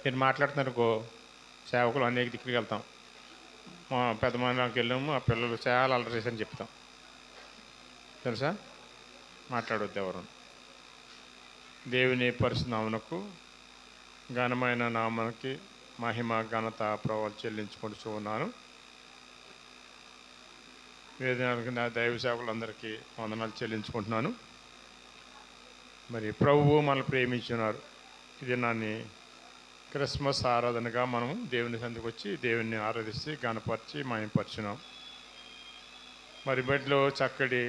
మీరు మాట్లాడుతున్నారుకో సేవకులు అనేక దిక్కులకి వెళ్తాం. మా పెద్ద మందికి వెళ్ళాము, ఆ పిల్లలు చాలా అల్లరి చేశారని చెప్తాం. తెలుసా? మాట్లాడొద్దు ఎవరు. దేవుని పరిశునామమునకు ఘనమైన నామానికి మహిమ ఘనత ప్రభావాలు చెల్లించుకుంటూ ఉన్నాను. వేదికకు నా దైవ సేవకులందరికీ వందనాలు చెల్లించుకుంటున్నాను. మరి ప్రభువు మనల్ని ప్రేమించున్నారు. ఇది నాన్ని క్రిస్మస్ ఆరాధనగా మనం దేవుని సందుకు వచ్చి దేవుని ఆరాధిస్తే గణపరిచి మహిమపరిచినాం. మరి బడిలో చక్కటి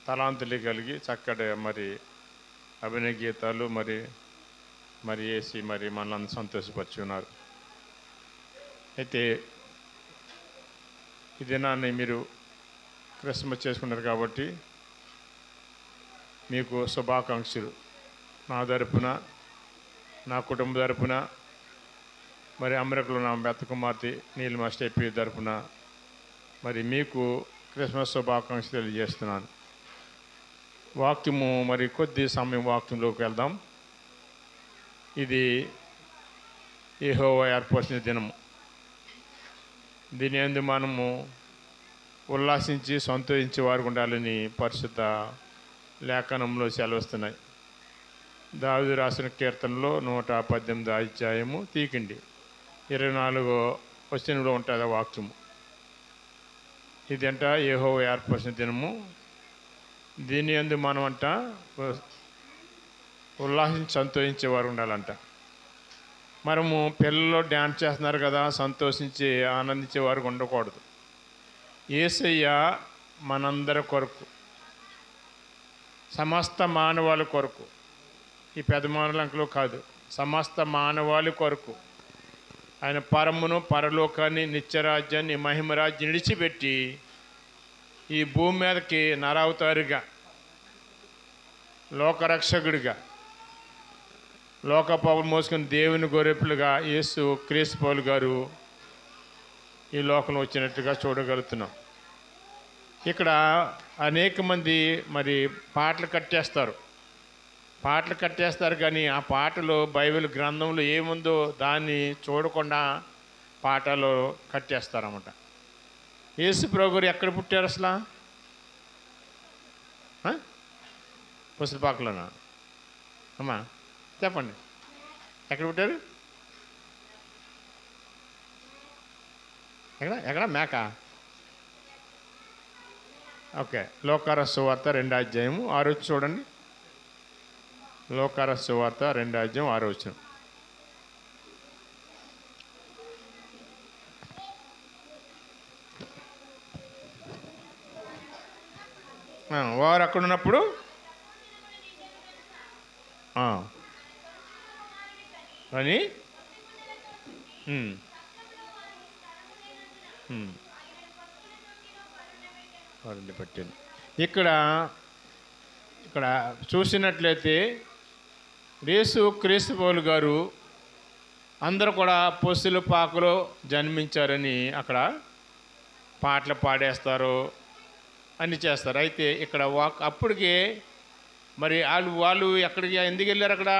తలాంతులు కలిగి చక్కటి మరి అభినయ గీతాలు మరి వేసి మరి మనల్ని సంతోషపరిచి ఉన్నారు. అయితే ఈ దినాన్ని మీరు క్రిస్మస్ చేసుకున్నారు కాబట్టి మీకు శుభాకాంక్షలు. నా తరపున, నా కుటుంబ తరపున, మరి అమెరికాలో నా బెత్త కుమార్తె నీలిమ స్టెప్పి తరపున మరి మీకు క్రిస్మస్ శుభాకాంక్షలు తెలియజేస్తున్నాను. వాక్యము మరి కొద్ది సమయం వాక్యంలోకి వెళ్దాం. ఇది యెహోవా ఏర్పరిచిన దినము. దీని యందు మనము ఉల్లాసించి సంతోషించే వారు ఉండాలని పరిశుద్ధ లేఖనంలో సెలవిస్తున్నాయి. దావీదు రాసిన కీర్తనలో 118 అధ్యాయము తీకండి 24వ వచనంలో ఉంటుంది ఆ వాక్యము. ఇదంట యెహోవా ఏర్పరిచిన దినము. దీని యందు మనం అంట ఉల్లాసించి సంతోషించేవారు ఉండాలంట. మనము పిల్లలు డ్యాన్స్ చేస్తున్నారు కదా, సంతోషించి ఆనందించేవారు ఉండకూడదు. యేసయ్య మనందరి కొరకు, సమస్త మానవాళి కొరకు, ఈ పెద్ద మానవులంకలో కాదు, సమస్త మానవాళి కొరకు ఆయన పరమును, పరలోకాన్ని, నిత్యరాజ్యాన్ని, మహిమరాజ్యాన్ని విడిచిపెట్టి ఈ భూమి మీదకి నరావతారిగా, లోకరక్షకుడిగా, లోకపాపలు మోసుకుని దేవుని గొర్రెపిల్లగా యేసు క్రీస్తు పౌలు గారు ఈ లోకంలో వచ్చినట్టుగా చూడగలుగుతున్నాం. ఇక్కడ అనేక మంది మరి పాటలు కట్టేస్తారు కానీ ఆ పాటలు బైబిల్ గ్రంథంలో ఏముందో దాన్ని చూడకుండా పాటలు కట్టేస్తారన్నమాట. యేసు ప్రభు గారు ఎక్కడ పుట్టారు అసలు? పుస్తపాకలోనా? అమ్మా చెప్పండి, ఎక్కడ పుట్టారు? ఎక్కడ మేక? ఓకే, లోకారస్ సువార్త 2వ అధ్యాయము 6వ వచనం చూడండి. లోకారస్ సువార్త 2వ అధ్యాయం 6వ వచనం. వారు అక్కడ ఉన్నప్పుడు అని పట్టింది. ఇక్కడ చూసినట్లయితే యేసు క్రీస్తు పౌలు గారు అందరూ కూడా పొస్సులు పాకలో జన్మించారని అక్కడ పాటలు పాడేస్తారు, అన్నీ చేస్తారు. అయితే ఇక్కడ అప్పటికే మరి వాళ్ళు ఎక్కడికి ఎందుకు వెళ్ళారు? అక్కడ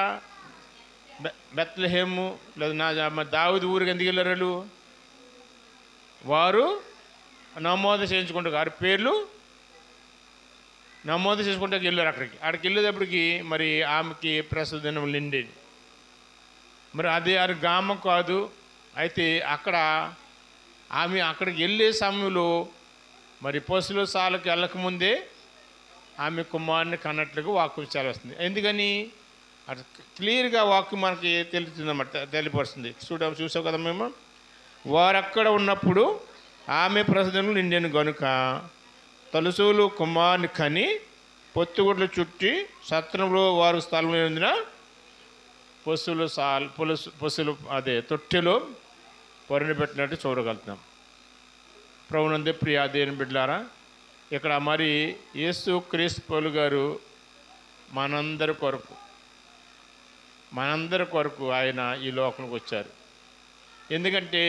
బెత్లెహేము లేదా దావీదు ఊరికి ఎందుకు వెళ్ళారు? వారు నమోదు చేయించుకుంటారు, వారి పేర్లు నమోదు చేసుకుంటే వెళ్ళారు. అక్కడికి వెళ్ళేటప్పటికి మరి ఆమెకి ప్రసవ దినం నిండేది. మరి అది గ్రామం కాదు. అయితే ఆమె అక్కడికి వెళ్ళే సమయంలో మరి పశువుల సాలకు వెళ్ళకముందే ఆమె కుమారుని కన్నట్లుగా వాక్యం చేస్తుంది. ఎందుకని అది క్లియర్గా వాక్యం మనకి తెలుస్తుందన్నమాట, తెలియపరుస్తుంది. చూసావు కదా మేము. వారక్కడ ఉన్నప్పుడు ఆమె ప్రసవము నిండెను గనుక తలుసులు కుమారుని కని పొత్తుగుడ్లు చుట్టి సత్రంలో వారు స్థలం ఉందిన పశువులు అదే తొట్టెలో పొరని పెట్టినట్టు చూడగలుగుతున్నాం. ప్రభునందు ప్రియ దేవుని బిడ్డలారా, ఇక్కడ మరి యేసు క్రీస్తు పౌలు గారు మనందరి కొరకు ఆయన ఈ లోకంలోకి వచ్చారు. ఎందుకంటే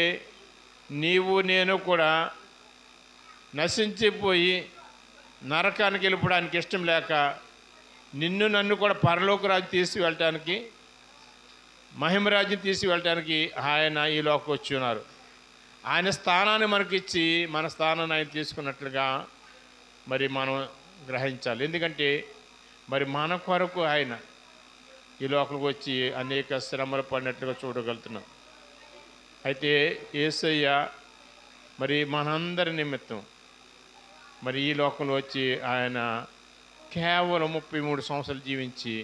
నీవు నేను కూడా నశించిపోయి నరకానికి వెళ్ళిపోవడానికి ఇష్టం లేక నిన్ను నన్ను కూడా పరలోక రాజు తీసుకువెళ్ళటానికి మహిమరాజ్యం తీసి వెళ్ళటానికి ఆయన ఈ లోకం వచ్చి ఉన్నారు. ఆయన స్థానాన్ని మనకిచ్చి మన స్థానాన్ని ఆయన తీసుకున్నట్లుగా మరి మనం గ్రహించాలి. ఎందుకంటే మరి మన కొరకు ఆయన ఈ లోకంలోకి వచ్చి అనేక శ్రమలు పడినట్లుగా చూడగలుగుతున్నాం. అయితే యేసయ్య మరి మనందరి నిమిత్తం మరి ఈ లోకంలో వచ్చి ఆయన కేవలం 33 సంవత్సరాలు జీవించి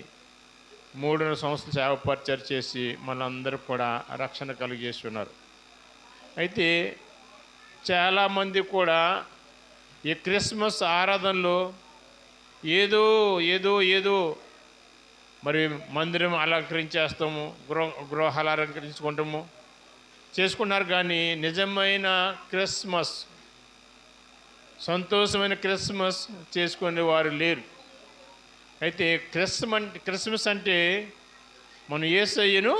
3.5 సంవత్సరాలు సేవ పరిచయం చేసి మనందరూ కూడా రక్షణ కలిగేస్తున్నారు. అయితే చాలామంది కూడా ఈ క్రిస్మస్ ఆరాధనలో ఏదో ఏదో ఏదో మరి మందిరం అలంకరించేస్తాము, గృహాలు అలంకరించుకుంటాము చేసుకున్నారు. కానీ నిజమైన క్రిస్మస్, సంతోషమైన క్రిస్మస్ చేసుకునే వారు లేరు. అయితే క్రిస్మస్ అంటే మనం యేసయ్యను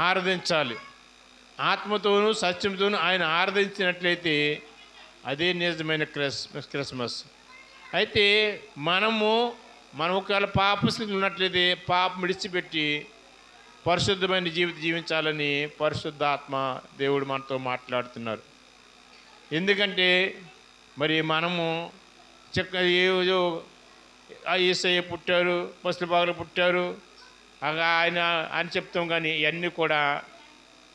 ఆరాధించాలి. ఆత్మతోనూ సత్యంతోనూ ఆయన ఆరాధించినట్లయితే అదే నిజమైన క్రిస్మస్. అయితే మనం ఒకవేళ పాపస్థితి ఉన్నట్లయితే పాపం విడిచిపెట్టి పరిశుద్ధమైన జీవించాలని పరిశుద్ధాత్మ దేవుడు మనతో మాట్లాడుతున్నారు. ఎందుకంటే మరి మనము ఏదో యేసయ్య పుట్టారు, పసిబాగులు పుట్టారు ఆయన అని చెప్తాం, కానీ ఇవన్నీ కూడా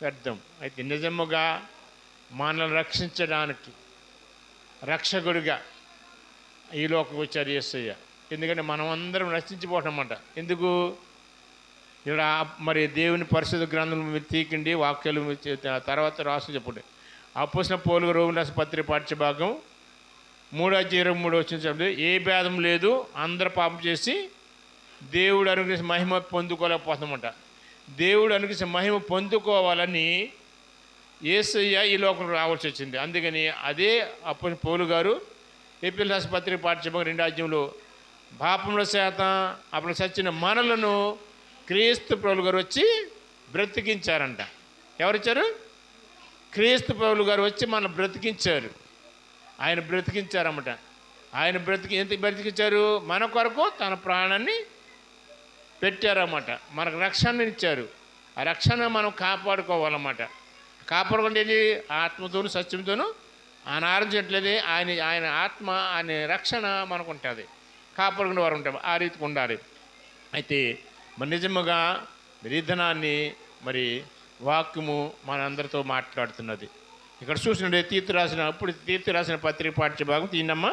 వ్యర్థం. అయితే నిజముగా మనల్ని రక్షించడానికి రక్షకుడిగా ఈ లోకం వచ్చారు యేసయ్య. ఎందుకంటే మనం అందరం రక్షించిపోవటం అన్నమాట. ఎందుకు ఇక్కడ మరి దేవుని పరిశుద్ధ గ్రంథం మీరు తీకండి, వాక్యాలు తర్వాత రాసి చెప్పండి. అపోస్తలుల పౌలు రోమీయులకు రాసిన పత్రిక పాఠ్యభాగం 3:23 వచ్చిన ఏ భేదం లేదు, అందరు పాపం చేసి దేవుడు అనుగ్రహించిన మహిమ పొందుకోలేకపోతామంట. దేవుడు అనుగ్రహించిన మహిమ పొందుకోవాలని యేసయ్య ఈ లోకం రావాల్సి వచ్చింది. అందుకని అదే అపోస్తలుల పౌలు గారు ఎఫెసీయులకు రాసిన పత్రిక పాఠ్యభాగం 2 పాపముల చేత అప్పుడు చచ్చిన మనలను క్రీస్తు ప్రభువు గారు వచ్చి బ్రతికించారంట. ఎవరిచ్చారు? క్రీస్తు ప్రభువు గారు వచ్చి మనం బ్రతికించారు. ఆయన బ్రతికించారన్నమాట. ఆయన ఎంత బ్రతికించారు? మన కొరకు తన ప్రాణాన్ని పెట్టారన్నమాట. మనకు రక్షణ ఇచ్చారు. ఆ రక్షణ మనం కాపాడుకోవాలన్నమాట. కాపాడుకుంటేది ఆత్మతోనూ సత్యంతోనూ ఆయన ఆరాధించట్లేదే ఆయన ఆత్మ ఆయన రక్షణ మనకు ఉంటుంది. కాపాడుకునే వారు ఉంటాం. ఆ రీతికి ఉండాలి. అయితే మరి నిజముగా ఈ దినాన్ని మరి వాక్యము మనందరితో మాట్లాడుతున్నది. ఇక్కడ చూసినట్టే తీర్తు రాసిన పత్రిక పాఠ్యభాగం తీనమ్మా.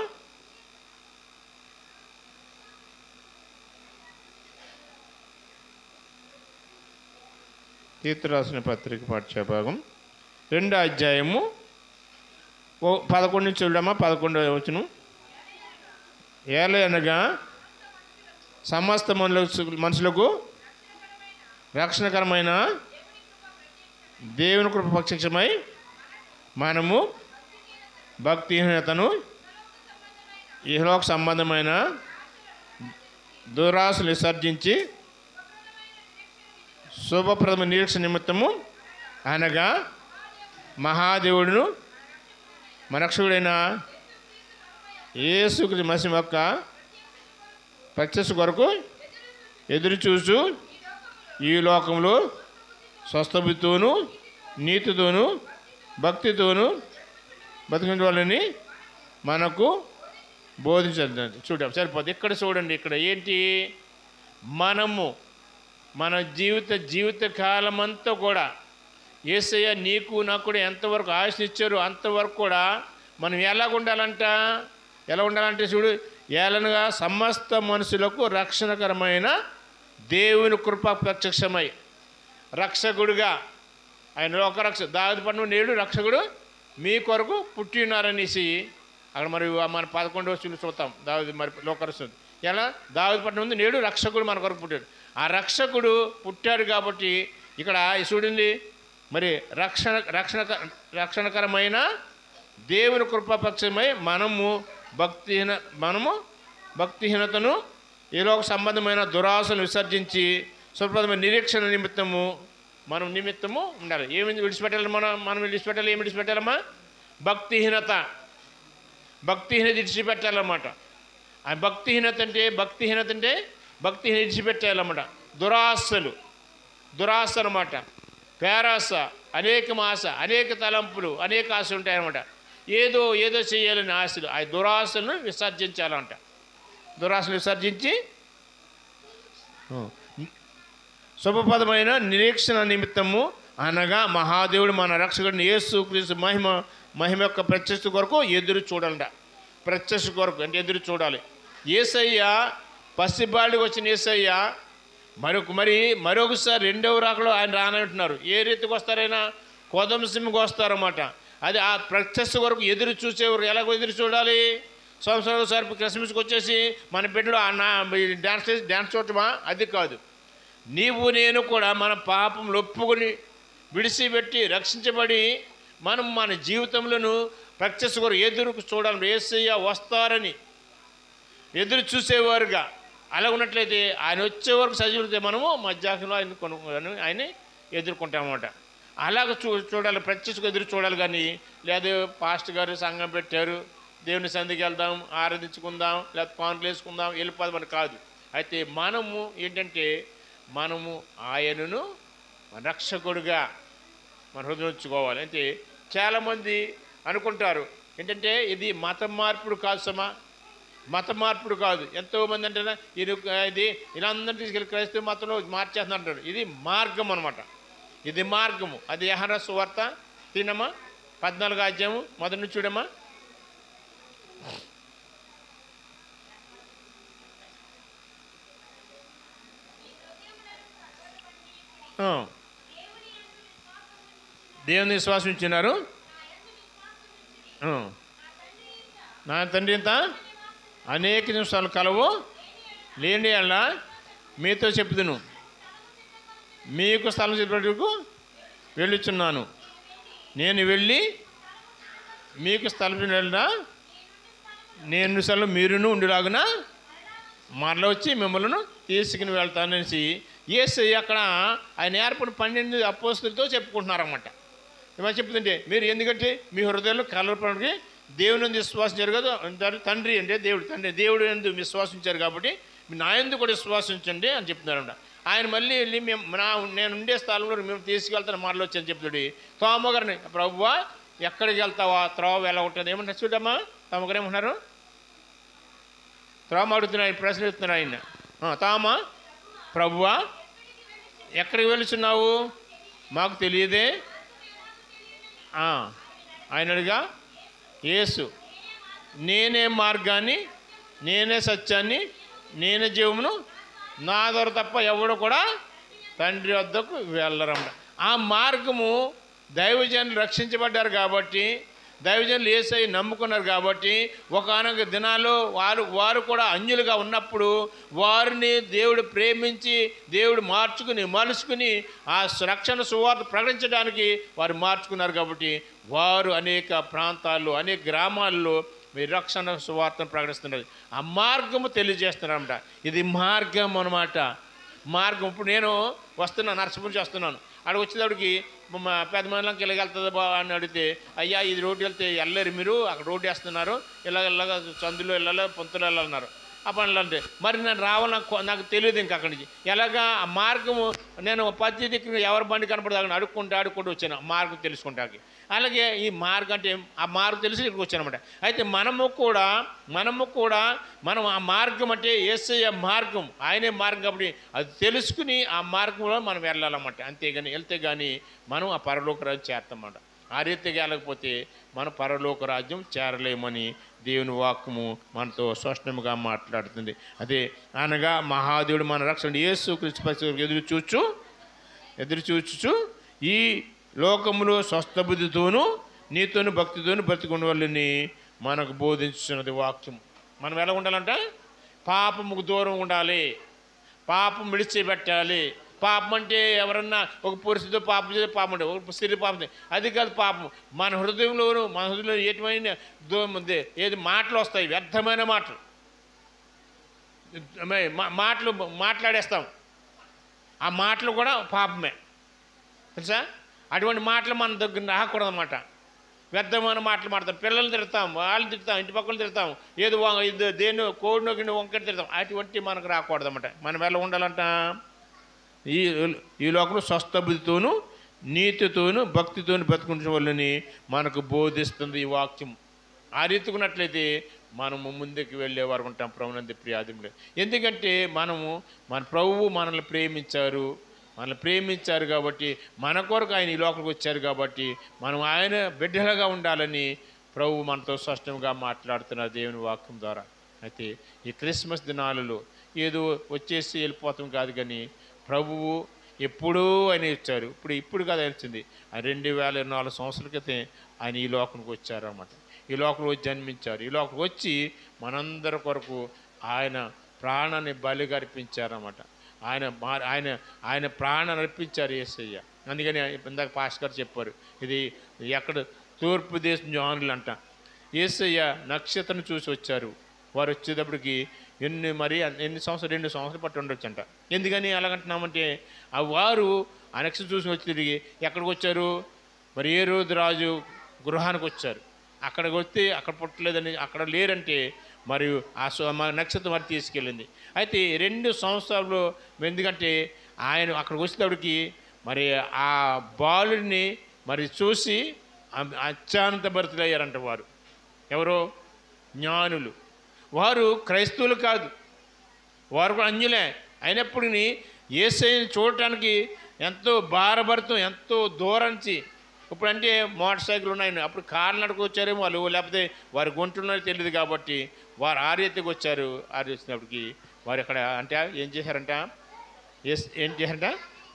తీర్తు రాసిన పత్రిక పాఠ్యభాగం 2వ అధ్యాయము 11 నుంచి చూడమ్మా. 11వ వచనం. ఏలయనగా సమస్త మనుషులకు రక్షణకరమైన దేవుని కృప ప్రత్యక్షమై మనము భక్తిహీనతను ఇహలోక సంబంధమైన దురాశలు విసర్జించి శుభప్రదమ నిరీక్షణ నిమిత్తము అనగా మహాదేవుడును మనక్షుడైన యేసుక్రీస్తు మసీహు యొక్క ప్రత్యక్ష కొరకు ఎదురు చూచు ఈ లోకంలో స్వస్థబుద్ధితోనూ నీతితోనూ భక్తితోనూ బతికిన వాళ్ళని మనకు బోధించండి. చూడండి సరిపోతుంది. ఇక్కడ చూడండి, ఇక్కడ ఏంటి, మన జీవిత కాలమంతా కూడా యేసయ్య నీకు నాకు కూడా ఎంతవరకు ఆశనిచ్చారు అంతవరకు కూడా మనం ఎలా ఉండాలంటే చూడు, ఏలనగా సమస్త మనుషులకు రక్షణకరమైన దేవుని కృప ప్రత్యక్షమై రక్షకుడుగా ఆయన లోకరక్ష దావీదు పట్టణం నేడు రక్షకుడు మీ కొరకు పుట్టి ఉన్నారనేసి అక్కడ మరి మన 11వ వచనం చూస్తాం. దావీదు మరి లోకరక్షకుడు ఎలా దావీదు పట్టణం ఉంది, నేడు రక్షకుడు మన కొరకు పుట్టాడు. ఆ రక్షకుడు పుట్టాడు కాబట్టి ఇక్కడ చూడండి మరి రక్షణకరమైన దేవుని కృపాపక్షమై మనము భక్తిహీనతను ఈలోక సంబంధమైన దురాశను విసర్జించి సుప్రదమైన నిరీక్షణ నిమిత్తము ఉండాలి. ఏమి విడిచిపెట్టాలి? మనం విడిచిపెట్టాలి. ఏమి విడిచిపెట్టాలమ్మా? భక్తిహీనత విడిచిపెట్టాలన్నమాట. ఆ భక్తిహీనత విడిచిపెట్టాలన్నమాట. దురాశలు, దురాశ అనమాట. పేరాశ, అనేక ఆశ, అనేక తలంపులు, అనేక ఆశలు ఉంటాయన్నమాట. ఏదో ఏదో చేయాలని ఆశలు, ఆ దురాశలను విసర్జించాలంట. దురాశను విసర్జించి శుభపదమైన నిరీక్షణ నిమిత్తము అనగా మహాదేవుడు మన రక్షకుడిని యేసుక్రీస్తు మహిమ యొక్క ప్రత్యక్ష కొరకు ఎదురు చూడాలంట. ప్రత్యక్ష కొరకు అంటే ఎదురు చూడాలి. యేసయ్య పసిబాడికి వచ్చిన యేసయ్య మరొకసారి రెండవ రాకలో ఆయన రానంటున్నారు. ఏ రీతికి వస్తారైనా కొదమ సింహకు వస్తారన్నమాట. అది ఆ ప్రత్యక్ష కొరకు ఎదురు చూసేవారు. ఎలాగో ఎదురు చూడాలి? సంవత్సరాలు ఒకసారి క్రిస్మస్కి వచ్చేసి మన బిడ్డలు డ్యాన్స్ చూడటమా? అది కాదు. నీవు నేను కూడా మన పాపంలో ఒప్పుకొని విడిచిపెట్టి రక్షించబడి మనం మన జీవితంలోనూ ప్రత్యక్ష కొరకు ఎదురు చూడాలి. యేసయ్య వస్తారని ఎదురు చూసేవారుగా అలా ఉన్నట్లయితే ఆయన వచ్చే వరకు సజీవులైతే మనము మధ్యాహ్నంలో ఆయన ఎదుర్కొంటామన్నమాట. అలాగ చూడాలి, ప్రత్యక్షకు ఎదురు చూడాలి. కానీ లేదా పాస్టర్ గారు సంఘం పెట్టారు, దేవుని సంధికి వెళ్దాం, ఆరాధించుకుందాం, లేదా పాన్లు వేసుకుందాం, వెళ్ళిపోదామని కాదు. అయితే మనము ఏంటంటే మనము ఆయనను రక్షకుడుగా మన హృదయం ఉంచుకోవాలి. అయితే చాలామంది అనుకుంటారు ఏంటంటే ఇది మత మార్పుడు కాదు సమా, మత మార్పుడు కాదు. ఎంతోమంది అంటే ఇది ఇలా అందరినీ తీసుకెళ్ళి క్రైస్తవ మతంలో మార్చేస్తున్నారు. ఇది మార్గం అనమాట. ఇది మార్గము. అది యోహాను సువార్త తినమా 14వ అధ్యాయము మొదటి నుంచి చూడమ్మా. దేవుని విశ్వాసం ఉంచున్నారు. నా తండ్రి ఇంత అనేక నిమిషాలు కలవు లేని అలా మీతో చెప్తును, మీకు స్థలం చెప్పేందుకు వెళ్ళుచున్నాను. నేను వెళ్ళి మీకు స్థలం వెళ్ళినా నేను స్థలం మీరును ఉండిలాగున మరల వచ్చి మిమ్మల్ని తీసుకుని వెళ్తాననేసి యేసయ్య అక్కడ ఆయన ఏర్పడిన 12 అపోస్తలులతో చెప్పుకుంటున్నారన్నమాట. ఏమని చెప్తుంటే మీరు ఎందుకంటే మీ హృదయంలో కలవడానికి దేవుని విశ్వాసించారు కదా, తండ్రి అంటే దేవుడు ఎందుకు విశ్వాసించారు కాబట్టి నా ఎందుకు కూడా విశ్వాసించండి అని చెప్తున్నారన్నమాట. ఆయన మళ్ళీ వెళ్ళి నేను ఉండే స్థలంలో మేము తీసుకెళ్తాను మరలో వచ్చి అని చెప్తాడు. తోమగారిని ప్రభువా ఎక్కడికి వెళ్తావా, త్రోవ ఎలా ఉంటుంది ఏమంటారు చూడమ్మా. తోమగారు ఏమంటున్నారు? త్రోమ అడుగుతున్నాయి, ప్రశ్న ఇస్తున్నారు ఆయన. తామ ప్రభువా ఎక్కడికి వెళుచున్నావు, మాకు తెలియదే. ఆయన అడిగా యేసు నేనే మార్గాన్ని, నేనే సత్యాన్ని, నేనే జీవమును, నా ద్వారా తప్ప ఎవడు కూడా తండ్రి వద్దకు వెళ్ళరమ్మ. ఆ మార్గము దైవజనులు రక్షించబడ్డారు కాబట్టి, దైవజనులు యేసయ్య నమ్ముకున్నారు కాబట్టి ఒకానొక దినాల్లో వారు కూడా అన్యులుగా ఉన్నప్పుడు వారిని దేవుడు ప్రేమించి దేవుడు మలుచుకుని ఆ రక్షణ సువార్త ప్రకటించడానికి వారు మార్చుకున్నారు. కాబట్టి వారు అనేక ప్రాంతాల్లో అనేక గ్రామాల్లో మీరు రక్షణ సువార్తను ప్రకటిస్తున్నారు. ఆ మార్గము తెలియజేస్తున్నారన్నమాట. ఇది మార్గం అన్నమాట. మార్గం. ఇప్పుడు నేను నర్సపూర్ నుంచి వస్తున్నాను. అక్కడికి వచ్చేటప్పటికి పెద్ద మందికి ఇలాగెళ్తుంది బా అని అడిగితే, అయ్యా ఇది రోడ్డు వెళ్తే వెళ్ళరు, మీరు అక్కడ రోడ్డు వేస్తున్నారు, ఇలాగ చందులో వెళ్ళాలి, పొంతులు వెళ్ళాలన్నారు. ఆ పనులు అంటే మరి నేను రావాలి, నాకు తెలియదు ఇంకా అక్కడి నుంచి ఎలాగా ఆ మార్గము. నేను పత్తి దిక్కు ఎవరి బండి కనపడదు అక్కడ అడుక్కుంటూ వచ్చాను మార్గం తెలుసుకుంటాకి. అలాగే ఈ మార్గం అంటే ఆ మార్గం తెలిసి ఇక్కడికి వచ్చాను అనమాట. అయితే మనము కూడా మనం ఆ మార్గం అంటే యేసయ్య మార్గం, ఆయనే మార్గం కాబట్టి అది తెలుసుకుని ఆ మార్గంలో మనం వెళ్ళాలన్నమాట. అంతేగాని వెళ్తే కానీ మనం ఆ పరలోక రాజ్యం చేస్తామన్నమాట. ఆ రీతిగా వెళ్ళకపోతే మనం పరలోక రాజ్యం చేరలేమని దేవుని వాక్యము మనతో స్పష్టంగా మాట్లాడుతుంది. అదే అనగా మహాదేవుడు మన రక్షణ యేసుక్రీస్తు ఎదురు చూచుచు ఈ లోకములో స్వస్థ బుద్ధితోనూ నీతోను భక్తితోనూ బ్రతికున్న వాళ్ళని మనకు బోధించుతున్నది వాక్యం. మనం ఎలా ఉండాలంటే పాపముకు దూరం ఉండాలి, పాపం విడిచిపెట్టాలి. పాపం అంటే ఎవరన్నా ఒక పురుషుడితో పాపం చేస్తే పాపం అంటే ఒక స్త్రీ పాపం, అది కాదు పాపం. మన హృదయంలో ఎటువంటి ఏది మాటలు వస్తాయి, వ్యర్థమైన మాటలు మాట్లాడేస్తాం. ఆ మాటలు కూడా పాపమే తెలుసా. అటువంటి మాటలు మన దగ్గర రాకూడదు అన్నమాట. వ్యర్థమైన మాటలు మాడతాం, పిల్లల్ని తిడతాం, వాళ్ళని తిడతాం, ఇంటి పక్కలు తిడతాం, దేన్ని కోడినొకిని వంకటి తిడతాం. అటువంటి మనకు రాకూడదు అన్నమాట. మనం ఎలా ఉండాలంట ఈ ఈ లోకంలో స్వస్థ బుద్ధితోనూ నీతితోనూ భక్తితోనూ బతుకుంటున్న వాళ్ళని మనకు బోధిస్తుంది ఈ వాక్యం. ఆ రీతికున్నట్లయితే మనము ముందుకు వెళ్ళేవారు ఉంటాం ప్రభునందు ప్రియాదిములు. ఎందుకంటే మన ప్రభువు మనల్ని ప్రేమించారు కాబట్టి, మన కొరకు ఆయన ఈ లోకంలోకి వచ్చారు కాబట్టి మనం ఆయన బిడ్డలుగా ఉండాలని ప్రభువు మనతో స్పష్టంగా మాట్లాడుతున్నారు దేవుని వాక్యం ద్వారా. అయితే ఈ క్రిస్మస్ దినాలలో ఏదో వచ్చేసి వెళ్ళిపోతాం కాదు, కానీ ప్రభువు ఎప్పుడూ ఆయన ఇచ్చారు. ఇప్పుడు కాదు ఆయన వచ్చింది. 2004 సంవత్సరాల క్రితం ఆయన ఈ లోకంకి వచ్చారన్నమాట. ఈ లోకంలో జన్మించారు. ఈ లోకంకి వచ్చి మనందరి కొరకు ఆయన ప్రాణాన్ని బలిగా అర్పించారన్నమాట. ఆయన ప్రాణాన్ని అర్పించారు యేసయ్య. అందుకని ఇందాక పాస్టర్ గారు చెప్పారు, ఇది ఎక్కడ తూర్పు దేశం జ్ఞానులు అంట. యేసయ్య నక్షత్రం చూసి వచ్చారు. వారు వచ్చేటప్పటికి ఎన్ని సంవత్సరాలు 2 సంవత్సరాలు పట్టి ఉండొచ్చు అంట. ఎందుకని అలాగంటున్నామంటే వారు ఆ నక్షత్రం చూసి వచ్చి తిరిగి ఎక్కడికి వచ్చారు? మరి ఏ రోజు రాజు గృహానికి వచ్చారు. అక్కడికి వస్తే అక్కడ పుట్టలేదని, అక్కడ లేరంటే మరియు నక్షత్రం మరి తీసుకెళ్ళింది. అయితే 2 సంవత్సరాలు ఎందుకంటే ఆయన అక్కడికి వచ్చేటప్పటికి మరి ఆ బాలుడిని మరి చూసి అత్యానంత భరితులయ్యారంట వారు. ఎవరో జ్ఞానులు. వారు క్రైస్తవులు కాదు, వారు కూడా అన్యులే. అయినప్పటికీ యేసయ్యను చూడటానికి ఎంతో భారభరితం, ఎంతో దూరం నుంచి. ఇప్పుడంటే మోటార్ సైకిల్ ఉన్నాయి, అప్పుడు కార్లు నడుకు వచ్చారేమో వాళ్ళు, లేకపోతే వారి గుంటున్నారో తెలియదు కాబట్టి వారు ఆ రీతికి వచ్చారు. ఆ వచ్చినప్పటికి వారు ఇక్కడ అంటే ఏం చేశారంట? ఏం చేశారంట?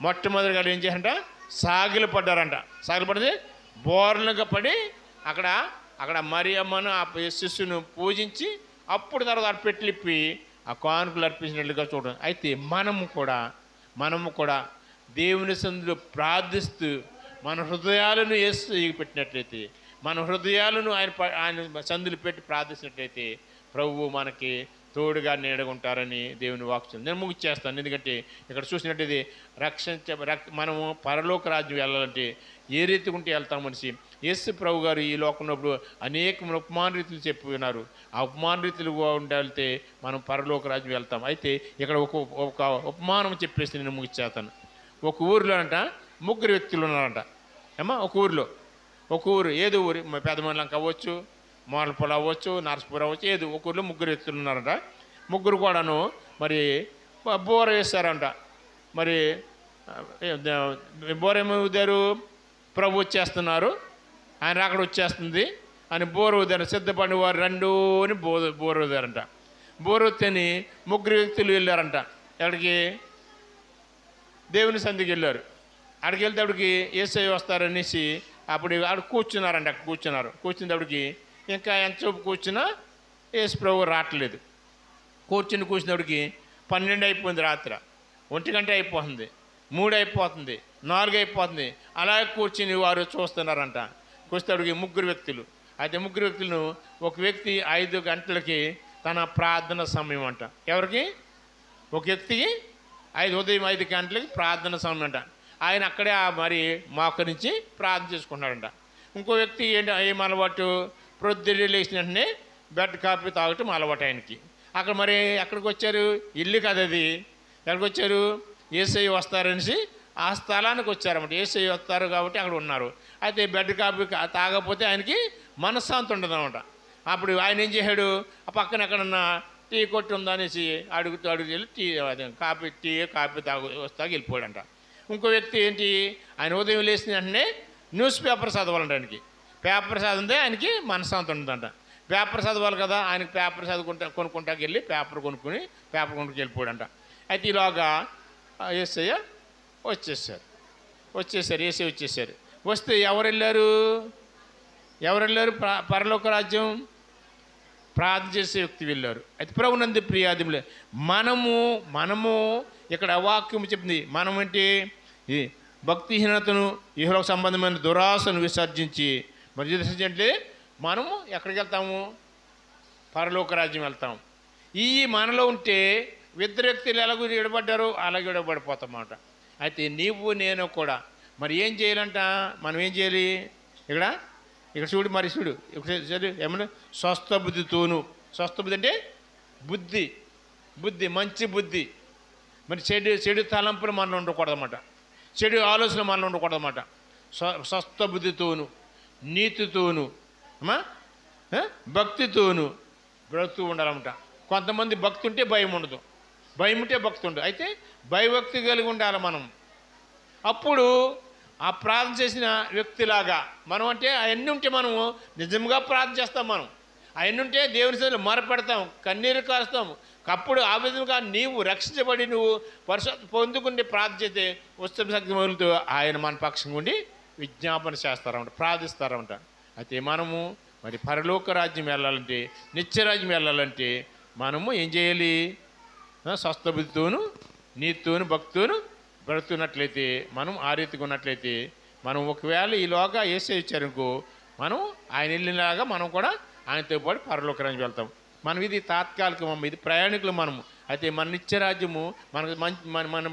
మొట్టమొదటిగా ఏం చేశారంట? సాగిలు పడ్డారంట. సాగిలు పడితే బోర్లుగా పడి అక్కడ మరియమ్మను ఆ శిష్యును పూజించి అప్పుడు తర్వాత పెట్టిలిప్పి ఆ కానుకలు అర్పించినట్లుగా చూడడం. అయితే మనము కూడా దేవుని సన్నిధిలో ప్రార్థిస్తూ మన హృదయాలను యేసు పెట్టినట్లయితే, మన హృదయాలను ఆయన సన్నిధిలో పెట్టి ప్రార్థించినట్లయితే ప్రభువు మనకి తోడుగా నీడగుంటారని దేవుని వాక్యం. నేను ముగిచ్చేస్తాను. ఎందుకంటే ఇక్కడ చూసినట్టయితే మనము పరలోక రాజ్యం వెళ్ళాలంటే ఏ రీతి ఉంటే వెళ్తాం మనిషి. యేసు ప్రభు గారు ఈ లోకంలో అనేక ఉపమాన రీతులు చెప్పి ఉన్నారు. ఆ ఉపమాన రీతులుగా వెళ్తే మనం పరలోక రాజ్యం వెళ్తాం. అయితే ఇక్కడ ఒక ఉపమానం చెప్పేసి నేను ముగిచ్చేస్తాను. ఒక ఊరిలో అంట 3 వ్యక్తులు ఉన్నారంట. ఒక ఊరు ఏదో ఊరు, పెదమల్లంక అవ్వచ్చు, మోలపొల అవ్వచ్చు, నరసపూర్ అవ్వచ్చు, ఏదో ఒక ఊరిలో 3 వ్యక్తులు ఉన్నారంట. 3 కూడాను మరి బోర వేస్తారంట. మరి బోర ఏమి ఊదారు? ప్రభు వచ్చేస్తున్నారు, ఆయన అక్కడ వచ్చేస్తుంది అని బోర ఊదారు. సిద్ధపడిన వారు 2 అని బోర ఊదారంట. బోర వస్తేని 3 వ్యక్తులు వెళ్ళారంట. ఎక్కడికి? దేవుని సంధికి వెళ్ళారు. అక్కడికి వెళ్తేప్పటికి యేసయ్య వస్తారనేసి అప్పుడు ఆడ కూర్చున్నారంట. కూర్చునేటప్పటికి ఇంకా ఎంతసేపు కూర్చున్నా యేసు ప్రభు రావట్లేదు. కూర్చున్నప్పటికి 12 అయిపోయింది, రాత్రి 1 గంట అయిపోతుంది, 3 అయిపోతుంది, 4 అయిపోతుంది. అలాగే కూర్చుని వారు చూస్తున్నారంట. కూర్చునేటప్పటికి 3 వ్యక్తులు. అయితే 3 వ్యక్తులను ఒక వ్యక్తి 5 గంటలకి తన ప్రార్థన సమయం అంట. ఎవరికి? ఒక వ్యక్తికి ఉదయం 5 గంటలకి ప్రార్థన సమయం అంట. ఆయన అక్కడే మరి మోకరించి ప్రార్థన చేసుకుంటున్నాడంట. ఇంకో వ్యక్తి ఏం అలవాటు? ప్రొద్దున లేచిన వెంటనే బెడ్ కాఫీ తాగటం అలవాటు ఆయనకి. అక్కడ మరి ఎక్కడికి వచ్చారు? ఇల్లు కదా అది. ఎక్కడికి వచ్చారు? యేసయ్య వస్తారనేసి ఆ స్థలానికి వచ్చారన్నమాట. యేసయ్య వస్తారు కాబట్టి అక్కడ ఉన్నారు. అయితే బెడ్ కాఫీ తాగకపోతే ఆయనకి మనశ్శాంతి ఉండదు అనమాట. అప్పుడు ఆయన ఏం చేశాడు? ఆ పక్కన ఎక్కడన్నా టీ కొట్టి ఉందా అనేసి అడుగుతూ వెళ్ళి కాఫీ వస్తాకి వెళ్ళిపోయాడంట. ఇంకో వ్యక్తి ఏంటి? ఆయన ఉదయం లేచిన వెంటనే న్యూస్ పేపర్ చదవాలంట. ఆయనకి పేపర్ చదివితే ఆయనకి మనశ్శాంతి ఉంటుందంట. పేపర్ చదవాలి కదా, ఆయనకి పేపర్ కొనుక్కుంటాకి వెళ్ళి పేపర్ కొనుక్కుని వెళ్ళిపోయాడంట. అయితే ఈలోగా యేసయ్య వచ్చేసారు. యేసయ్య వచ్చేసారు. వస్తే ఎవరు వెళ్ళారు? పరలోక రాజ్యం ప్రార్థన చేసే వ్యక్తి వెళ్ళారు. అయితే ప్రభునందు ప్రియాదిములే, మనము ఇక్కడ వాక్యం చెప్పింది, మనం ఏంటి? ఈ భక్తిహీనతను, ఇహలోక సంబంధమైన దురాశను విసర్జించి అంటే మనము ఎక్కడికి వెళ్తాము? పరలోక రాజ్యం వెళ్తాం. ఈ మనలో ఉంటే 2 వ్యక్తులు ఎలాగో విడబడ్డారో అలాగే విడబడిపోతామన్నమాట. అయితే నీవు నేను కూడా మరి ఏం చేయాలంట? మనం ఏం చేయాలి? ఇక్కడ చూడు ఏమన్నా స్వస్థ బుద్ధితోను. స్వస్థ బుద్ధి అంటే బుద్ధి, మంచి బుద్ధి. మరి చెడు తలంపులు మనలో ఉండకూడదన్నమాట, చెడు ఆలోచన మనలో ఉండకూడదన్నమాట. స్వస్థ బుద్ధితోను, నీతితోను, భక్తితోను బ్రతుకుతూ ఉండాలన్నమాట. కొంతమంది భక్తి ఉంటే భయం ఉండదు, భయం ఉంటే భక్తి ఉండదు. అయితే భయభక్తి కలిగి ఉండాలి మనం. అప్పుడు ఆ ప్రార్థన చేసిన వ్యక్తిలాగా మనం, అంటే అవన్నీ ఉంటే మనము నిజంగా ప్రార్థన చేస్తాం. మనం అవన్నీ ఉంటే దేవుని సన్నిధిలో మొరపెడతాం, కన్నీరు కారుస్తాం. అప్పుడు ఆ విధంగా నీవు రక్షించబడి నువ్వు పరిశుద్ధత పొందుకుని ప్రార్థన చేస్తే ఉత్సవ శక్తి మొదలుతూ ఆయన మన పక్షంగా ఉండి విజ్ఞాపన చేస్తారన్నమాట, ప్రార్థిస్తారన్నమాట. అయితే మనము మరి పరలోక రాజ్యం వెళ్ళాలంటే, నిత్యరాజ్యం వెళ్ళాలంటే మనము ఏం చేయాలి? స్వస్థ బుద్ధితోను, నీతితోను, భక్తితోను బ్రతుకున్నట్లయితే, మనం ఆ రీతిగా ఉన్నట్లయితే, మనం ఒకవేళ ఈలోగా యేసయ్య ఇచ్చారనుకో, మనం ఆయన వెళ్ళినలాగా మనం కూడా ఆయనతో పాటు పరలోక రాజ్యం వెళ్తాం. మనం ఇది తాత్కాలికం, ఇది ప్రయాణికులు మనము. అయితే మన నిత్యరాజ్యము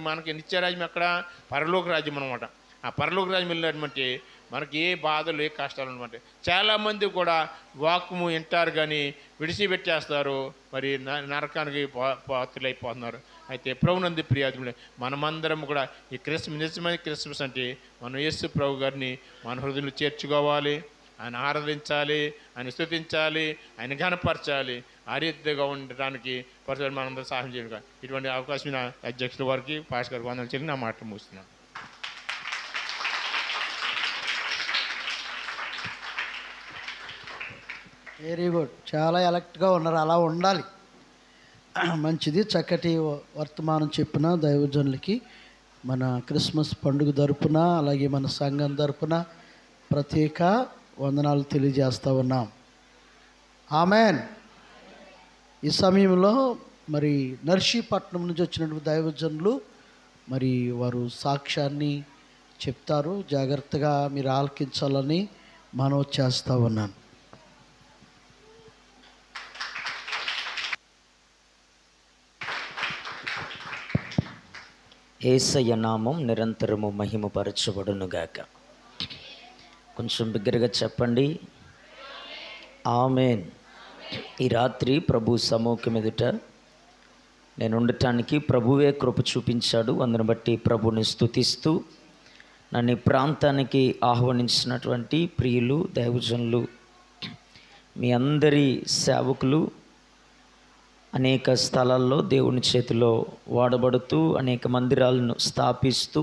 మనకి నిత్యరాజ్యం ఎక్కడ? పరలోక రాజ్యం అనమాట. ఆ పరలోక రాజ్యం వెళ్ళినటువంటి మనకి ఏ బాధలు, ఏ కష్టాలు అనమాట. చాలామంది కూడా వాక్యము వింటారు కానీ విడిచిపెట్టేస్తారు, మరి నరకానికి పాత్రులైపోతున్నారు. అయితే ప్రభునందు ప్రియాదులే, మనమందరం కూడా ఈ నిజమైన క్రిస్మస్ అంటే మనం యేసు ప్రభు గారిని మన హృదయంలో చేర్చుకోవాలి, ఆయన ఆరాధించాలి, ఆయన స్తుతించాలి, ఆయన ఘనపరచాలి. ఆ రీతిగా ఉండటానికి పరిస్థితులు మనందరూ సహాయం చేయాలి. ఇటువంటి అవకాశం అధ్యక్షుల వారికి, పాస్టర్ గారికి వందలు చెల్లి నా మాటలు ముగిస్తున్నాను. వెరీ గుడ్, చాలా ఎలక్ట్గా ఉన్నారు, అలా ఉండాలి. మంచిది, చక్కటి వర్తమానం చెప్పిన దైవజనులకి మన క్రిస్మస్ పండుగ తరపున, అలాగే మన సంఘం తరపున ప్రత్యేక వందనాలు తెలియజేస్తూ ఉన్నాం. ఆమెన్. ఈ సమయంలో మరి నర్సీపట్నం నుంచి వచ్చినటువంటి దైవజనులు మరి వారు సాక్ష్యాన్ని చెప్తారు. జాగ్రత్తగా మీరు ఆలకించాలని మనవి చేస్తూ ఉన్నాను. యేసయ్య నామం నిరంతరము మహిమపరచబడునుగాక. కొంచెం బిగ్గరగా చెప్పండి, ఆమేన్. ఈ రాత్రి ప్రభు సముఖం ఎదుట నేను ఉండటానికి ప్రభువే కృప చూపించాడు. అందుని బట్టి ప్రభుని స్తుతిస్తూ నన్ను ఈ ప్రాంతానికి ఆహ్వానించినటువంటి ప్రియులు, దైవజనులు, మీ అందరి సేవకులు అనేక స్థలాల్లో దేవుని చేతిలో వాడబడుతూ అనేక మందిరాలను స్థాపిస్తూ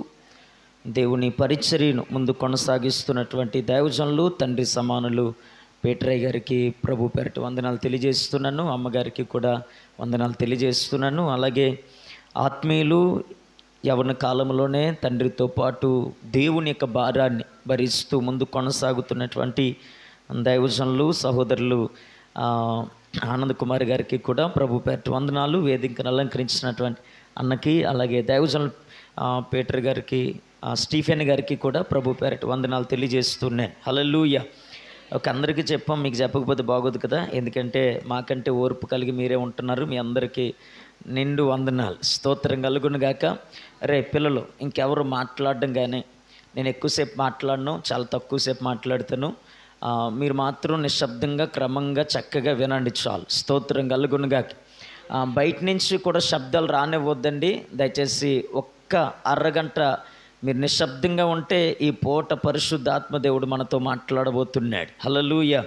దేవుని పరిచర్యను ముందు కొనసాగిస్తున్నటువంటి దైవజనులు, తండ్రి సమానులు పేటరయ్య గారికి ప్రభు పేరిట వందనాలు తెలియజేస్తున్నాను. అమ్మగారికి కూడా వందనాలు తెలియజేస్తున్నాను. అలాగే ఆత్మీయులు యవ్వన కాలంలోనే తండ్రితో పాటు దేవుని యొక్క భారాన్ని భరిస్తూ ముందు కొనసాగుతున్నటువంటి దైవజనులు, సహోదరులు ఆనంద్ కుమార్ గారికి కూడా ప్రభు పేరిట వందనాలు. వేదికను అలంకరించినటువంటి అన్నకి, అలాగే దైవజనులు పేటర్ గారికి, స్టీఫెన్ గారికి కూడా ప్రభు పేరిట వందనాలు తెలియజేస్తున్నాను. హల్లెలూయా. ఒక అందరికీ చెప్పాం, మీకు చెప్పకపోతే బాగోదు కదా, ఎందుకంటే మాకంటే ఓర్పు కలిగి మీరే ఉంటున్నారు. మీ అందరికీ నిండు వందనాలు, స్తోత్రం కలుగునుగాక. రే పిల్లలు, ఇంకెవరు మాట్లాడడం కానీ, నేను ఎక్కువసేపు మాట్లాడను, చాలా తక్కువసేపు మాట్లాడతాను. మీరు మాత్రం నిశ్శబ్దంగా క్రమంగా చక్కగా వినండి చాలు. స్తోత్రం కలుగునుగాక. బయట నుంచి కూడా శబ్దాలు రానివ్వద్దండి దయచేసి. ఒక్క అరగంట మీరు నిశ్శబ్దంగా ఉంటే ఈ పూట పరిశుద్ధాత్మ దేవుడు మనతో మాట్లాడబోతున్నాడు. హల్లెలూయా.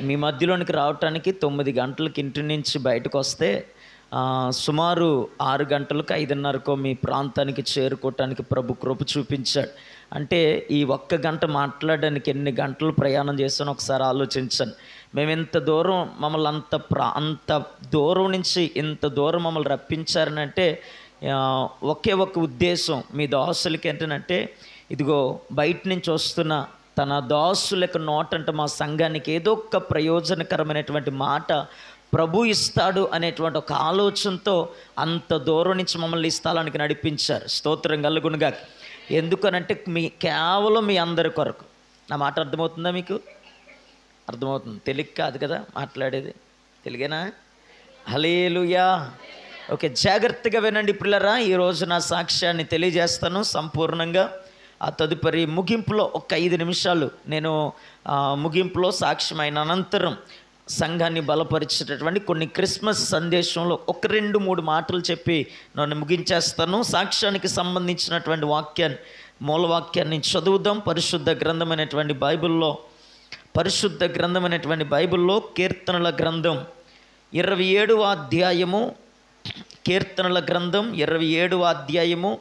మీ మధ్యలోనికి రావటానికి 9 గంటలకి ఇంటి నుంచి బయటకు వస్తే సుమారు 6 గంటలకు 5:30కో మీ ప్రాంతానికి చేరుకోవటానికి ప్రభు కృప చూపించాడు. అంటే ఈ 1 గంట మాట్లాడడానికి ఎన్ని గంటలు ప్రయాణం చేస్తానో ఒకసారి ఆలోచించండి. మేము ఇంత దూరం మమ్మల్ని అంత దూరం నుంచి ఇంత దూరం మమ్మల్ని రప్పించారనంటే ఒకే ఒక ఉద్దేశం మీ దాసులకి ఏంటంటే, ఇదిగో బయట నుంచి వస్తున్న తన దాసులకు నోటంట మా సంఘానికి ఏదో ఒక ప్రయోజనకరమైనటువంటి మాట ప్రభు ఇస్తాడు అనేటువంటి ఒక ఆలోచనతో అంత దూరం నుంచి మమ్మల్ని ఈ స్థలానికి నడిపించారు. స్తోత్రం కలుగునుగా. ఎందుకనంటే కేవలం మీ అందరి కొరకు. నా మాట అర్థమవుతుందా మీకు? అర్థమవుతుంది. తెలుగు కాదు కదా మాట్లాడేది, తెలుగేనా? హల్లెలూయా. ఓకే, జాగ్రత్తగా వినండి పిల్లరా. ఈరోజు నా సాక్ష్యాన్ని తెలియజేస్తాను సంపూర్ణంగా. ఆ తదుపరి ముగింపులో ఒక 5 నిమిషాలు నేను ముగింపులో సాక్ష్యం అయిన అనంతరం సంఘాన్ని బలపరిచేటటువంటి కొన్ని క్రిస్మస్ సందేశంలో ఒక 2-3 మాటలు చెప్పి నన్ను ముగించేస్తాను. సాక్ష్యానికి సంబంధించినటువంటి మూలవాక్యాన్ని చదువుదాం. పరిశుద్ధ గ్రంథమైనటువంటి బైబిల్లో కీర్తనల గ్రంథం 27వ అధ్యాయము, కీర్తనల గ్రంథం 27వ అధ్యాయము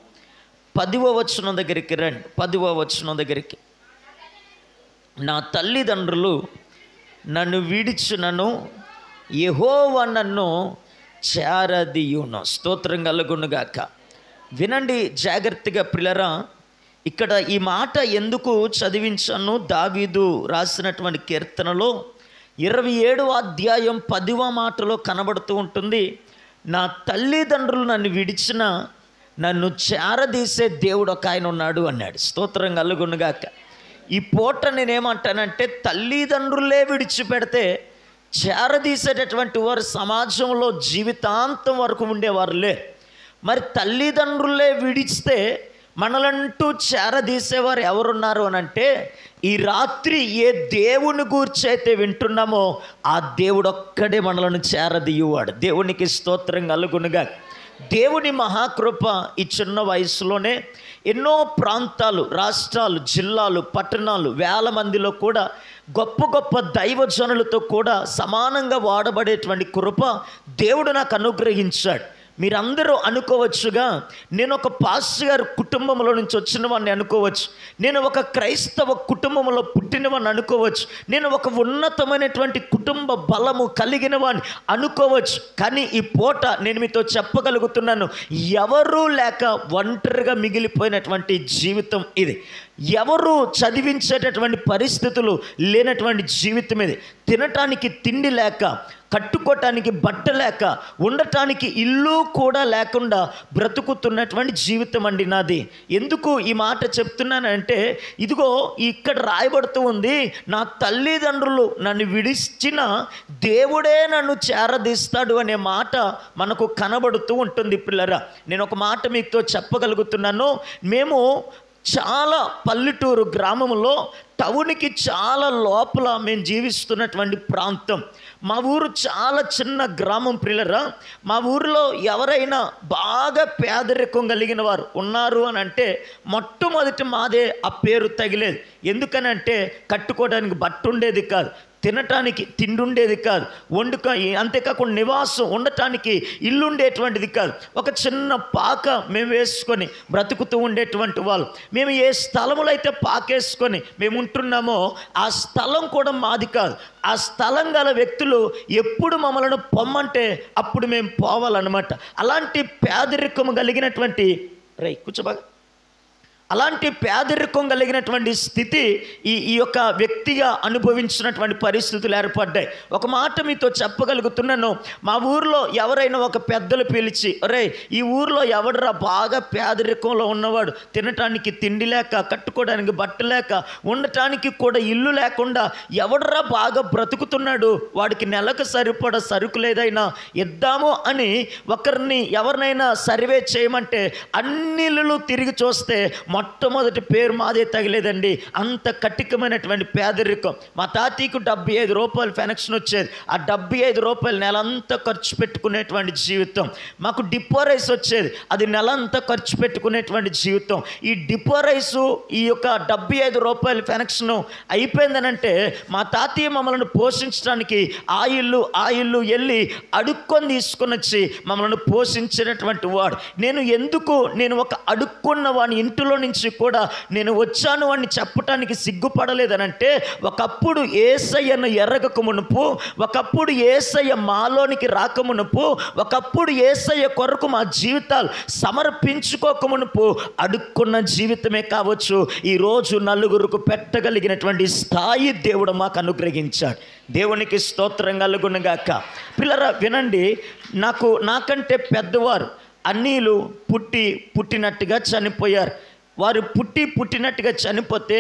10వ వచనం దగ్గరికి రండి. 10వ వచనం దగ్గరికి. నా తల్లిదండ్రులు నన్ను విడిచునను, యెహోవా నన్ను చేరదీయును. స్తోత్రం కలుగునుగాక. వినండి జాగ్రత్తగా ప్రియులారా. ఇక్కడ ఈ మాట ఎందుకు చదివించాను? దావీదు రాసినటువంటి కీర్తనలో 27వ అధ్యాయం 10వ మాటలో కనబడుతూ ఉంటుంది, నా తల్లిదండ్రులు నన్ను విడిచిన నన్ను చేరదీసే దేవుడు ఒక ఆయన ఉన్నాడు అన్నాడు. స్తోత్రం కలుగునుగాక. ఈ పూట నేనేమంటానంటే, తల్లిదండ్రులే విడిచిపెడితే చేరదీసేటటువంటి వారు సమాజంలో జీవితాంతం వరకు ఉండేవారు లేరు. మరి తల్లిదండ్రులే విడిస్తే మనలంటూ చేరదీసేవారు ఎవరున్నారు అని అంటే, ఈ రాత్రి ఏ దేవుని గూర్చి అయితే వింటున్నామో ఆ దేవుడు ఒక్కడే మనలను చేరదీయువాడు. దేవునికి స్తోత్రం కలుగునుగా. దేవుని మహాకృప ఈ చిన్న వయసులోనే ఎన్నో ప్రాంతాలు, రాష్ట్రాలు, జిల్లాలు, పట్టణాలు, వేల మందిలో కూడా గొప్ప గొప్ప దైవజనులతో కూడా సమానంగా వాడబడేటువంటి కృప దేవుడు నాకు అనుగ్రహించాడు. మీరందరూ అనుకోవచ్చుగా, నేను ఒక పాస్టర్ గారి కుటుంబంలో నుంచి వచ్చిన వాడిని అనుకోవచ్చు, నేను ఒక క్రైస్తవ కుటుంబంలో పుట్టినవాడిని అనుకోవచ్చు, నేను ఒక ఉన్నతమైనటువంటి కుటుంబ బలము కలిగిన వాడిని అనుకోవచ్చు. కానీ ఈ పూట నేను మీతో చెప్పగలుగుతున్నాను, ఎవరూ లేక ఒంటరిగా మిగిలిపోయినటువంటి జీవితం ఇది. ఎవరు చదివించేటటువంటి పరిస్థితులు లేనటువంటి జీవితం ఇది. తినటానికి తిండి లేక, కట్టుకోవటానికి బట్ట లేక, ఉండటానికి ఇల్లు కూడా లేకుండా బ్రతుకుతున్నటువంటి జీవితం అండి నాది. ఎందుకు ఈ మాట చెప్తున్నానంటే, ఇదిగో ఇక్కడ రాయబడుతూ ఉంది, నా తల్లిదండ్రులు నన్ను విడిచిన దేవుడే నన్ను చేరదీస్తాడు అనే మాట మనకు కనబడుతూ ఉంటుంది పిల్లరా. నేను ఒక మాట మీతో చెప్పగలుగుతున్నాను. మేము చాలా పల్లెటూరు గ్రామంలో, టౌన్కి చాలా లోపల మేము జీవిస్తున్నటువంటి ప్రాంతం. మా ఊరు చాలా చిన్న గ్రామం ప్రియులరా. మా ఊరిలో ఎవరైనా బాగా పేదరికం కలిగిన వారు ఉన్నారు అని అంటే మొట్టమొదటి మాదే ఆ పేరు తగిలేది. ఎందుకనంటే కట్టుకోవడానికి బట్ట ఉండేది కాదు, తినటానికి తిండి ఉండేది కాదు, అంతేకాకుండా నివాసం ఉండటానికి ఇల్లు ఉండేటువంటిది కాదు. ఒక చిన్న పాక మేము వేసుకొని బ్రతుకుతూ ఉండేటువంటి వాళ్ళు. మేము ఏ స్థలములో అయితే పాకేసుకొని మేము ఉంటున్నామో ఆ స్థలం కూడా మాది కాదు. ఆ స్థలం గల వ్యక్తులు ఎప్పుడు మమ్మల్ని పొమ్మంటే అప్పుడు మేము పోవాలన్నమాట. అలాంటి పేదరికం కలిగినటువంటి కూర్చోబాగా అలాంటి పేదరికం కలిగినటువంటి స్థితి ఈ యొక్క వ్యక్తిగా అనుభవించినటువంటి పరిస్థితులు ఏర్పడ్డాయి. ఒక మాట మీతో చెప్పగలుగుతున్నాను, మా ఊరిలో ఎవరైనా ఒక పెద్దలు పిలిచి, ఒరే ఈ ఊరిలో ఎవడరా బాగా పేదరికంలో ఉన్నవాడు, తినటానికి తిండి లేక, కట్టుకోవడానికి బట్ట లేక, ఉండటానికి కూడా ఇల్లు లేకుండా ఎవడరా బాగా బ్రతుకుతున్నాడు, వాడికి నెలకు సరిపడ సరుకులు ఏదైనా ఇద్దాము అని ఒకరిని ఎవరినైనా సర్వే చేయమంటే అన్ని ఇళ్ళు తిరిగి చూస్తే మొట్టమొదటి పేరు మాదే తగిలేదండి. అంత కఠినమైనటువంటి పేదరికం. మా తాతయ్యకు 75 రూపాయలు పెన్షన్ వచ్చేది. ఆ 75 రూపాయలు నెలంతా ఖర్చు పెట్టుకునేటువంటి జీవితం. మాకు డిపో రైస్ వచ్చేది, అది నెలంతా ఖర్చు పెట్టుకునేటువంటి జీవితం. ఈ డిపో రైసు, ఈ యొక్క 75 రూపాయల పెన్షన్ అయిపోయిందనంటే మా తాతయ్య మమ్మల్ని పోషించడానికి ఆ ఇల్లు వెళ్ళి అడుక్కొని తీసుకొని వచ్చి మమ్మల్ని పోషించినటువంటి వాడు. నేను ఒక అడుక్కున్న వాడిని ఇంటిలో నుంచి కూడా నేను వచ్చాను అని చెప్పటానికి సిగ్గుపడలేదనంటే, ఒకప్పుడు యేసయ్యను ఎరగక మునుపు, ఒకప్పుడు యేసయ్య మాలోనికి రాకమునుపు, ఒకప్పుడు యేసయ్య కొరకు మా జీవితాలు సమర్పించుకోక మునుపు అడుక్కున్న జీవితమే కావచ్చు ఈరోజు నలుగురికి పెట్టగలిగినటువంటి స్థాయి దేవుడు మాకు అనుగ్రహించాడు. దేవునికి స్తోత్రం కలుగునుగాక. పిల్లరా వినండి, నాకంటే పెద్దవారు అన్నీలు పుట్టినట్టుగా చనిపోయారు. వారు పుట్టినట్టుగా చనిపోతే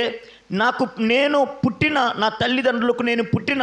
నా తల్లిదండ్రులకు నేను పుట్టిన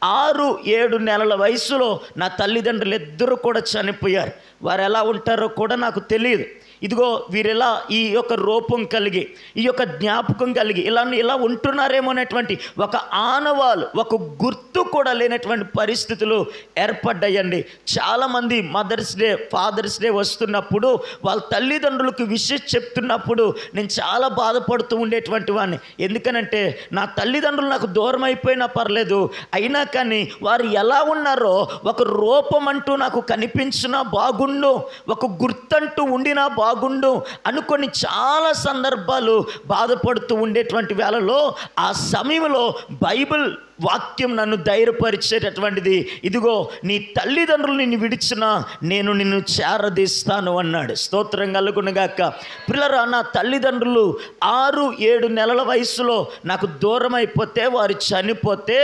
6-7 నెలల వయసులో నా తల్లిదండ్రులు ఇద్దరు కూడా చనిపోయారు. వారు ఎలా ఉంటారో కూడా నాకు తెలియదు. ఇదిగో వీరిలా ఈ యొక్క రూపం కలిగి, ఈ యొక్క జ్ఞాపకం కలిగి ఇలా ఉంటున్నారేమో అనేటువంటి ఒక ఆనవాలు, ఒక గుర్తు కూడా లేనటువంటి పరిస్థితులు ఏర్పడ్డాయండి. చాలామంది మదర్స్ డే, ఫాదర్స్ డే వస్తున్నప్పుడు వాళ్ళ తల్లిదండ్రులకు విషయం చెప్తున్నప్పుడు నేను చాలా బాధపడుతూ ఉండేటువంటి వాడిని. ఎందుకనంటే నా తల్లిదండ్రులు నాకు దూరం అయిపోయినా పర్లేదు, అయినా కానీ వారు ఎలా ఉన్నారో ఒక రూపం అంటూ నాకు కనిపించినా బాగుండు, ఒక గుర్తంటూ ఉండినా బాగుండు అనుకొని చాలా సందర్భాలు బాధపడుతూ ఉండేటువంటి వేళలో ఆ సమయంలో బైబిల్ వాక్యం నన్ను ధైర్యపరిచేటటువంటిది. ఇదిగో నీ తల్లిదండ్రులు నిన్ను విడిచినా నేను నిన్ను చేరదీస్తాను అన్నాడు. స్తోత్రం కలుగునుగాక. పిల్లరా, నా తల్లిదండ్రులు 6-7 నెలల వయసులో నాకు దూరం అయిపోతే, వారు చనిపోతే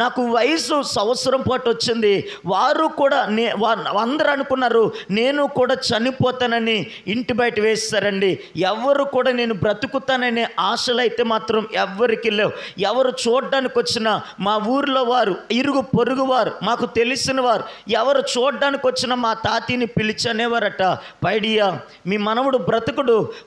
నాకు వయసు సంవత్సరం పాటు వచ్చింది. వారు కూడా అందరూ అనుకున్నారు నేను కూడా చనిపోతానని ఇంటి బయట వేస్తారండి. ఎవరు కూడా నేను బ్రతుకుతాననే ఆశలు అయితే మాత్రం ఎవరికి లేవు. ఎవరు చూడడానికి వచ్చినా, మా ఊర్లో వారు, ఇరుగు పొరుగు వారు, మాకు తెలిసిన వారు ఎవరు చూడడానికి వచ్చిన మా తాతయ్యని పిలిచి అనేవారట, పైడియా మీ మనవడు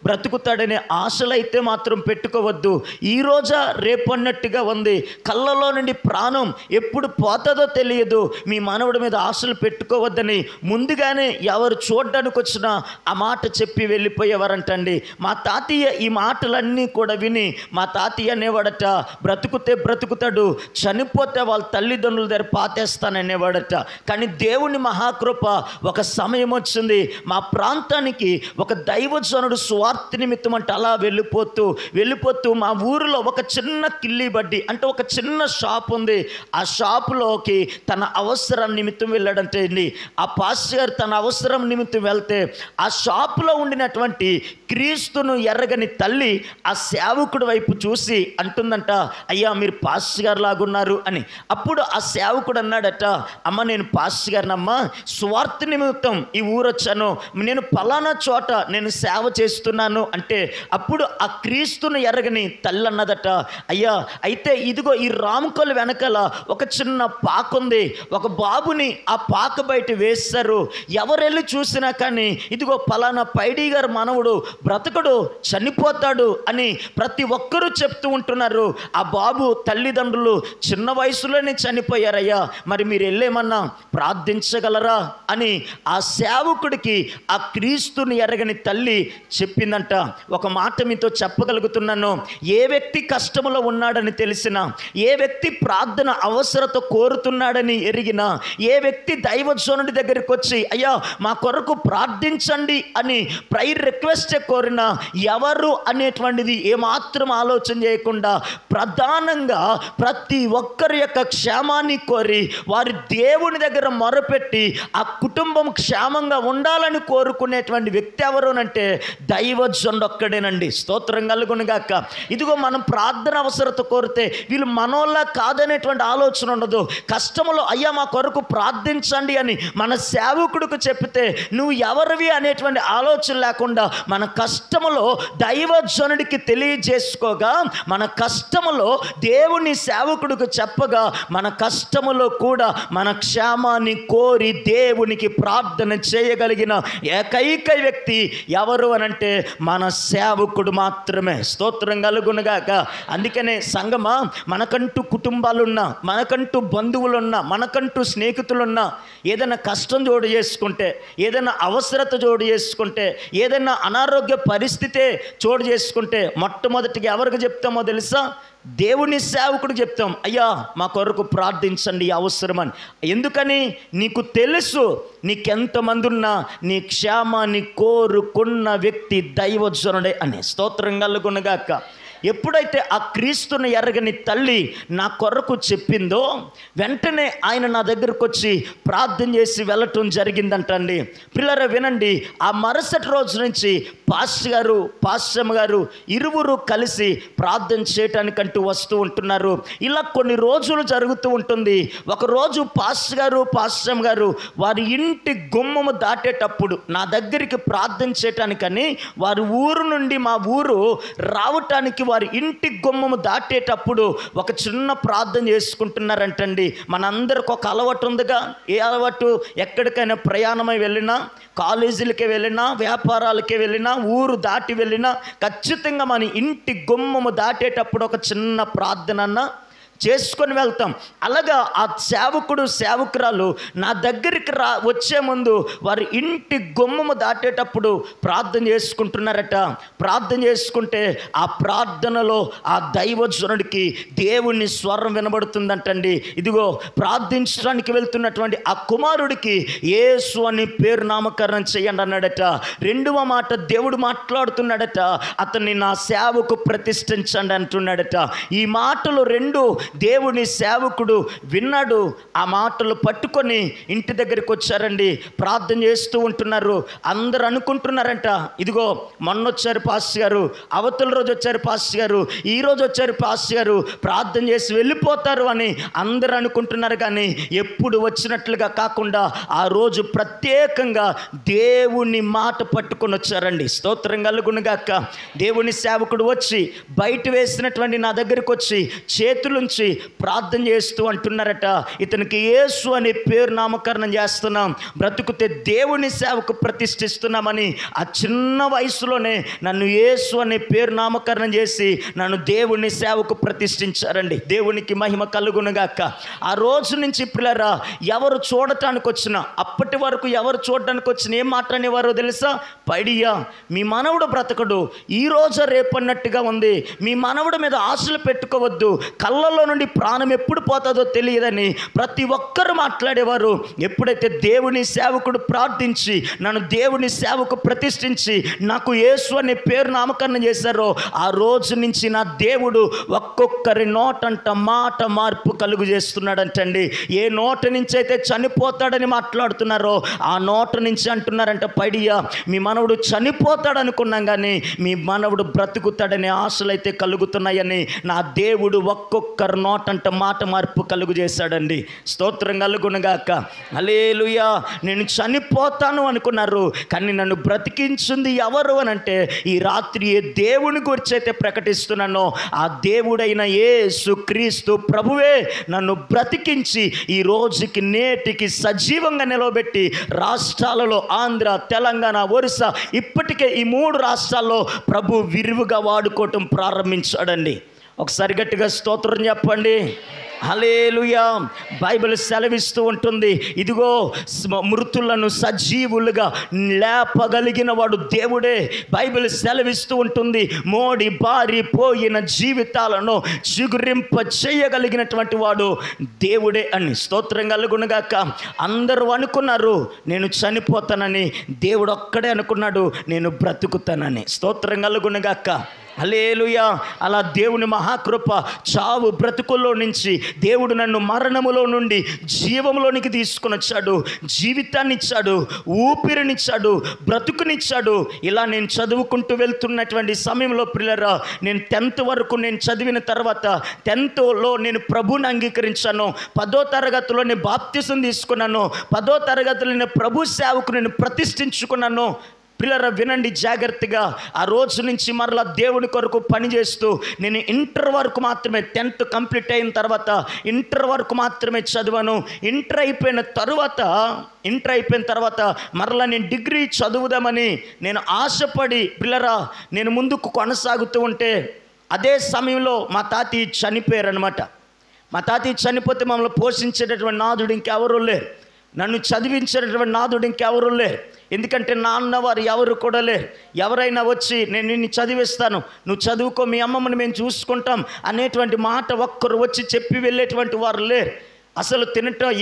బ్రతుకుతాడనే ఆశలు అయితే మాత్రం పెట్టుకోవద్దు. ఈరోజా రేపు అన్నట్టుగా ఉంది. కళ్ళలో నుండి ప్రాణం ఎప్పుడు పోతుందో తెలియదు. మీ మనవడి మీద ఆశలు పెట్టుకోవద్దని ముందుగానే ఎవరు చూడడానికి వచ్చినా ఆ మాట చెప్పి వెళ్ళిపోయేవారంటండి. మా తాతయ్య ఈ మాటలన్నీ కూడా విని మా తాతయ్య అనేవాడట, బ్రతుకుతే బ్రతుకుతాడు, చనిపోతే వాళ్ళ తల్లిదండ్రుల దగ్గర పాతేస్తాననేవాడట. కానీ దేవుని మహాకృప, ఒక సమయం వచ్చింది మా ప్రాంతానికి ఒక దైవజనుడు స్వార్థ నిమిత్తం అంటే అలా వెళ్ళిపోతూ మా ఊరిలో ఒక చిన్న కిల్లి బడ్డీ అంటే ఒక చిన్న షాప్ ఉంది. ఆ షాపులోకి తన అవసరం నిమిత్తం వెళ్ళాడంటే అండి. ఆ పాస్టర్ గారు తన అవసరం నిమిత్తం వెళ్తే ఆ షాపులో ఉండినటువంటి క్రీస్తును ఎర్రగని తల్లి ఆ సేవకుడి వైపు చూసి అంటుందంట, అయ్యా మీరు పాస్టర్ గారు లాగున్నారు అని. అప్పుడు ఆ సేవకుడు అన్నాడట, అమ్మ నేను పాస్టర్ గారినమ్మా, స్వార్థ నిమిత్తం ఈ ఊరొచ్చాను, నేను పలానా చోట నేను సేవ చేస్తున్నాను అంటే అప్పుడు ఆ క్రీస్తును ఎరగని తల్లి అన్నదట, అయ్యా అయితే ఇదిగో ఈ రామకొల వెనకాల ఒక చిన్న పాక ఉంది, ఒక బాబుని ఆ పాక బయట వేస్తారు, ఎవరెళ్ళి చూసినా కానీ ఇదిగో పలానా పైడి గారు మనవుడు బ్రతకడు, చనిపోతాడు అని ప్రతి ఒక్కరూ చెప్తూ ఉంటున్నారు. ఆ బాబు తల్లిదండ్రులు చిన్న వయసులోనే చనిపోయారయ్యా, మరి మీరు వెళ్ళేమన్నా ప్రార్థించగలరా అని ఆ సేవకుడికి ఆ క్రీస్తుని ఎరగని తల్లి చెప్పిందంట. ఒక మాట మీతో చెప్పగలుగుతున్నాను, ఏ వ్యక్తి కష్టంలో ఉన్నాడని తెలిసినా, ఏ వ్యక్తి ప్రార్థన అవసరత కోరుతున్నాడని ఎరిగినా, ఏ వ్యక్తి దైవజనుడి దగ్గరికి వచ్చి అయ్యా మా కొరకు ప్రార్థించండి అని ప్రైర్ రిక్వెస్ట్ కోరినా, ఎవరు అనేటువంటిది ఏమాత్రం ఆలోచన చేయకుండా ప్రధానంగా ప్రతి ఒక్కరి యొక్క క్షేమాన్ని కోరి వారి దేవుని దగ్గర మొరపెట్టి ఆ కుటుంబం క్షేమంగా ఉండాలని కోరుకునేటువంటి వ్యక్తి ఎవరునంటే దైవజనుడు ఒక్కడేనండి. స్తోత్రం కలుగునుగాక. ఇదిగో మనం ప్రార్థన అవసరత కోరితే వీళ్ళు మనోళ్ళ కాదనేటువంటి ఆలోచన ఉండదు. కష్టంలో అయ్యా మా కొరకు ప్రార్థించండి అని మన సేవకుడికి చెప్తే నువ్వు ఎవరివి అనేటువంటి ఆలోచన లేకుండా మన కష్టములో దైవజనుడికి తెలియజేసుకోగా, మన కష్టములో దేవుని సేవకుడికి చెప్పగా, మన కష్టములో కూడా మన క్షేమాన్ని కోరి దేవునికి ప్రార్థన చేయగలిగిన ఏకైక వ్యక్తి ఎవరు అనంటే మన సేవకుడు మాత్రమే. స్తోత్రం కలుగునుగాక. అందుకనే సంగమా, మనకంటూ కుటుంబాలున్నా, మనకంటూ బంధువులున్నా, మనకంటూ స్నేహితులున్నా, ఏదైనా కష్టం జోడు చేసుకుంటే, ఏదైనా అవసరత జోడు చేసుకుంటే, ఏదైనా అనారోగ్య పరిస్థితే చోటు చేసుకుంటే మొట్టమొదటిగా ఎవరికి చెప్తామో తెలుసా? దేవుని సేవకుడు చెప్తాం, అయ్యా మా కొరకు ప్రార్థించండి అవసరమని. ఎందుకని? నీకు తెలుసు నీకెంతమంది ఉన్నా నీ క్షేమాన్ని కోరుకున్న వ్యక్తి దైవజనుడే అని. స్తోత్రం కలుగునుగాక. ఎప్పుడైతే ఆ క్రీస్తుని ఎరగని తల్లి నా కొరకు చెప్పిందో వెంటనే ఆయన నా దగ్గరకు వచ్చి ప్రార్థన చేసి వెళ్ళటం జరిగిందంటండి. పిల్లరా వినండి, ఆ మరుసటి రోజు నుంచి పాస్టర్ గారు పాస్టమ్మ గారు ఇరువురు కలిసి ప్రార్థన చేయటానికంటూ వస్తూ ఉంటున్నారు. ఇలా కొన్ని రోజులు జరుగుతూ ఉంటుంది. ఒకరోజు పాస్టర్ గారు పాస్టమ్మ గారు వారి ఇంటి గుమ్మము దాటేటప్పుడు నా దగ్గరికి ప్రార్థన చేయటానికని వారి ఊరు నుండి మా ఊరు రావటానికి వారి ఇంటి గుమ్మము దాటేటప్పుడు ఒక చిన్న ప్రార్థన చేసుకుంటున్నారంటండి. మనందరికి ఒక అలవాటు ఉందిగా. ఏ అలవాటు? ఎక్కడికైనా ప్రయాణమై వెళ్ళినా, కాలేజీలకి వెళ్ళినా, వ్యాపారాలకి వెళ్ళినా, ఊరు దాటి వెళ్ళినా ఖచ్చితంగా మన ఇంటి గుమ్మము దాటేటప్పుడు ఒక చిన్న ప్రార్థన చేసుకొని వెళ్తాం. అలాగా ఆ సేవకుడు సేవకురాలు నా దగ్గరికి వచ్చే ముందు వారి ఇంటి గుమ్మము దాటేటప్పుడు ప్రార్థన చేసుకుంటున్నారట. ప్రార్థన చేసుకుంటే ఆ ప్రార్థనలో ఆ దైవజనుడికి దేవుని స్వరం వినబడుతుందంటండి. ఇదిగో ప్రార్థించడానికి వెళ్తున్నటువంటి ఆ కుమారుడికి యేసు అని పేరు నామకరణం చేయండి అన్నాడట. రెండవ మాట దేవుడు మాట్లాడుతున్నాడట, అతన్ని నా సేవకు ప్రతిష్ఠించండి అంటున్నాడట. ఈ మాటలు రెండు దేవుని సేవకుడు విన్నాడు. ఆ మాటలు పట్టుకొని ఇంటి దగ్గరికి వచ్చారండి. ప్రార్థన చేస్తూ ఉంటున్నారు. అందరు అనుకుంటున్నారంట, ఇదిగో మొన్నొచ్చారు పాస్టర్ గారు, అవతల రోజు వచ్చారు పాస్టర్ గారు, ఈరోజు వచ్చారు పాస్టర్ గారు, ప్రార్థన చేసి వెళ్ళిపోతారు అని అందరు అనుకుంటున్నారు. కానీ ఎప్పుడు వచ్చినట్లుగా కాకుండా ఆ రోజు ప్రత్యేకంగా దేవుని మాట పట్టుకొని వచ్చారండి. స్తోత్రం కలుగునుగాక. దేవుని సేవకుడు వచ్చి బయట వేసినటువంటి నా దగ్గరికి వచ్చి చేతులుంచి ప్రార్థన చేస్తూ అంటున్నారట, ఇతనికి యేసు అనే పేరు నామకరణం చేస్తున్నాం, బ్రతుకుతే దేవుని సేవకు ప్రతిష్ఠిస్తున్నామని ఆ చిన్న వయసులోనే నన్ను యేసు అనే పేరు నామకరణం చేసి నన్ను దేవుని సేవకు ప్రతిష్ఠించారండి. దేవునికి మహిమ కలుగునుగాక. ఆ రోజు నుంచి పిల్లరా ఎవరు చూడటానికి వచ్చినా, అప్పటి వరకు ఎవరు చూడటానికి వచ్చినా ఏం మాట్లాడేవారో తెలుసా? పడియా మీ మనవుడు బ్రతకడు, ఈ రోజు రేపన్నట్టుగా ఉంది, మీ మనవుడి మీద ఆశలు పెట్టుకోవద్దు, కళ్ళలో నుండి ప్రాణం ఎప్పుడు పోతుందో తెలియదని ప్రతి ఒక్కరు మాట్లాడేవారు. ఎప్పుడైతే దేవుని సేవకుడు ప్రార్థించి నన్ను దేవుని సేవకు ప్రతిష్ఠించి నాకు యేసు అనే పేరు నామకరణం చేశారో ఆ రోజు నుంచి నా దేవుడు ఒక్కొక్కరి నోటంట మాట మార్పు కలుగు చేస్తున్నాడంటండి. ఏ నోట నుంచి అయితే చనిపోతాడని మాట్లాడుతున్నారో ఆ నోట నుంచి అంటున్నారంట, పడియా మీ మనవుడు చనిపోతాడు అనుకున్నాం కానీ మీ మనవుడు బ్రతుకుతాడనే ఆశలు అయితే కలుగుతున్నాయని నా దేవుడు ఒక్కొక్కరు నోటంట మాట మార్పు కలుగు చేశాడండి. స్తోత్రం కలుగునుగాక. హల్లెలూయా. నేను చనిపోతాను అనుకున్నారు కానీ నన్ను బ్రతికించింది ఎవరు అని అంటే ఈ రాత్రి ఏ దేవుని గురించి అయితే ప్రకటిస్తున్నానో ఆ దేవుడైన యేసు క్రీస్తు ప్రభువే నన్ను బ్రతికించి ఈ రోజుకి నేటికి సజీవంగా నిలవబెట్టి రాష్ట్రాలలో ఆంధ్ర, తెలంగాణ, ఒరిస్సా ఇప్పటికే ఈ 3 రాష్ట్రాల్లో ప్రభు విరివిగా వాడుకోవటం ప్రారంభించాడండి. ఒకసారి గట్టిగా స్తోత్రం చెప్పండి. హల్లెలూయా. బైబిల్ సెలవిస్తూ ఉంటుంది, ఇదిగో మృతులను సజీవులుగా లేపగలిగిన వాడు దేవుడే. బైబిల్ సెలవిస్తూ ఉంటుంది, మోడి బారిపోయిన జీవితాలను చిగురింప చేయగలిగినటువంటి వాడు దేవుడే అని. స్తోత్రం కలుగునుగాక. అందరూ అనుకున్నారు నేను చనిపోతానని, దేవుడు ఒక్కడే అనుకున్నాడు నేను బ్రతుకుతానని. స్తోత్రం కలుగునుగాక. హల్లెలూయా. అలా దేవుని మహాకృప చావు బ్రతుకుల్లో నుంచి దేవుడు నన్ను మరణములో నుండి జీవంలోనికి తీసుకొని వచ్చాడు. జీవితాన్ని ఇచ్చాడు, ఊపిరినిచ్చాడు, బ్రతుకునిచ్చాడు. ఇలా నేను చదువుకుంటూ వెళ్తున్నటువంటి సమయంలో పిల్లరా నేను 10th వరకు నేను చదివిన తర్వాత 10thలో నేను ప్రభుని అంగీకరించాను. 10వ తరగతిలో నేను బాప్తిసం తీసుకున్నాను. 10వ తరగతిలో నేను ప్రభు సేవకు నేను ప్రతిష్ఠించుకున్నాను. పిల్లరా వినండి జాగ్రత్తగా. ఆ రోజు నుంచి మరలా దేవుని కొరకు పనిచేస్తూ నేను ఇంటర్ వరకు మాత్రమే, 10th కంప్లీట్ అయిన తర్వాత ఇంటర్ వరకు మాత్రమే చదివాను. ఇంటర్ అయిపోయిన తర్వాత మరలా నేను డిగ్రీ చదువుదామని నేను ఆశపడి పిల్లరా నేను ముందుకు కొనసాగుతూ ఉంటే అదే సమయంలో మా తాతయ్య చనిపోయారనమాట. మా తాతయ్య చనిపోతే మమ్మల్ని పోషించేటటువంటి నాదుడు ఇంకెవరూ లేరు, నన్ను చదివించేటటువంటి నాదుడు ఇంకెవరూ లేరు. ఎందుకంటే నాన్నవారు ఎవరు కూడా లేరు. ఎవరైనా వచ్చి నేను నిన్ను చదివిస్తాను, నువ్వు చదువుకో, మీ అమ్మమ్మని మేము చూసుకుంటాం అనేటువంటి మాట ఒక్కరు వచ్చి చెప్పి వెళ్ళేటువంటి వారు లేరు. అసలు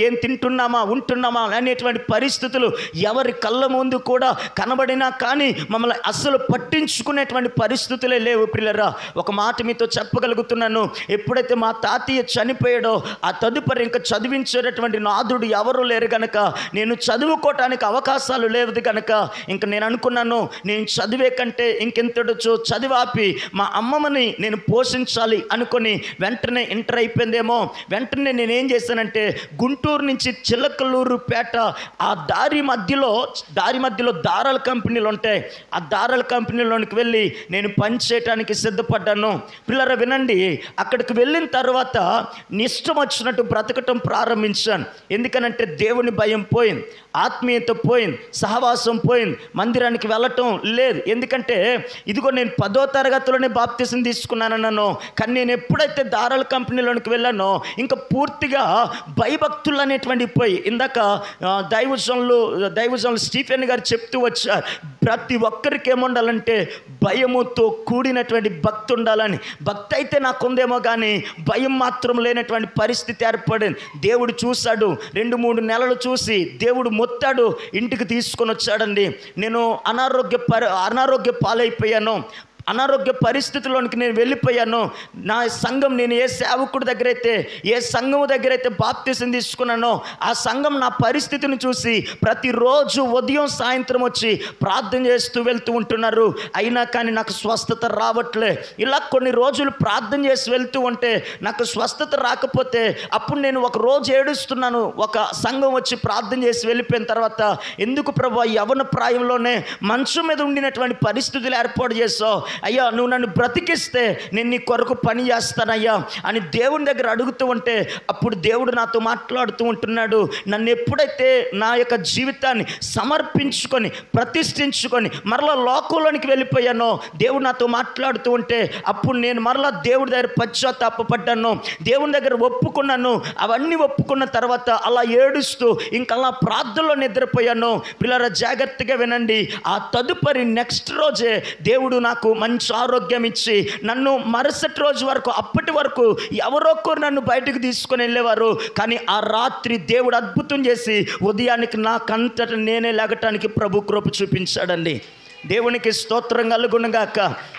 ఏం తింటున్నామా ఉంటున్నామా అనేటువంటి పరిస్థితులు ఎవరి కళ్ళ ముందు కూడా కనబడినా కానీ మమ్మల్ని అసలు పట్టించుకునేటువంటి పరిస్థితులే లేవు. పిల్లరా ఒక మాట మీతో చెప్పగలుగుతున్నాను, ఎప్పుడైతే మా తాతయ్య చనిపోయాడో ఆ తదుపరి ఇంకా చదివించేటటువంటి నాదుడు ఎవరు లేరు కనుక, నేను చదువుకోవటానికి అవకాశాలు లేవు కనుక ఇంక నేను అనుకున్నాను నేను చదివే కంటే ఇంకెంతడొచ్చో చదివాపి మా అమ్మమ్మని నేను పోషించాలి అనుకొని వెంటనే ఇంటర్ అయిపోయిందేమో వెంటనే నేనేం చేశానంటే ఏంటంటే గుంటూరు నుంచి చిలకలూరుపేట ఆ దారి మధ్యలో దారాల కంపెనీలు ఉంటాయి. ఆ దారాల కంపెనీలోనికి వెళ్ళి నేను పని చేయడానికి సిద్ధపడ్డాను. పిల్లరా వినండి, అక్కడికి వెళ్ళిన తర్వాత ఇష్టం వచ్చినట్టు బ్రతకటం ప్రారంభించాను. ఎందుకనంటే దేవుని భయం పోయింది, ఆత్మీయత పోయింది, సహవాసం పోయింది, మందిరానికి వెళ్ళటం లేదు. ఎందుకంటే ఇదిగో నేను 10వ తరగతిలోనే బాప్తిసం తీసుకున్నానన్నాను. కానీ నేను ఎప్పుడైతే దారాల కంపెనీలోనికి వెళ్ళానో ఇంకా పూర్తిగా భయభక్తులు అనేటువంటి పోయి, ఇందాక దైవజనులు స్టీఫెన్ గారు చెప్తూ వచ్చారు, ప్రతి ఒక్కరికి ఏముండాలంటే భయముతో కూడినటువంటి భక్తి ఉండాలని. భక్తి అయితే నాకుందేమో కానీ భయం మాత్రం లేనటువంటి పరిస్థితి ఏర్పడింది. దేవుడు చూశాడు, 2-3 నెలలు చూసి దేవుడు మొత్తాడు, ఇంటికి తీసుకొని వచ్చాడండి. నేను అనారోగ్య పాలైపోయాను, అనారోగ్య పరిస్థితుల్లోనికి నేను వెళ్ళిపోయాను. నా సంఘం, నేను ఏ సేవకుడి దగ్గర అయితే, ఏ సంఘం దగ్గర అయితే బాప్తిసం తీసుకున్నానో ఆ సంఘం నా పరిస్థితిని చూసి ప్రతిరోజు ఉదయం సాయంత్రం వచ్చి ప్రార్థన చేస్తూ వెళ్తూ ఉంటున్నారు. అయినా కానీ నాకు స్వస్థత రావట్లే. ఇలా కొన్ని రోజులు ప్రార్థన చేసి వెళ్తూ ఉంటే నాకు స్వస్థత రాకపోతే అప్పుడు నేను ఒక రోజు ఏడుస్తున్నాను. ఒక సంఘం వచ్చి ప్రార్థన చేసి వెళ్ళిపోయిన తర్వాత, ఎందుకు ప్రభువా యవ్వన ప్రాయంలోనే మంచం మీద ఉండినటువంటి పరిస్థితులు ఏర్పాటు చేసావు, అయ్యా నువ్వు నన్ను బ్రతికిస్తే నేను నీ కొరకు పని చేస్తానయ్యా అని దేవుని దగ్గర అడుగుతూ ఉంటే అప్పుడు దేవుడు నాతో మాట్లాడుతూ ఉంటున్నాడు. నన్ను ఎప్పుడైతే నా యొక్క జీవితాన్ని సమర్పించుకొని ప్రతిష్ఠించుకొని మరలా లోకంలోనికి వెళ్ళిపోయానో దేవుడు నాతో మాట్లాడుతూ ఉంటే అప్పుడు నేను మరలా దేవుడి దగ్గర పశ్చాత్తాపపడ్డాను, దేవుని దగ్గర ఒప్పుకున్నాను. అవన్నీ ఒప్పుకున్న తర్వాత అలా ఏడుస్తూ ఇంకలా ప్రార్థనలో నిద్రపోయాను. పిల్లరా జాగ్రత్తగా వినండి, ఆ తదుపరి నెక్స్ట్ రోజే దేవుడు నాకు మంచి ఆరోగ్యం ఇచ్చి నన్ను మరుసటి రోజు వరకు, అప్పటి వరకు ఎవరొక్కరు నన్ను బయటకు తీసుకొని వెళ్ళేవారు. కానీ ఆ రాత్రి దేవుడు అద్భుతం చేసి ఉదయానికి నాకంతట నేనే లేగటానికి ప్రభు కృప చూపించాడండి. దేవునికి స్తోత్రం కలుగునుగాక.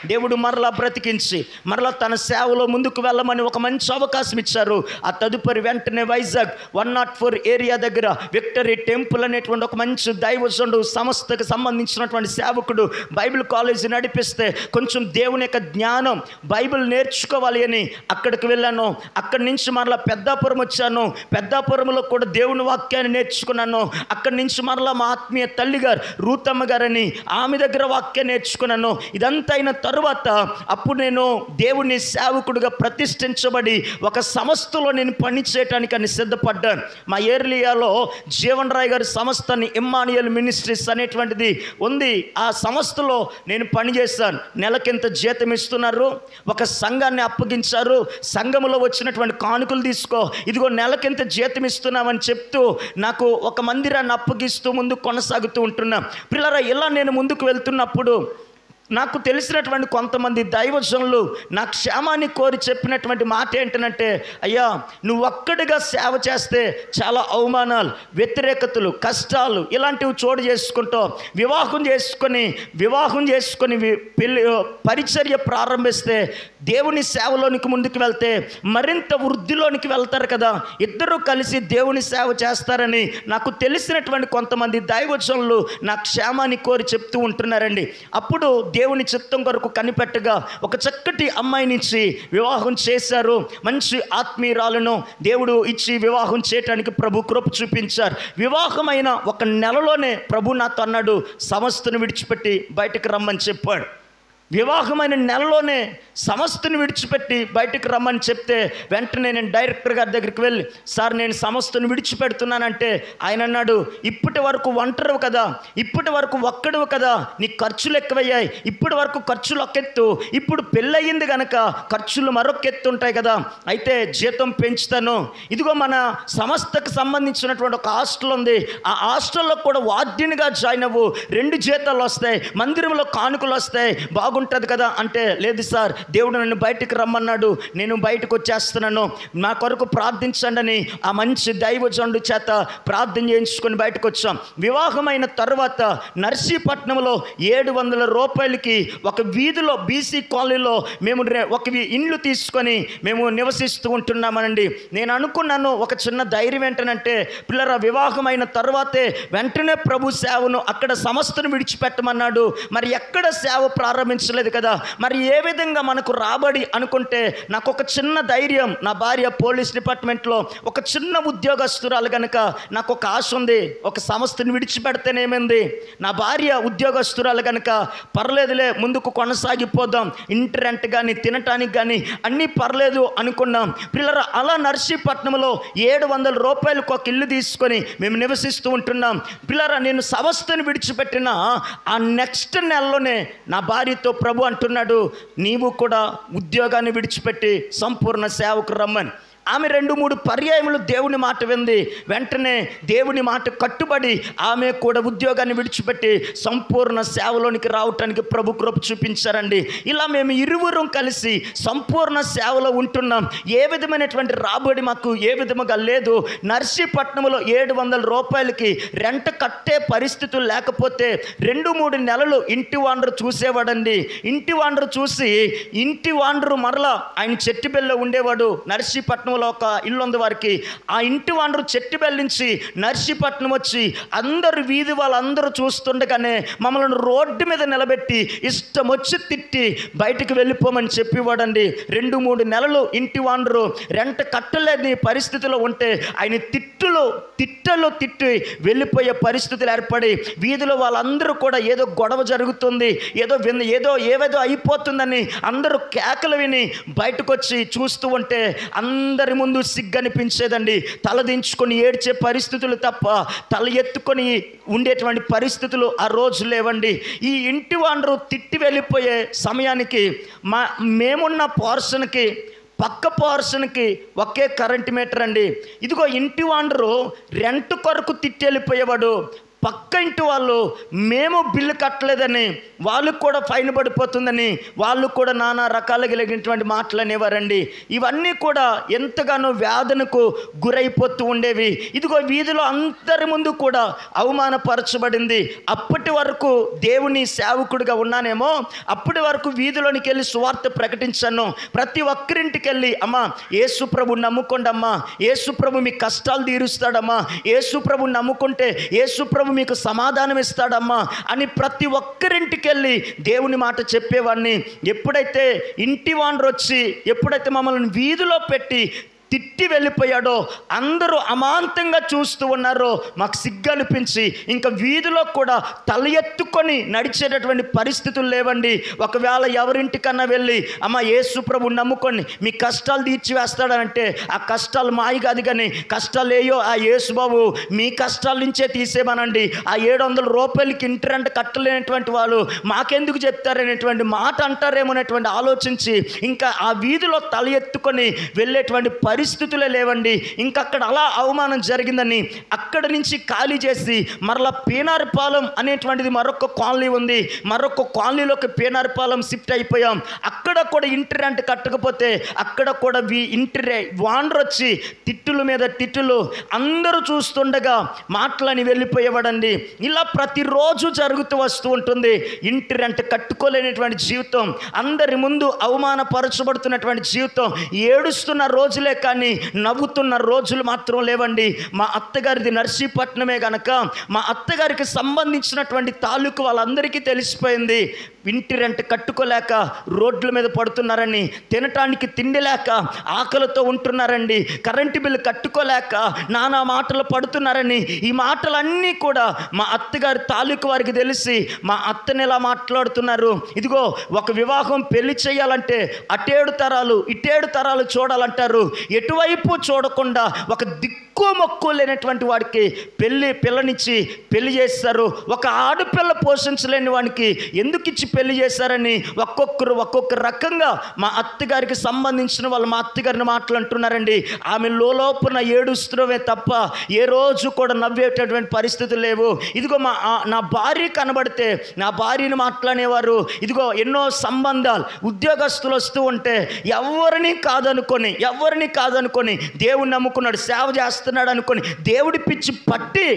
దేవుడు మరలా బ్రతికించి మరలా తన సేవలో ముందుకు వెళ్ళమని ఒక మంచి అవకాశం ఇచ్చారు. ఆ తదుపరి వెంటనే వైజాగ్ 104 ఏరియా దగ్గర విక్టరీ టెంపుల్ అనేటువంటి ఒక మంచి దైవజనుడు, సంస్థకు సంబంధించినటువంటి సేవకుడు బైబిల్ కాలేజీ నడిపిస్తే కొంచెం దేవుని యొక్క జ్ఞానం, బైబిల్ నేర్చుకోవాలి అని అక్కడికి వెళ్ళాను. అక్కడి నుంచి మరలా పెద్దాపురం వచ్చాను. పెద్దాపురంలో కూడా దేవుని వాక్యాన్ని నేర్చుకున్నాను. అక్కడి నుంచి మరలా మా ఆత్మీయ తల్లి గారు రూతమ్మ గారని ఆమె దగ్గర వాక్యం నేర్చుకున్నాను. ఇదంతా అయిన తరువాత అప్పుడు నేను దేవుని సేవకుడిగా ప్రతిష్ఠించబడి ఒక సంస్థలో నేను పని చేయటానికి అని సిద్ధపడ్డాను. మా ఏరియాలో జీవన్ రాయ్ గారి సంస్థని ఇమ్మానుయేల్ మినిస్ట్రీస్ అనేటువంటిది ఉంది. ఆ సంస్థలో నేను పనిచేశాను. నెలకింత జీతం ఇస్తున్నారు. ఒక సంఘాన్ని అప్పగించారు. సంఘములో వచ్చినటువంటి కానుకలు తీసుకో, ఇదిగో నెలకింత జీతం ఇస్తున్నామని చెప్తూ నాకు ఒక మందిరాన్ని అప్పగిస్తూ ముందుకు కొనసాగుతూ ఉంటున్నాం. పిల్లరా ఇలా నేను ముందుకు వెళ్తున్నప్పుడు నాకు తెలిసినటువంటి కొంతమంది దైవజనులు నా క్షేమాన్ని కోరి చెప్పినటువంటి మాట ఏంటంటే, అయ్యా నువ్వు ఒక్కడిగా సేవ చేస్తే చాలా అవమానాలు, వ్యతిరేకతలు, కష్టాలు ఇలాంటివి చోటు చేసుకుంటావు. వివాహం చేసుకొని పెళ్ళి పరిచర్య ప్రారంభిస్తే దేవుని సేవలోనికి ముందుకు వెళ్తే మరింత వృద్ధిలోనికి వెళ్తారు కదా, ఇద్దరూ కలిసి దేవుని సేవ చేస్తారని నాకు తెలిసినటువంటి కొంతమంది దైవజనులు నా క్షేమాన్ని కోరి చెప్తూ ఉంటున్నారండి. అప్పుడు దేవుని చిత్తం కొరకు కనిపెట్టగా ఒక చక్కటి అమ్మాయినిచ్చి వివాహం చేశారు. మంచి ఆత్మీయురాలను దేవుడు ఇచ్చి వివాహం చేయటానికి ప్రభు కృప చూపించారు. వివాహమైన ఒక నెలలోనే ప్రభు నాతో అన్నాడు, సంస్థను విడిచిపెట్టి బయటకు రమ్మని చెప్పాడు. వివాహమైన నెలలోనే సంస్థను విడిచిపెట్టి బయటకు రమ్మని చెప్తే వెంటనే నేను డైరెక్టర్ గారి దగ్గరికి వెళ్ళి, సార్ నేను సంస్థను విడిచిపెడుతున్నానంటే ఆయన అన్నాడు, ఇప్పటి వరకు ఒంటరివి కదా, ఇప్పటి వరకు ఒక్కడివి కదా, నీ ఖర్చులు ఎక్కువయ్యాయి, ఇప్పటి వరకు ఖర్చులు ఒక ఎత్తు, ఇప్పుడు పెళ్ళయింది కనుక ఖర్చులు మరొక ఎత్తు ఉంటాయి కదా, అయితే జీతం పెంచుతాను. ఇదిగో మన సంస్థకు సంబంధించినటువంటి ఒక హాస్టల్ ఉంది, ఆ హాస్టల్లో కూడా వార్డెన్గా జాయిన్ అవ్వు, 2 జీతాలు వస్తాయి, మందిరంలో కానుకలు వస్తాయి, బాగుంటుంది కదా అంటే, లేదు సార్ దేవుడు నన్ను బయటకు రమ్మన్నాడు, నేను బయటకు వచ్చేస్తున్నాను, నా కొరకు ప్రార్థించండి అని ఆ మంచి దైవజనుడి చేత ప్రార్థన చేయించుకొని బయటకు వచ్చాం. వివాహమైన తర్వాత నర్సీపట్నంలో 700 రూపాయలకి ఒక వీధిలో బీసీ కాలనీలో మేము ఒక ఇండ్లు తీసుకొని మేము నివసిస్తూ ఉంటున్నామనండి. నేను అనుకున్నాను ఒక చిన్న ధైర్యం ఏంటనంటే, పిల్లల వివాహమైన తర్వాతే వెంటనే ప్రభు సేవను అక్కడ సంస్థను విడిచిపెట్టమన్నాడు, మరి ఎక్కడ సేవ ప్రారంభించాలి చూపించలేదు కదా. మరి ఏ విధంగా మనకు రాబడి అనుకుంటే నాకు ఒక చిన్న ధైర్యం, నా భార్య పోలీస్ డిపార్ట్మెంట్లో ఒక చిన్న ఉద్యోగస్తురాలు కనుక నాకు ఒక ఆశ ఉంది, ఒక సంస్థను విడిచిపెడితేనేమైంది, నా భార్య ఉద్యోగస్తురాలు కనుక పర్లేదులే ముందుకు కొనసాగిపోదాం, ఇంటి రెంట్ కానీ తినటానికి కానీ అన్నీ పర్లేదు అనుకున్నాం. పిల్లరా, అలా నర్సీపట్నంలో 700 రూపాయలకు ఒక ఇల్లు తీసుకొని మేము నివసిస్తూ ఉంటున్నాం. పిల్లరా, నేను సంస్థను విడిచిపెట్టిన ఆ నెక్స్ట్ నెలలోనే నా భార్యతో ప్రభు అంటున్నాడు, నీవు కూడా ఉద్యోగాన్ని విడిచిపెట్టి సంపూర్ణ సేవకు రమ్మని. ఆమె 2-3 పర్యాయములు దేవుని మాట వింది. వెంటనే దేవుని మాట కట్టుబడి ఆమె కూడా ఉద్యోగాన్ని విడిచిపెట్టి సంపూర్ణ సేవలోనికి రావటానికి ప్రభు కృప చూపించారండి. ఇలా మేము ఇరువురం కలిసి సంపూర్ణ సేవలో ఉంటున్నాం. ఏ విధమైనటువంటి రాబడి మాకు ఏ విధముగా లేదు. నర్సీపట్నంలో 700 రూపాయలకి రెంట్ కట్టే పరిస్థితులు లేకపోతే 2-3 నెలలు ఇంటి వాండరు చూసేవాడండి. ఇంటి వాండరు చూసి ఇంటి వాండరు మరలా ఆయన చెట్టిబెల్లో ఉండేవాడు. నర్సీపట్నంలో ఒక ఇల్లు ఉంది వారికి. ఆ ఇంటి వాండరు చెట్టిబెల్ నుంచి నర్సీపట్నం వచ్చి అందరు వీధి వాళ్ళందరూ చూస్తుండగానే మమ్మల్ని రోడ్డు మీద నిలబెట్టి ఇష్టం వచ్చి తిట్టి బయటికి వెళ్ళిపోమని చెప్పేవాడండి. 2-3 నెలలు ఇంటి వాండరు రెంట్ కట్టలేని పరిస్థితిలో ఉంటే ఆయన తిట్టలు తిట్టి వెళ్ళిపోయే పరిస్థితులు ఏర్పడి వీధిలో వాళ్ళందరూ కూడా ఏదో గొడవ జరుగుతుంది, ఏవేదో అయిపోతుందని అందరూ కేకలు విని బయటకు వచ్చి చూస్తూ ఉంటే అందరి ముందు సిగ్గనిపించేదండి. తలదించుకొని ఏడ్చే పరిస్థితులు తప్ప తల ఎత్తుకొని ఉండేటువంటి పరిస్థితులు ఆ రోజు లేవండి. ఈ ఇంటి వాండరు తిట్టి వెళ్ళిపోయే సమయానికి మేమున్న పోర్షన్కి పక్క పోర్షన్కి ఒకే కరెంట్ మీటర్ అండి. ఇదిగో ఇంటి వాండరు రెంట్ కొరకు తిట్టి వెళ్ళిపోయేవాడు. పక్క ఇంటి వాళ్ళు మేము బిల్లు కట్టలేదని, వాళ్ళకు కూడా ఫైన్ పడిపోతుందని వాళ్ళు కూడా నానా రకాలుగా కలిగినటువంటి మాటలు అనేవారండి. ఇవన్నీ కూడా ఎంతగానో వేదనకు గురైపోతూ ఉండేవి. ఇదిగో వీధిలో అందరి ముందు కూడా అవమానపరచబడింది. అప్పటి వరకు దేవుని సేవకుడిగా ఉన్నానేమో, అప్పటి వరకు వీధిలోనికి వెళ్ళి సువార్త ప్రకటించాను. ప్రతి ఒక్కరింటికి వెళ్ళి, అమ్మా యేసు ప్రభు నమ్ముకోండి, అమ్మా యేసు ప్రభు మీ కష్టాలు తీరుస్తాడమ్మా, యేసు ప్రభు నమ్ముకుంటే యేసు ప్రభు మీకు సమాధానం ఇస్తాడమ్మా అని ప్రతి ఒక్కరింటికి వెళ్ళి దేవుని మాట చెప్పేవాడిని. ఎప్పుడైతే ఇంటి వాండరు వచ్చి ఎప్పుడైతే మమ్మల్ని వీధిలో పెట్టి తిట్టి వెళ్ళిపోయాడో అందరూ అమాంతంగా చూస్తూ ఉన్నారో మాకు సిగ్గు అనిపించి ఇంకా వీధిలో కూడా తల ఎత్తుకొని నడిచేటటువంటి పరిస్థితులు లేవండి. ఒకవేళ ఎవరింటికన్నా వెళ్ళి, అమ్మ యేసు ప్రభు నమ్ముకొని మీ కష్టాలు తీర్చివేస్తాడంటే ఆ కష్టాలు మాయి కాదు, కానీ కష్టాలు ఏయో ఆ యేసు బాబు మీ కష్టాల నుంచే తీసేమనండి. ఆ 700 రూపాయలకి ఇంటి రెంట్ కట్టలేనటువంటి వాళ్ళు మాకెందుకు చెప్తారనేటువంటి మాట అంటారేమోనేటువంటి ఆలోచించి ఇంకా ఆ వీధిలో తల ఎత్తుకొని వెళ్ళేటువంటి పరిస్థితులే లేవండి. ఇంకక్కడ అలా అవమానం జరిగిందని అక్కడి నుంచి ఖాళీ చేసి మరలా పీనారిపాలెం అనేటువంటిది మరొక కాలనీ ఉంది, మరొక కాలనీలోకి పీనారిపాలెం షిఫ్ట్ అయిపోయాం. అక్కడ కూడా ఇంటి రెంట్ కట్టకపోతే అక్కడ కూడా వాండర్ వచ్చి తిట్టుల మీద తిట్టులు అందరూ చూస్తుండగా మాటలని వెళ్ళిపోయేవాడండి. ఇలా ప్రతిరోజు జరుగుతూ వస్తూ ఉంటుంది. ఇంటి రెంట్ కట్టుకోలేనటువంటి జీవితం, అందరి ముందు అవమానపరచబడుతున్నటువంటి జీవితం, ఏడుస్తున్న రోజులే కానీ నవ్వుతున్న రోజులు మాత్రం లేవండి. మా అత్తగారిది నర్సీపట్నమే గనక మా అత్తగారికి సంబంధించినటువంటి తాలూకు వాళ్ళందరికీ తెలిసిపోయింది. ఇంటి రెంట్ కట్టుకోలేక రోడ్ల మీద పడుతున్నారని, తినటానికి తిండి లేక ఆకలితో ఉంటున్నారండి, కరెంటు బిల్లు కట్టుకోలేక నానా మాటలు పడుతున్నారని ఈ మాటలన్నీ కూడా మా అత్తగారి తాలూకు వారికి తెలిసి మా అత్తని ఎలా మాట్లాడుతున్నారు. ఇదిగో ఒక వివాహం పెళ్లి చేయాలంటే అటేడు తరాలు ఇటేడు తరాలు చూడాలంటారు. ఎటువైపు చూడకుండా ఒక దిక్కు మొక్కు లేనటువంటి వాడికి పిల్లనిచ్చి పెళ్లి చేస్తారు. ఒక ఆడపిల్ల పోషించలేని వాడికి ఎందుకు ఇచ్చి పెళ్లి చేశారని ఒక్కొక్క రకంగా మా అత్తగారికి సంబంధించిన వాళ్ళు మా అత్తగారిని మాట్లాడుతున్నారండి. ఆమె లోపల ఏడుస్తున్నవే తప్ప ఏ రోజు కూడా నవ్వేటటువంటి పరిస్థితులు లేవు. ఇదిగో నా భార్య కనబడితే నా భార్యని మాట్లాడేవారు. ఇదిగో ఎన్నో సంబంధాలు ఉద్యోగస్తులు వస్తూ ఉంటే ఎవరిని కాదనుకొని దేవుని నమ్ముకున్నాడు, సేవ చేస్తున్నాడు అనుకొని దేవుడి పిచ్చి పట్టి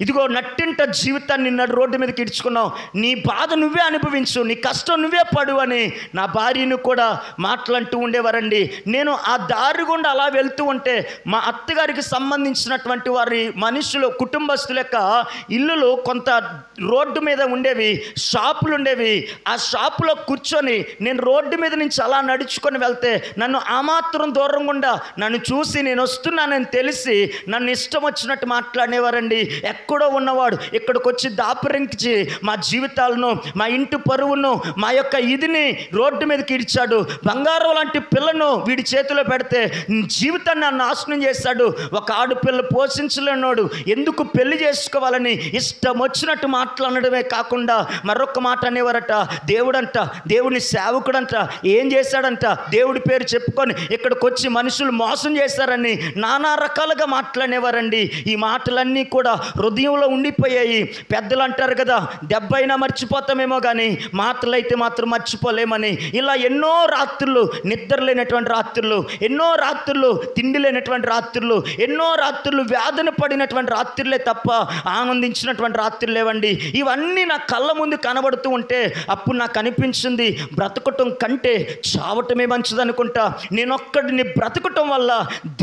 ఇదిగో నట్టింట జీవితాన్ని నడు రోడ్డు మీదకి ఇడ్చుకున్నావు, నీ బాధ నువ్వే అనుభవించు, నీ కష్టం నువ్వే పడు అని నా భార్యను కూడా మాటలంటూ ఉండేవారండి. నేను ఆ దారి గుండా అలా వెళ్తూ ఉంటే మా అత్తగారికి సంబంధించినటువంటి వారి మనుషులు కుటుంబస్తుల యొక్క ఇల్లులు కొంత రోడ్డు మీద ఉండేవి, షాపులు ఉండేవి. ఆ షాపులో కూర్చొని నేను రోడ్డు మీద నుంచి అలా నడుచుకొని వెళ్తే నన్ను ఆ మాత్రం దూరం గుండా నన్ను చూసి నేను వస్తున్నానని తెలిసి నన్ను ఇష్టం వచ్చినట్టు మాట్లాడేవారండి. ఎక్కడో ఉన్నవాడు ఇక్కడికి వచ్చి దాపరించి మా జీవితాలను, మా ఇంటి పరువును, మా యొక్క ఇదిని రోడ్డు మీదకి ఇడ్చాడు. బంగారం లాంటి పిల్లను వీడి చేతిలో పెడితే జీవితాన్ని నాశనం చేశాడు. ఒక ఆడపిల్ల పోషించలేనోడు ఎందుకు పెళ్లి చేసుకోవాలని ఇష్టం వచ్చినట్టు మాట్లాడడమే కాకుండా మరొక మాట అనేవారట, దేవుడంట, దేవుని సేవకుడంట, ఏం చేశాడంట, దేవుడి పేరు చెప్పుకొని ఇక్కడికి వచ్చి మనుషులు మోసం చేశారని నానా రకాలుగా మాట్లాడేవారండి. ఈ మాటలన్నీ కూడా హృదయంలో ఉండిపోయాయి. పెద్దలు అంటారు కదా, దెబ్బైనా మర్చిపోతామేమో కానీ మాటలైతే మాత్రం మర్చిపోలేమని. ఇలా ఎన్నో రాత్రులు నిద్ర లేనటువంటి రాత్రులు, ఎన్నో రాత్రులు తిండి లేనటువంటి రాత్రులు, ఎన్నో రాత్రులు వ్యాధన పడినటువంటి రాత్రులే తప్ప ఆనందించినటువంటి రాత్రులు లేవండి. ఇవన్నీ నా కళ్ళ ముందు కనబడుతూ ఉంటే అప్పుడు నాకు అనిపించింది, బ్రతకటం కంటే చావటమే మంచిదనుకుంటా. నేనొక్కడిని బ్రతకటం వల్ల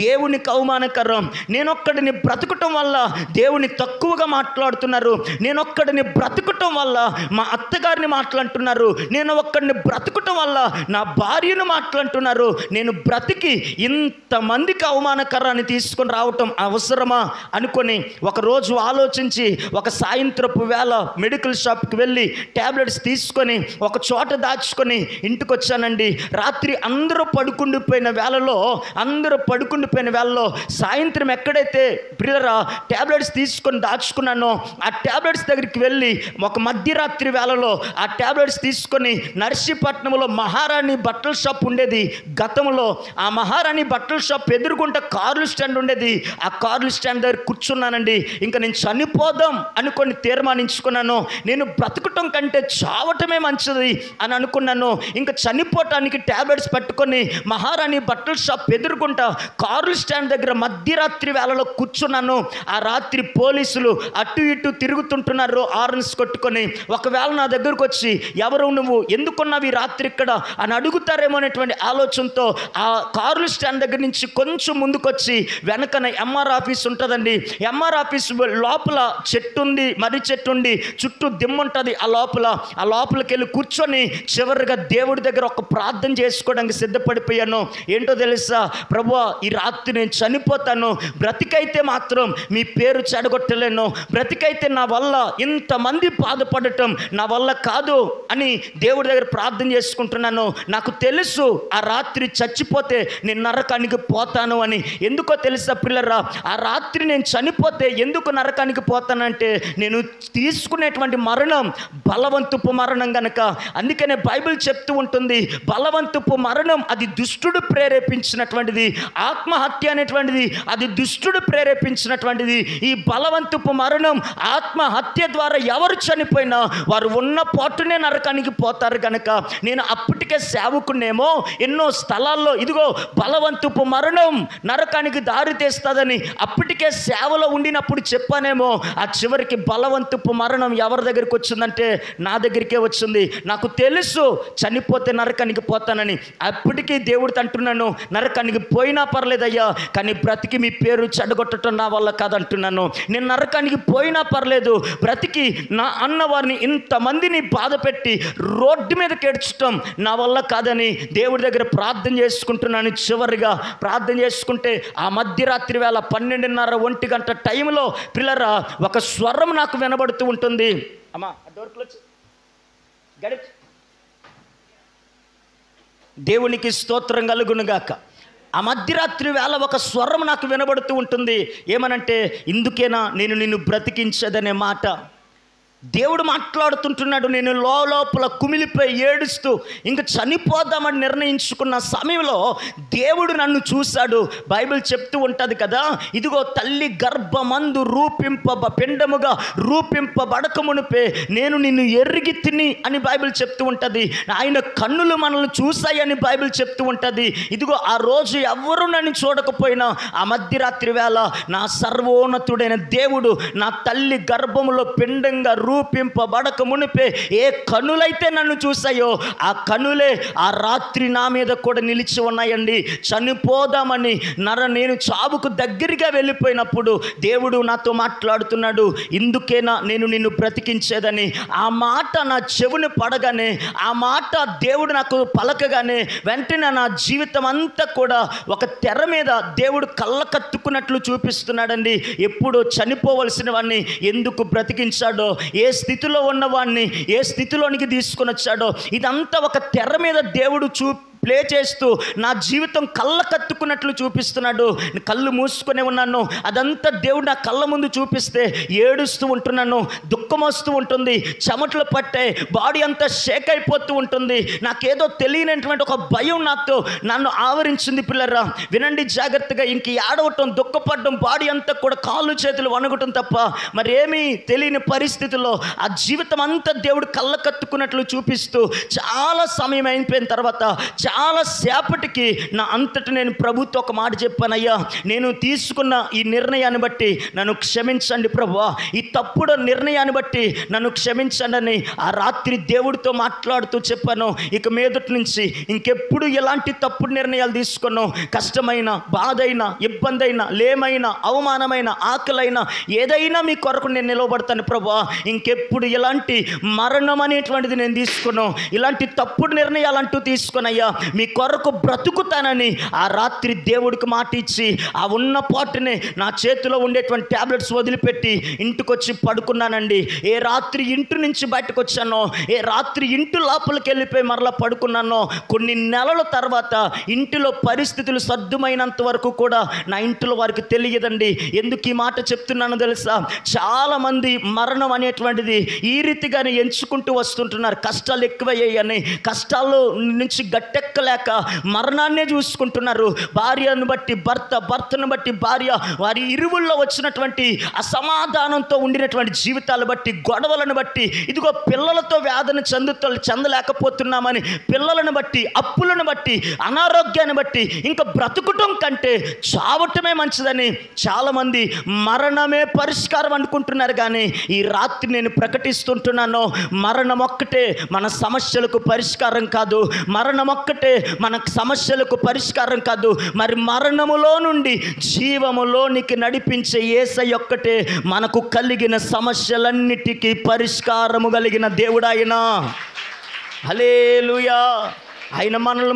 దేవునికి అవమానకరం, నేనొక్కడిని బ్రతకటం వల్ల దేవుని తక్కువగా మాట్లాడుతున్నారు, నేనొక్కడిని బ్రతకటం వల్ల మా అత్తగారిని మాట్లాడుతున్నారు, నేను ఒక్కడిని బ్రతకటం వల్ల నా భార్యను మాట్లాడుతున్నారు. నేను బ్రతికి ఇంతమందికి అవమానకరాన్ని తీసుకొని రావటం అవసరమా అనుకొని ఒకరోజు ఆలోచించి ఒక సాయంత్రపు వేళ మెడికల్ షాప్కి వెళ్ళి ట్యాబ్లెట్స్ తీసుకొని ఒక చోట దాచుకొని ఇంటికి వచ్చానండి. రాత్రి అందరూ పడుకుండిపోయిన వేళలో సాయంత్రం ఎక్కడైతే ప్రియరా ట్యాబ్లెట్స్ తీసుకొని దాచుకున్నానో ఆ ట్యాబ్లెట్స్ దగ్గరికి వెళ్ళి ఒక మధ్యరాత్రి వేళలో ఆ ట్యాబ్లెట్స్ తీసుకొని నర్సీపట్నంలో మహారాణి బట్టల షాప్ ఉండేది గతంలో. ఆ మహారాణి బట్టల షాప్ ఎదురుగుంట కార్లు స్టాండ్ ఉండేది. ఆ కార్లు స్టాండ్ దగ్గర కూర్చున్నానండి. ఇంకా నేను చనిపోదాం అనుకొని తీర్మానించుకున్నాను. నేను బ్రతకటం కంటే చావటమే మంచిది అని అనుకున్నాను. ఇంకా చనిపోవటానికి ట్యాబ్లెట్స్ పట్టుకొని మహారాణి బట్టల షాప్ ఎదురుగుంట కార్లు స్టాండ్ దగ్గర మధ్యరాత్రి వేళలో కూర్చున్నాను. ఆ రాత్రి పోలీసులు అటు ఇటు తిరుగుతుంటున్నారు ఆర్న్స్ కొట్టుకొని. ఒకవేళ నా దగ్గరకు వచ్చి ఎవరు నువ్వు, ఎందుకున్నావు ఈ రాత్రి ఇక్కడ అని అడుగుతారేమో అనేటువంటి ఆలోచనతో ఆ కార్లు స్టాండ్ దగ్గర నుంచి కొంచెం ముందుకొచ్చి వెనకన ఎంఆర్ ఆఫీస్ ఉంటుందండి. ఎంఆర్ ఆఫీస్ లోపల చెట్టు ఉంది, మర్రి చెట్టు ఉంది, చుట్టూ దిమ్మ ఉంటుంది. ఆ లోపలికి వెళ్ళి కూర్చొని చివరిగా దేవుడి దగ్గర ఒక ప్రార్థన చేసుకోవడానికి సిద్ధపడిపోయాను. ఏంటో తెలుసా, ప్రభువా ఈ రాత్రి నేను చనిపోతాను, బ్రతికైతే మాత్రం మీ పేరు చెడగొట్టలేను, బ్రతికైతే నా వల్ల ఇంతమంది బాధపడటం నా వల్ల కాదు అని దేవుడి దగ్గర ప్రార్థన చేసుకుంటున్నాను. నాకు తెలుసు ఆ రాత్రి చచ్చిపోతే నేను నరకానికి పోతాను అని. ఎందుకో తెలుసా పిల్లరా, ఆ రాత్రి నేను చనిపోతే ఎందుకు నరకానికి పోతానంటే నేను తీసుకునేటువంటి మరణం బలవంతపు మరణం గనక. అందుకనే బైబిల్ చెప్తూ ఉంటుంది, బలవంతపు మరణం అది దుష్టుడు ప్రేరేపించినటువంటిది, ఆత్మహత్య అనేటువంటిది అది దుష్టుడు ప్రేరేపించినటువంటిది. ఈ బలవంతపు మరణం ఆత్మహత్య ద్వారా ఎవరు చనిపోయినా వారు ఉన్న పాటునే నరకానికి పోతారు కనుక నేను అప్పటికే సేవకునేమో ఎన్నో స్థలాల్లో ఇదిగో బలవంతపు మరణం నరకానికి దారి తీస్తుందని అప్పటికే సేవలో ఉండినప్పుడు చెప్పానేమో. ఆ చివరికి బలవంతపు మరణం ఎవరి దగ్గరికి వచ్చిందంటే నా దగ్గరికే వచ్చింది. నాకు తెలుసు చనిపోతే నరకానికి పోతానని. అప్పటికీ దేవుడితో అంటున్నాను, నరకానికి పోయినా పర్లేదయ్యా, కానీ బ్రతికి మీ పేరు చెడగొట్టడం నా వల్ల కాదంటున్నాను. నేను నరకానికి పోయినా పర్లేదు, బ్రతికి నా అన్నవారిని ఇంతమందిని బాధ పెట్టి రోడ్డు మీద కేడ్చడం నా వల్ల కాదని దేవుడి దగ్గర ప్రార్థన చేసుకుంటున్నాను. చివరిగా ప్రార్థన చేసుకుంటే ఆ మధ్యరాత్రి వేళ 12:30 1 గంట టైంలో పిల్లరా ఒక స్వరం నాకు వినబడుతూ ఉంటుంది. అమ్మా డోర్లో గడిచి దేవునికి స్తోత్రం కలుగునుగాక. ఆ మధ్యరాత్రి వేళ ఒక స్వరం నాకు వినబడుతూ ఉంటుంది. ఏమనంటే, ఇందుకేనా నేను నిన్ను బ్రతికించదనే మాట. దేవుడు మాట్లాడుతుంటున్నాడు. నేను లోపల కుమిలిపోయి ఏడుస్తూ ఇంక చనిపోదామని నిర్ణయించుకున్న సమయంలో దేవుడు నన్ను చూశాడు. బైబిల్ చెప్తూ ఉంటుంది కదా, ఇదిగో తల్లి గర్భమందు పిండముగా రూపింపబడక మునిపే నేను నిన్ను ఎరిగి తిని అని బైబిల్ చెప్తూ ఉంటుంది. ఆయన కన్నులు మనల్ని చూశాయని బైబిల్ చెప్తూ ఉంటుంది. ఇదిగో ఆ రోజు ఎవ్వరూ నన్ను చూడకపోయినా ఆ మధ్యరాత్రి వేళ నా సర్వోన్నతుడైన దేవుడు నా తల్లి గర్భములో పిండంగా రూపింపబడక మునిపే ఏ కనులైతే నన్ను చూసాయో ఆ కనులే ఆ రాత్రి నా మీద కూడా నిలిచి ఉన్నాయండి. చనిపోదామని నేను చావుకు దగ్గరగా వెళ్ళిపోయినప్పుడు దేవుడు నాతో మాట్లాడుతున్నాడు, ఇందుకేనా నేను నిన్ను బ్రతికించేదని. ఆ మాట నా చెవుని పడగానే, ఆ మాట దేవుడు నాకు పలకగానే వెంటనే నా జీవితం అంతా కూడా ఒక తెర మీద దేవుడు కళ్ళ కత్తుకున్నట్లు చూపిస్తున్నాడండి. ఎప్పుడు చనిపోవలసిన వాడిని ఎందుకు బ్రతికించాడో, ఏ స్థితిలో ఉన్నవాడిని ఏ స్థితిలోనికి తీసుకొని వచ్చాడో, ఇదంతా ఒక తెర మీద దేవుడు ప్లే చేస్తూ నా జీవితం కళ్ళ కత్తుకున్నట్లు చూపిస్తున్నాడు. కళ్ళు మూసుకునే ఉన్నాను, అదంతా దేవుడు నా కళ్ళ ముందు చూపిస్తే ఏడుస్తూ ఉంటున్నాను. దుఃఖం వస్తూ ఉంటుంది, చెమటలు పట్టే, బాడీ అంతా షేక్ అయిపోతూ ఉంటుంది. నాకేదో తెలియనటువంటి ఒక భయం నన్ను ఆవరించింది. పిల్లరా వినండి జాగ్రత్తగా. ఇంక ఏడవటం, దుఃఖపడడం, బాడీ అంతా కూడా కాళ్ళు చేతులు వణగటం తప్ప మరేమీ తెలియని పరిస్థితుల్లో ఆ జీవితం అంతా దేవుడు కళ్ళ కత్తుకున్నట్లు చూపిస్తూ చాలా సమయం అయిపోయిన తర్వాత చాలా సేపటికి నా అంతటి నేను ప్రభుతో ఒక మాట చెప్పాను, అయ్యా నేను తీసుకున్న ఈ నిర్ణయాన్ని బట్టి నన్ను క్షమించండి ప్రభువా, ఈ తప్పుడు నిర్ణయాన్ని బట్టి నన్ను క్షమించండి అని ఆ రాత్రి దేవుడితో మాట్లాడుతూ చెప్పాను. ఇక మీదటి నుంచి ఇంకెప్పుడు ఎలాంటి తప్పుడు నిర్ణయాలు తీసుకున్నావు, కష్టమైన, బాధైనా, ఇబ్బంది అయినా, లేమైనా, అవమానమైన, ఆకలైనా ఏదైనా మీ కొరకు నేను నిలబడతాను ప్రభువా. ఇంకెప్పుడు ఎలాంటి మరణం అనేటువంటిది నేను తీసుకున్నాను, ఇలాంటి తప్పుడు నిర్ణయాలు అంటూ తీసుకునయ్యా మీ కొరకు బ్రతుకుతానని ఆ రాత్రి దేవుడికి మాట ఇచ్చి ఆ ఉన్న పాటునే నా చేతిలో ఉండేటువంటి ట్యాబ్లెట్స్ వదిలిపెట్టి ఇంటికి వచ్చి పడుకున్నానండి. ఏ రాత్రి ఇంటి నుంచి బయటకు వచ్చానో, ఏ రాత్రి ఇంటి లోపలికి వెళ్ళిపోయి మరలా పడుకున్నానో, కొన్ని నెలల తర్వాత ఇంటిలో పరిస్థితులు సర్దుమైనంత వరకు కూడా నా ఇంటిలో వారికి తెలియదండి. ఎందుకు ఈ మాట చెప్తున్నానో తెలుసా, చాలామంది మరణం అనేటువంటిది ఈ రీతిగానే ఎంచుకుంటూ వస్తుంటున్నారు. కష్టాలు ఎక్కువయ్యాయని, కష్టాల నుంచి గట్టెక్కలేక మరణాన్నే చూసుకుంటున్నారు. భార్యను బట్టి భర్త, భర్తను బట్టి భార్య, వారి ఇరువుల్లో వచ్చినటువంటి అసమాధానంతో ఉండినటువంటి జీవితాలు బట్టి, గొడవలను బట్టి, ఇదిగో పిల్లలతో వ్యాధిని చెందలేకపోతున్నామని, పిల్లలను బట్టి, అప్పులను బట్టి, అనారోగ్యాన్ని బట్టి ఇంకా బ్రతుకుటం కంటే చావటమే మంచిదని చాలామంది మరణమే పరిష్కారం అనుకుంటున్నారు. కానీ ఈ రాత్రి నేను ప్రకటిస్తుంటున్నాను, మరణం ఒక్కటే మన సమస్యలకు పరిష్కారం కాదు, మరణం ఒక్కటే మన సమస్యలకు పరిష్కారం కాదు. మరి మరణములో నుండి జీవములోనికి నడిపించే యేసయ్య ఒక్కటే మనకు కలిగిన సమస్యలన్నిటికీ పరిష్కారము కలిగిన దేవుడాయన. హల్లెలూయా. ఆయన మనల్ని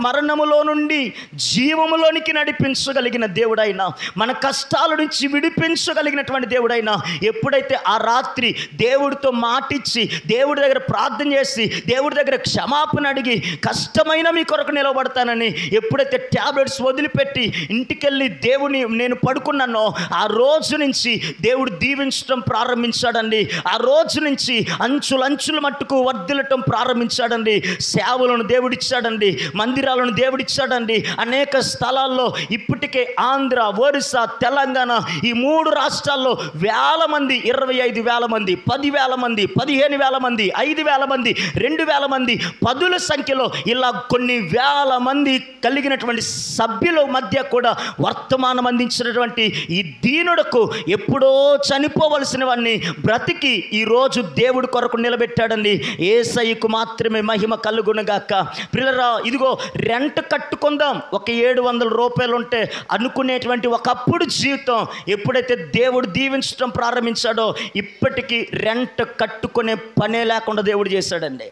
మరణములో నుండి జీవములోనికి నడిపించగలిగిన దేవుడైనా, మన కష్టాల నుంచి విడిపించగలిగినటువంటి దేవుడైనా, ఎప్పుడైతే ఆ రాత్రి దేవుడితో మాటిచ్చి, దేవుడి దగ్గర ప్రార్థన చేసి, దేవుడి దగ్గర క్షమాపణ అడిగి, కష్టమైన మీ కొరకు నిలబడతానని ఎప్పుడైతే ట్యాబ్లెట్స్ వదిలిపెట్టి ఇంటికెళ్ళి దేవుని నేను పడుకున్నానో, ఆ రోజు నుంచి దేవుడు దీవించడం ప్రారంభించాడండి. ఆ రోజు నుంచి అంచులంచుల మట్టుకు వర్ధిల్లటం ప్రారంభించాడండి. సేవలను దేవుడిచ్చాడండి, మందిరాలను దేవుడిచ్చాడండి. అనేక స్థలాల్లో ఇప్పటికే ఆంధ్ర, ఒరిస్సా, తెలంగాణ ఈ 3 రాష్ట్రాల్లో వేల మంది, 25,000 మంది, 10,000 మంది, 15,000 మంది, 5,000 మంది, 2,000 మంది, 10ల సంఖ్యలో ఇలా కొన్ని వేల మంది కలిగినటువంటి సభ్యుల మధ్య కూడా వర్తమానం అందించినటువంటి ఈ దీనుడకు ఎప్పుడో చనిపోవలసిన వాడిని బ్రతికి ఈరోజు దేవుడి కొరకు నిలబెట్టాడండి. యేసయ్యకు మాత్రమే మహిమ కలుగునుగాక. పిల్లరా, ఇదిగో రెంట్ కట్టుకుందాం, ఒక 700 రూపాయలు ఉంటే అనుకునేటువంటి ఒకప్పుడు జీవితం ఎప్పుడైతే దేవుడు దీవించడం ప్రారంభించాడో ఇప్పటికీ రెంట్ కట్టుకునే పనే లేకుండా దేవుడు చేశాడండి.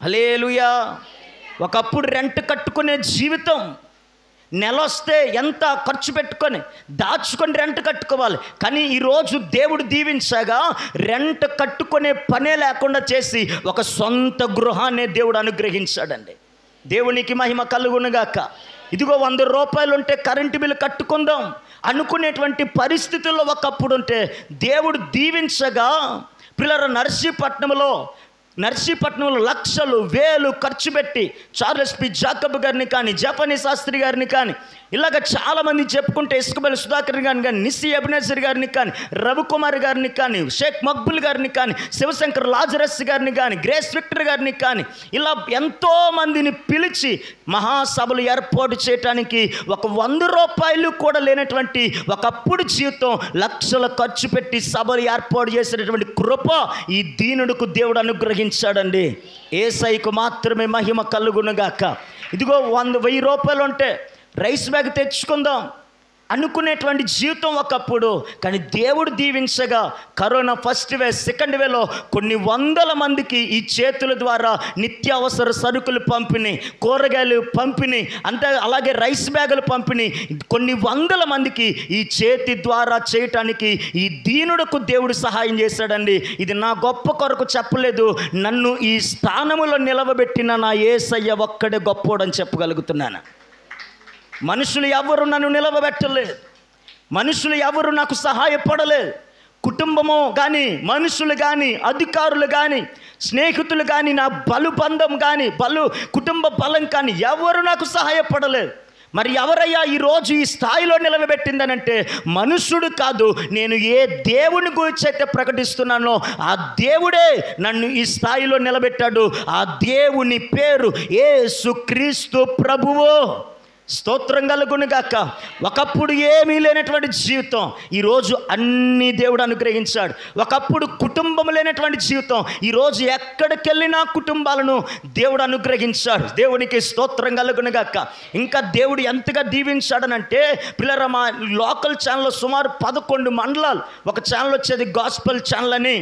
హల్లెలూయా. ఒకప్పుడు రెంట్ కట్టుకునే జీవితం, నెల వస్తే ఎంత ఖర్చు పెట్టుకొని దాచుకొని రెంట్ కట్టుకోవాలి. కానీ ఈరోజు దేవుడు దీవించగా రెంట్ కట్టుకునే పనే లేకుండా చేసి ఒక సొంత గృహాన్ని దేవుడు అనుగ్రహించాడండి. దేవునికి మహిమ కలుగునుగాక. ఇదిగో 100 రూపాయలు ఉంటే కరెంటు బిల్లు కట్టుకుందాం అనుకునేటువంటి పరిస్థితుల్లో ఒకప్పుడు ఉంటే దేవుడు దీవించగా పిల్లల నర్సీపట్నంలో లక్షలు వేలు ఖర్చు పెట్టి చార్లెస్ పి జాకబ్ గారిని కానీ, జపనీ శాస్త్రి గారిని కానీ, ఇలాగ చాలామంది చెప్పుకుంటే ఇసుకబెల్లి సుధాకర్ గారిని కానీ, నిస్సి అభినేశ్వర్ గారిని కానీ, రవికుమార్ గారిని కానీ, షేక్ మక్బుల్ గారిని కానీ, శివశంకర్ లాజరస్ గారిని కానీ, గ్రేస్ విక్టర్ గారిని కానీ, ఇలా ఎంతోమందిని పిలిచి మహాసభలు ఏర్పాటు చేయడానికి ఒక 100 రూపాయలు కూడా లేనటువంటి ఒకప్పుడు జీవితం లక్షల ఖర్చు పెట్టి సభలు ఏర్పాటు చేసినటువంటి కృప ఈ దీనుడికి దేవుడు అనుగ్రహించాడండి. యేసయ్యకు మాత్రమే మహిమ కలుగునుగాక. ఇదిగో 100,000 రూపాయలు ఉంటే రైస్ బ్యాగ్ తెచ్చుకుందాం అనుకునేటువంటి జీవితం ఒకప్పుడు. కానీ దేవుడు దీవించగా కరోనా ఫస్ట్ వేవ్, సెకండ్ వేవ్లో కొన్ని వందల మందికి ఈ చేతుల ద్వారా నిత్యావసర సరుకులు పంపిణీ, కూరగాయలు పంపిణీ, అంతే అలాగే రైస్ బ్యాగులు పంపిణీ కొన్ని వందల మందికి ఈ చేతి ద్వారా చేయటానికి ఈ దీనుడుకు దేవుడు సహాయం చేశాడండి. ఇది నా గొప్ప కొరకు చెప్పలేదు, నన్ను ఈ స్థానములో నిలవబెట్టిన నా యేసయ్య ఒక్కడే గొప్పోడని చెప్పగలుగుతున్నాను. మనుషులు ఎవరు నన్ను నిలవబెట్టలేదు, మనుషులు ఎవరు నాకు సహాయపడలేదు. కుటుంబము కానీ, మనుషులు కానీ, అధికారులు కానీ, స్నేహితులు కానీ, నా బలుబంధం కానీ, కుటుంబ బలం కానీ ఎవరు నాకు సహాయపడలేదు. మరి ఎవరయ్యా ఈరోజు ఈ స్థాయిలో నిలవబెట్టిందనంటే మనుషుడు కాదు. నేను ఏ దేవుని గురించి అయితే ప్రకటిస్తున్నానో ఆ దేవుడే నన్ను ఈ స్థాయిలో నిలబెట్టాడు. ఆ దేవుని పేరు యేసుక్రీస్తు ప్రభువు. స్తోత్రం కలుగునుగాక. ఒకప్పుడు ఏమీ లేనటువంటి జీవితం ఈరోజు అన్ని దేవుడు అనుగ్రహించాడు. ఒకప్పుడు కుటుంబం లేనటువంటి జీవితం ఈరోజు ఎక్కడికి వెళ్ళినా కుటుంబాలను దేవుడు అనుగ్రహించాడు. దేవునికి స్తోత్రం కలుగునుగాక. ఇంకా దేవుడు ఎంతగా దీవించాడనంటే పిల్లరా, మా లోకల్ ఛానల్లో సుమారు 11 మండలాలు ఒక ఛానల్ వచ్చేది, గాస్పెల్ ఛానల్ అని.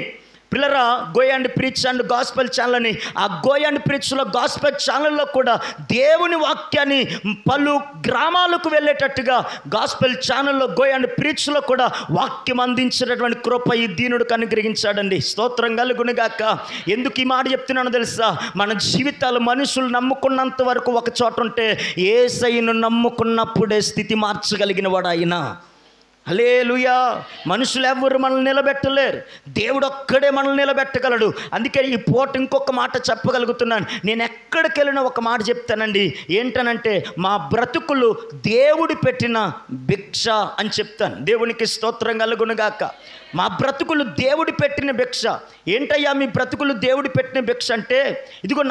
పిల్లరా, go and preach and gospel channel అని, ఆ గో అండ్ ప్రీచ్లో గాస్పెల్ ఛానల్లో కూడా దేవుని వాక్యాన్ని పలు గ్రామాలకు వెళ్ళేటట్టుగా గాస్పెల్ ఛానల్లో గో అండ్ ప్రీచ్లో కూడా వాక్యం అందించినటువంటి కృప ఈ దీనుడికి అనుగ్రహించాడండి. స్తోత్రం కలుగునుగాక. ఎందుకు ఈ మాట చెప్తున్నానో తెలుసా? మన జీవితాలు మనుషులు నమ్ముకున్నంత వరకు ఒక చోట ఉంటే యేసయ్యను నమ్ముకున్నప్పుడే స్థితి మార్చగలిగిన వాడు ఆయన. హల్లెలూయా. మనుషులు ఎవరు మనల్ని నిలబెట్టలేరు, దేవుడు ఒక్కడే మనల్ని నిలబెట్టగలడు. అందుకే ఈ పూట ఇంకొక మాట చెప్పగలుగుతున్నాను. నేను ఎక్కడికి వెళ్ళినా ఒక మాట చెప్తానండి. ఏంటనంటే మా బ్రతుకులు దేవుడు పెట్టిన భిక్ష అని చెప్తాను. దేవునికి స్తోత్రం కలుగునుగాక. మా బ్రతుకులు దేవుడు పెట్టిన భిక్ష. ఏంటయ్యా మీ బ్రతుకులు దేవుడు పెట్టిన భిక్ష అంటే, ఇదిగో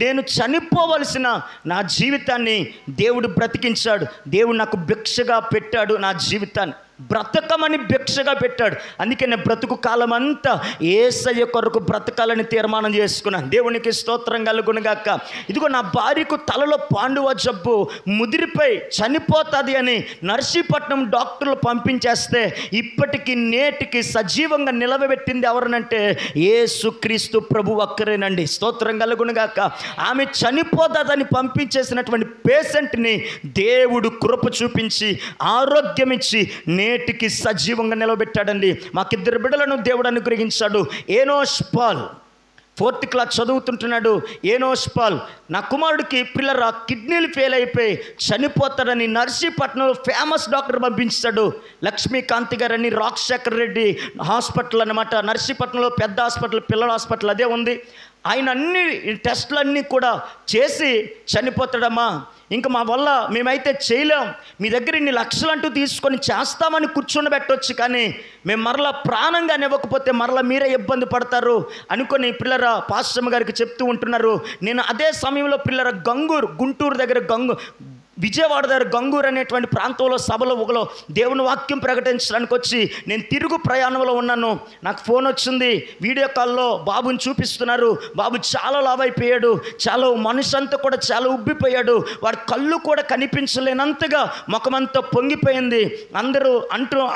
నేను చనిపోవలసిన నా జీవితాన్ని దేవుడు బ్రతికించాడు. దేవుడు నాకు భిక్షగా పెట్టాడు నా జీవితాన్ని. బ్రతకమని భిక్షగా పెట్టాడు. అందుకే నేను బ్రతుకు కాలం అంతా యేసయ్య కొరకు బ్రతకాలని తీర్మానం చేసుకున్నాను. దేవునికి స్తోత్రం కలుగునుగాక. ఇదిగో నా భార్యకు తలలో పాండువ జబ్బు ముదిరిపోయి చనిపోతుంది అని నర్సీపట్నం డాక్టర్లు పంపించేస్తే ఇప్పటికి నేటికి సజీవంగా నిలవబెట్టింది ఎవరనంటే యేసుక్రీస్తు ప్రభు ఒక్కరేనండి. స్తోత్రం కలుగునుగాక. ఆమె చనిపోతుందని పంపించేసినటువంటి పేషెంట్ని దేవుడు కృప చూపించి ఆరోగ్యం ఇచ్చి నేటికి సజీవంగా నిలబెట్టాడండి. మాకిద్దరు బిడ్డలను దేవుడు అనుగ్రహించాడు. Enosh Paul 4th class చదువుతుంటున్నాడు. Enosh Paul నా కుమారుడికి పిల్లరా కిడ్నీలు ఫెయిల్ అయిపోయి చనిపోతాడని నర్సీపట్నంలో ఫేమస్ డాక్టర్ పంపించాడు. లక్ష్మీకాంతి గారని, రాజశేఖర్ రెడ్డి హాస్పిటల్ అన్నమాట. నర్సీపట్నంలో పెద్ద హాస్పిటల్, పిల్లల హాస్పిటల్ అదే ఉంది. ఆయన అన్ని టెస్టులన్నీ కూడా చేసి చనిపోతాడమ్మా, ఇంకా మా వల్ల మేమైతే చేయలేం, మీ దగ్గర ఇన్ని లక్షలంటూ తీసుకొని చేస్తామని కూర్చొని పెట్టవచ్చు, కానీ మేము మరలా ప్రాణంగా ఇవ్వకపోతే మరలా మీరే ఇబ్బంది పడతారు అనుకొని పిల్లరా పాస్టమ్ గారికి చెప్తూ ఉంటున్నారు. నేను అదే సమయంలో పిల్లరా గుంటూరు దగ్గర విజయవాడ దగ్గర గంగూరు అనేటువంటి ప్రాంతంలో సభలో ఒకలో దేవుని వాక్యం ప్రకటించడానికి వచ్చి నేను తిరుగు ప్రయాణంలో ఉన్నాను. నాకు ఫోన్ వచ్చింది, వీడియో కాల్లో బాబుని చూపిస్తున్నారు. బాబు చాలా లావైపోయాడు, చాలా మనిషి అంతా కూడా చాలా ఉబ్బిపోయాడు, వాడి కళ్ళు కూడా కనిపించలేనంతగా ముఖమంతా పొంగిపోయింది. అందరూ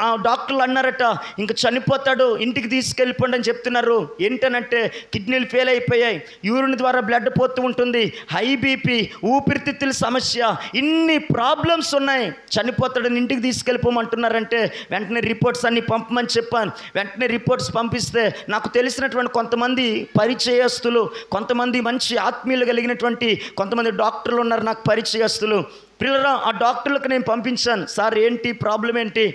ఆ డాక్టర్లు అన్నారట ఇంక చనిపోతాడు, ఇంటికి తీసుకెళ్ళిపోండి అని చెప్తున్నారు. ఏంటనంటే కిడ్నీలు ఫెయిల్ అయిపోయాయి, యూరిన్ ద్వారా బ్లడ్ పోతూ ఉంటుంది, హై బీపీ, ఊపిరితిత్తుల సమస్య, ఇన్ని ప్రాబ్లమ్స్ ఉన్నాయి, చనిపోతాడని ఇంటికి తీసుకెళ్ళిపోమంటున్నారంటే వెంటనే రిపోర్ట్స్ అన్నీ పంపమని చెప్పాను. వెంటనే రిపోర్ట్స్ పంపిస్తే నాకు తెలిసినటువంటి కొంతమంది పరిచయస్తులు, కొంతమంది మంచి ఆత్మీయులు కలిగినటువంటి కొంతమంది డాక్టర్లు ఉన్నారు నాకు పరిచయస్తులు. పిల్లరా ఆ డాక్టర్లకు నేను పంపించాను. సార్ ఏంటి ప్రాబ్లం ఏంటి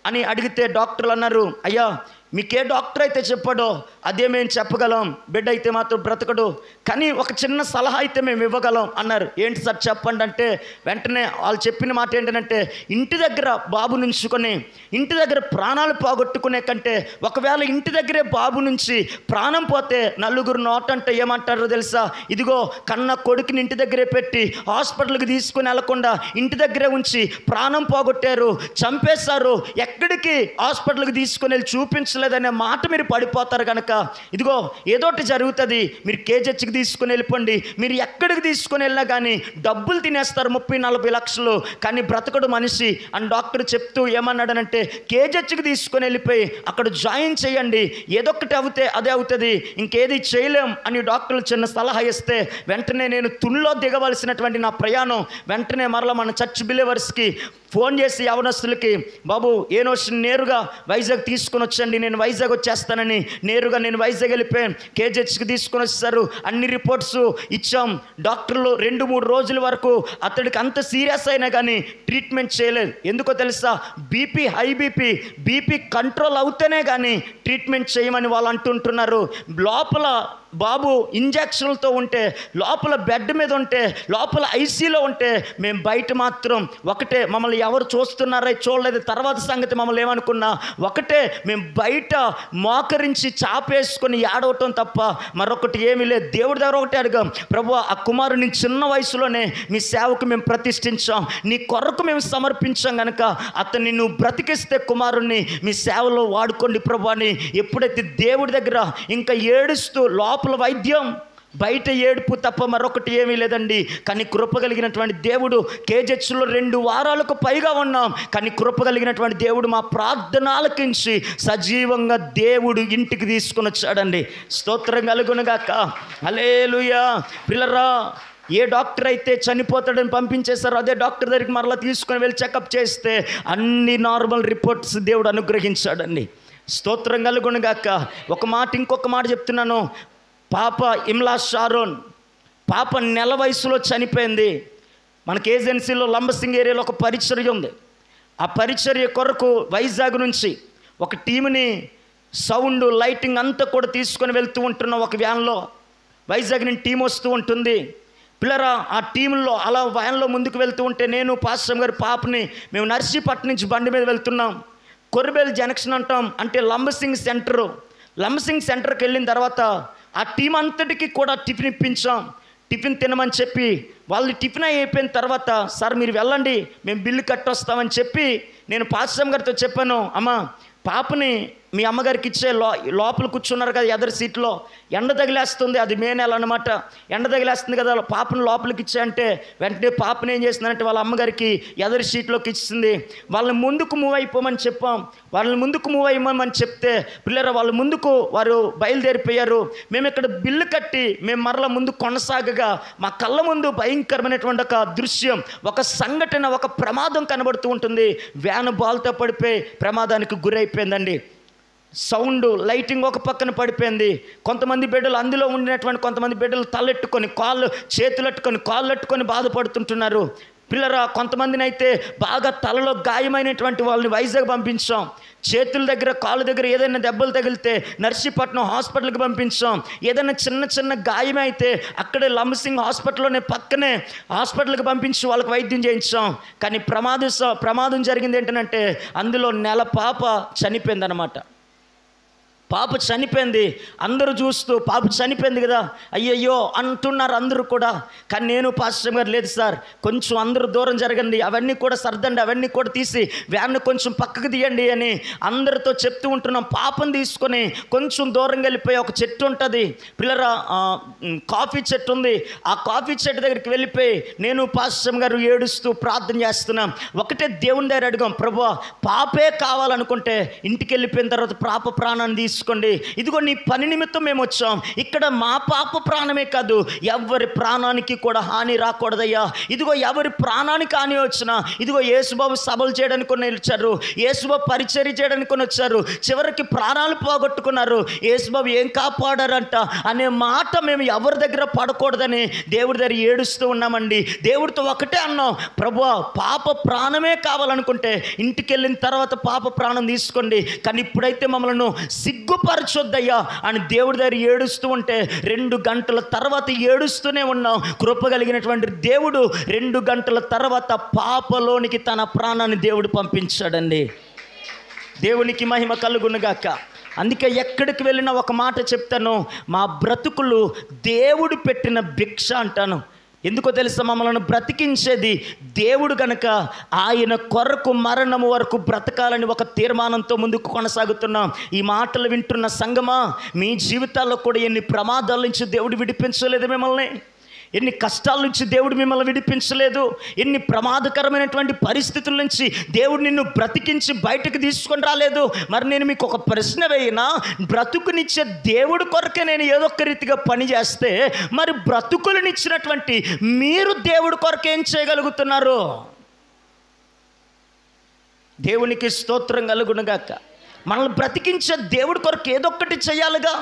అని అడిగితే డాక్టర్లు అన్నారు, అయ్యా మీకే డాక్టర్ అయితే చెప్పాడో అదే మేము చెప్పగలం, బిడ్డ అయితే మాత్రం బ్రతకడు, కానీ ఒక చిన్న సలహా అయితే మేము ఇవ్వగలం అన్నారు. ఏంటి సార్ చెప్పండి అంటే, వెంటనే వాళ్ళు చెప్పిన మాట ఏంటంటే, ఇంటి దగ్గర బాబు నుంచుకొని ఇంటి దగ్గర ప్రాణాలు పోగొట్టుకునే కంటే ఒకవేళ ఇంటి దగ్గరే బాబు నుంచి ప్రాణం పోతే నలుగురు నోటంటే ఏమంటారో తెలుసా, ఇదిగో కన్న కొడుకుని ఇంటి దగ్గరే పెట్టి హాస్పిటల్కి తీసుకుని వెళ్లకుండా ఇంటి దగ్గరే ఉంచి ప్రాణం పోగొట్టారు, చంపేశారు, ఎక్కడికి హాస్పిటల్కి తీసుకుని వెళ్ళి చూపించలేదనే మాట మీరు పడిపోతారు కనుక ఇదిగో ఏదోటి జరుగుతుంది, మీరు కేజెచ్కి తీసుకుని వెళ్ళిపోండి, మీరు ఎక్కడికి తీసుకుని వెళ్ళినా కానీ డబ్బులు తినేస్తారు 30-40 లక్షలు, కానీ బ్రతకడు మనిషి అని డాక్టర్ చెప్తూ ఏమన్నాడనంటే, కేజెచ్కి తీసుకుని వెళ్ళిపోయి అక్కడ జాయిన్ చేయండి, ఏదొక్కటి అవుతే అదే అవుతుంది, ఇంకేది చేయలేం అని డాక్టర్లు చిన్న సలహా ఇస్తే వెంటనే నేను తుల్లో దిగవలసినటువంటి నా ప్రయాణం వెంటనే మరలా మన చర్చ్ బిలీవర్స్కి ఫోన్ చేసి యవనస్తులకి, బాబు ఏనోషన్ నేరుగా వైజాగ్ తీసుకుని వచ్చండి, నేను వైజాగ్ వచ్చేస్తానని నేరుగా నేను వైజాగ్ వెళ్ళిపోయాను. కేజెచ్కి తీసుకుని వచ్చేసారు, అన్ని రిపోర్ట్స్ ఇచ్చాం. డాక్టర్లు 2-3 రోజుల వరకు అతడికి అంత సీరియస్ అయినా కానీ ట్రీట్మెంట్ చేయలేదు. ఎందుకో తెలుసా, హై బీపీ కంట్రోల్ అవుతేనే కానీ ట్రీట్మెంట్ చేయమని వాళ్ళు అంటుంటున్నారు. లోపల బాబు ఇంజక్షన్లతో ఉంటే, లోపల బెడ్ మీద ఉంటే, లోపల ఐసీలో ఉంటే, మేము బయట మాత్రం ఒకటే, మమ్మల్ని ఎవరు చూస్తున్నారో చూడలేదు తర్వాత సంగతి మమ్మల్ని ఏమనుకున్నా, ఒకటే మేము బయట మోకరించి చాపేసుకొని ఏడవటం తప్ప మరొకటి ఏమీ లేదు. దేవుడి దగ్గర ఒకటే అడిగాం, ప్రభువా ఆ కుమారుని చిన్న వయసులోనే మీ సేవకు మేము ప్రతిష్ఠించాం, నీ కొరకు మేము సమర్పించాం కనుక అతన్ని నువ్వు బ్రతికిస్తే కుమారుణ్ణి మీ సేవలో వాడుకోండి ప్రభు అని ఎప్పుడైతే దేవుడి దగ్గర ఇంకా ఏడుస్తూ, లోపల వైద్యం బయట ఏడుపు తప్ప మరొకటి ఏమీ లేదండి, కానీ కృప కలిగినటువంటి దేవుడు కేజెచ్లో 2 వారాలకు పైగా ఉన్నాం, కానీ కృప కలిగినటువంటి దేవుడు మా ప్రార్థన ఆలకించి సజీవంగా దేవుడు ఇంటికి తీసుకుని వచ్చాడండి. స్తోత్రం కలుగునుగాక. హల్లెలూయా. పిల్లరా, ఏ డాక్టర్ అయితే చనిపోతాడని పంపించేశారో అదే డాక్టర్ దగ్గరికి మరలా తీసుకొని వెళ్ళి చెకప్ చేస్తే అన్ని నార్మల్ రిపోర్ట్స్ దేవుడు అనుగ్రహించాడండి. స్తోత్రం కలుగునుగాక. ఒక మాట ఇంకొక మాట చెప్తున్నాను. పాప ఇమ్లా షారోన్ పాప నెల వయసులో చనిపోయింది. మనకి ఏజెన్సీలో లంబసింగ్ ఏరియాలో ఒక పరిచర్య ఉంది. ఆ పరిచర్య కొరకు వైజాగ్ నుంచి ఒక టీముని సౌండ్ లైటింగ్ అంతా కూడా తీసుకొని వెళ్తూ ఉంటున్న ఒక వ్యాన్లో వైజాగ్ నుంచి టీం వస్తూ ఉంటుంది. పిల్లరా, ఆ టీంలో అలా వ్యాన్లో ముందుకు వెళ్తూ ఉంటే నేను పాస్టర్ గారి పాపని మేము నర్సీపట్నం నుంచి బండి మీద వెళ్తున్నాం. కొర్రబేల్ జంక్షన్ అంటాం, అంటే లంబసింగ్ సెంటర్కి వెళ్ళిన తర్వాత ఆ టీం అంతటికి కూడా టిఫిన్ ఇప్పించాం. టిఫిన్ తినమని చెప్పి వాళ్ళు టిఫిన్ అయిపోయిన తర్వాత, సార్ మీరు వెళ్ళండి మేము బిల్లు కట్టొస్తామని చెప్పి నేను పాస్టర్ గారితో చెప్పాను, అమ్మ పాపని మీ అమ్మగారికి ఇచ్చే లోపల కూర్చున్నారు కదా ఎదర్ సీట్లో, ఎండ తగిలేస్తుంది, అది మే నెల అనమాట, ఎండ తగిలేస్తుంది కదా, పాపను లోపలికి ఇచ్చాయంటే వెంటనే పాపను ఏం చేసిందంటే వాళ్ళ అమ్మగారికి ఎదర్ సీట్లోకి ఇచ్చింది. వాళ్ళని ముందుకు మూవ్ అయిపోమని చెప్పాం. వాళ్ళని ముందుకు మూవ్ అయ్యమని చెప్తే పిల్లలు వాళ్ళు ముందుకు వారు బయలుదేరిపోయారు. మేము ఇక్కడ బిల్లు కట్టి మేము మరల ముందు కొనసాగగా మా కళ్ళ ముందు భయంకరమైనటువంటి ఒక దృశ్యం, ఒక సంఘటన, ఒక ప్రమాదం కనబడుతూ ఉంటుంది. వ్యాన్ బాల్తో పడిపోయి ప్రమాదానికి గురైపోయిందండి. సౌండ్ లైటింగ్ ఒక పక్కన పడిపోయింది. కొంతమంది బిడ్డలు అందులో ఉండినటువంటి కొంతమంది బిడ్డలు తలెట్టుకొని కాళ్ళెట్టుకొని బాధపడుతుంటున్నారు. పిల్లరా, కొంతమందిని అయితే బాగా తలలో గాయమైనటువంటి వాళ్ళని వైజాగ్ పంపించాం. చేతుల దగ్గర కాళ్ళ దగ్గర ఏదైనా దెబ్బలు తగిలితే నర్సీపట్నం హాస్పిటల్కి పంపించాం. ఏదైనా చిన్న గాయమైతే అక్కడే లంబసింగ్ హాస్పిటల్లోనే పక్కనే హాస్పిటల్కి పంపించి వాళ్ళకి వైద్యం చేయించాం. కానీ ప్రమాదం జరిగింది ఏంటంటే అందులో నెల పాప చనిపోయిందన్నమాట. పాప చనిపోయింది. అందరూ చూస్తూ పాప చనిపోయింది కదా అయ్యయ్యో అంటున్నారు అందరూ కూడా. కానీ నేను పాస్టర్ గారు, లేదు సార్ కొంచెం అందరూ దూరం జరగండి, అవన్నీ కూడా సర్దండి, అవన్నీ కూడా తీసి వ్యాన్ని కొంచెం పక్కకు తీయండి అని అందరితో చెప్తూ ఉంటున్నాం. పాపను తీసుకొని కొంచెం దూరంగా వెళ్ళిపోయి ఒక చెట్టు ఉంటుంది పిల్లరా, కాఫీ చెట్టు ఉంది. ఆ కాఫీ చెట్టు దగ్గరికి వెళ్ళిపోయి నేను పాస్టర్ గారు ఏడుస్తూ ప్రార్థన చేస్తున్నాం. ఒకటే దేవుని దగ్గర అడిగాం, ప్రభువా పాపే కావాలనుకుంటే ఇంటికి వెళ్ళిపోయిన తర్వాత పాప ప్రాణాన్ని తీసుకోండి, ఇదిగో నీ పని నిమిత్తం మేము వచ్చాం, ఇక్కడ మా పాప ప్రాణమే కాదు ఎవరి ప్రాణానికి కూడా హాని రాకూడదయ్యా, ఇదిగో ఎవరి ప్రాణానికి హాని వచ్చినా, ఇదిగో యేసుబాబు సభలు చేయడానికి కొన్ని వచ్చారు, యేసుబాబు పరిచర్య చేయడానికి కొన్ని వచ్చారు, చివరికి ప్రాణాలు పోగొట్టుకున్నారు, యేసుబాబు ఏం కాపాడారంట అనే మాట మేము ఎవరి దగ్గర పడకూడదని దేవుడి దగ్గర ఏడుస్తూ ఉన్నామండి. దేవుడితో ఒకటే అన్నాం, ప్రభువా పాప ప్రాణమే కావాలనుకుంటే ఇంటికి వెళ్ళిన తర్వాత పాప ప్రాణం తీసుకోండి, కానీ ఇప్పుడైతే మమ్మల్ని సిగ్గుపరచొద్దయ్యా అని దేవుడి దగ్గర ఏడుస్తూ ఉంటే 2 గంటల తర్వాత ఏడుస్తూనే ఉన్నాం. కృపగలిగినటువంటి దేవుడు 2 గంటల తర్వాత పాపలోనికి తన ప్రాణాన్ని దేవుడు పంపించాడండి. దేవునికి మహిమ కలుగునుగాక. అందుకే ఎక్కడికి వెళ్ళినా ఒక మాట చెప్తాను, మా బ్రతుకులు దేవుడు పెట్టిన భిక్ష అంటాను. ఎందుకో తెలుసా, మమ్మల్ని బ్రతికించేది దేవుడు కనుక ఆయన కొరకు మరణము వరకు బ్రతకాలని ఒక తీర్మానంతో ముందుకు కొనసాగుతున్నాం. ఈ మాటలు వింటున్న సంగమా, మీ జీవితాల్లో కూడా ఎన్ని ప్రమాదాల నుంచి దేవుడు విడిపించలేదు మిమ్మల్ని, ఎన్ని కష్టాల నుంచి దేవుడు మిమ్మల్ని విడిపించలేదు, ఎన్ని ప్రమాదకరమైనటువంటి పరిస్థితుల నుంచి దేవుడు నిన్ను బ్రతికించి బయటకు తీసుకొని రాలేదు. మరి నేను మీకు ఒక ప్రశ్న వేయినా, బ్రతుకునిచ్చే దేవుడు కొరకే నేను ఏదో ఒక రీతిగా పని చేస్తే, మరి బ్రతుకులనిచ్చినటువంటి మీరు దేవుడి కొరకే ఏం చేయగలుగుతున్నారు? దేవునికి స్తోత్రం కలుగునుగాక. మనల్ని బ్రతికించే దేవుడి కొరకు ఏదో ఒకటి చేయాలిగా.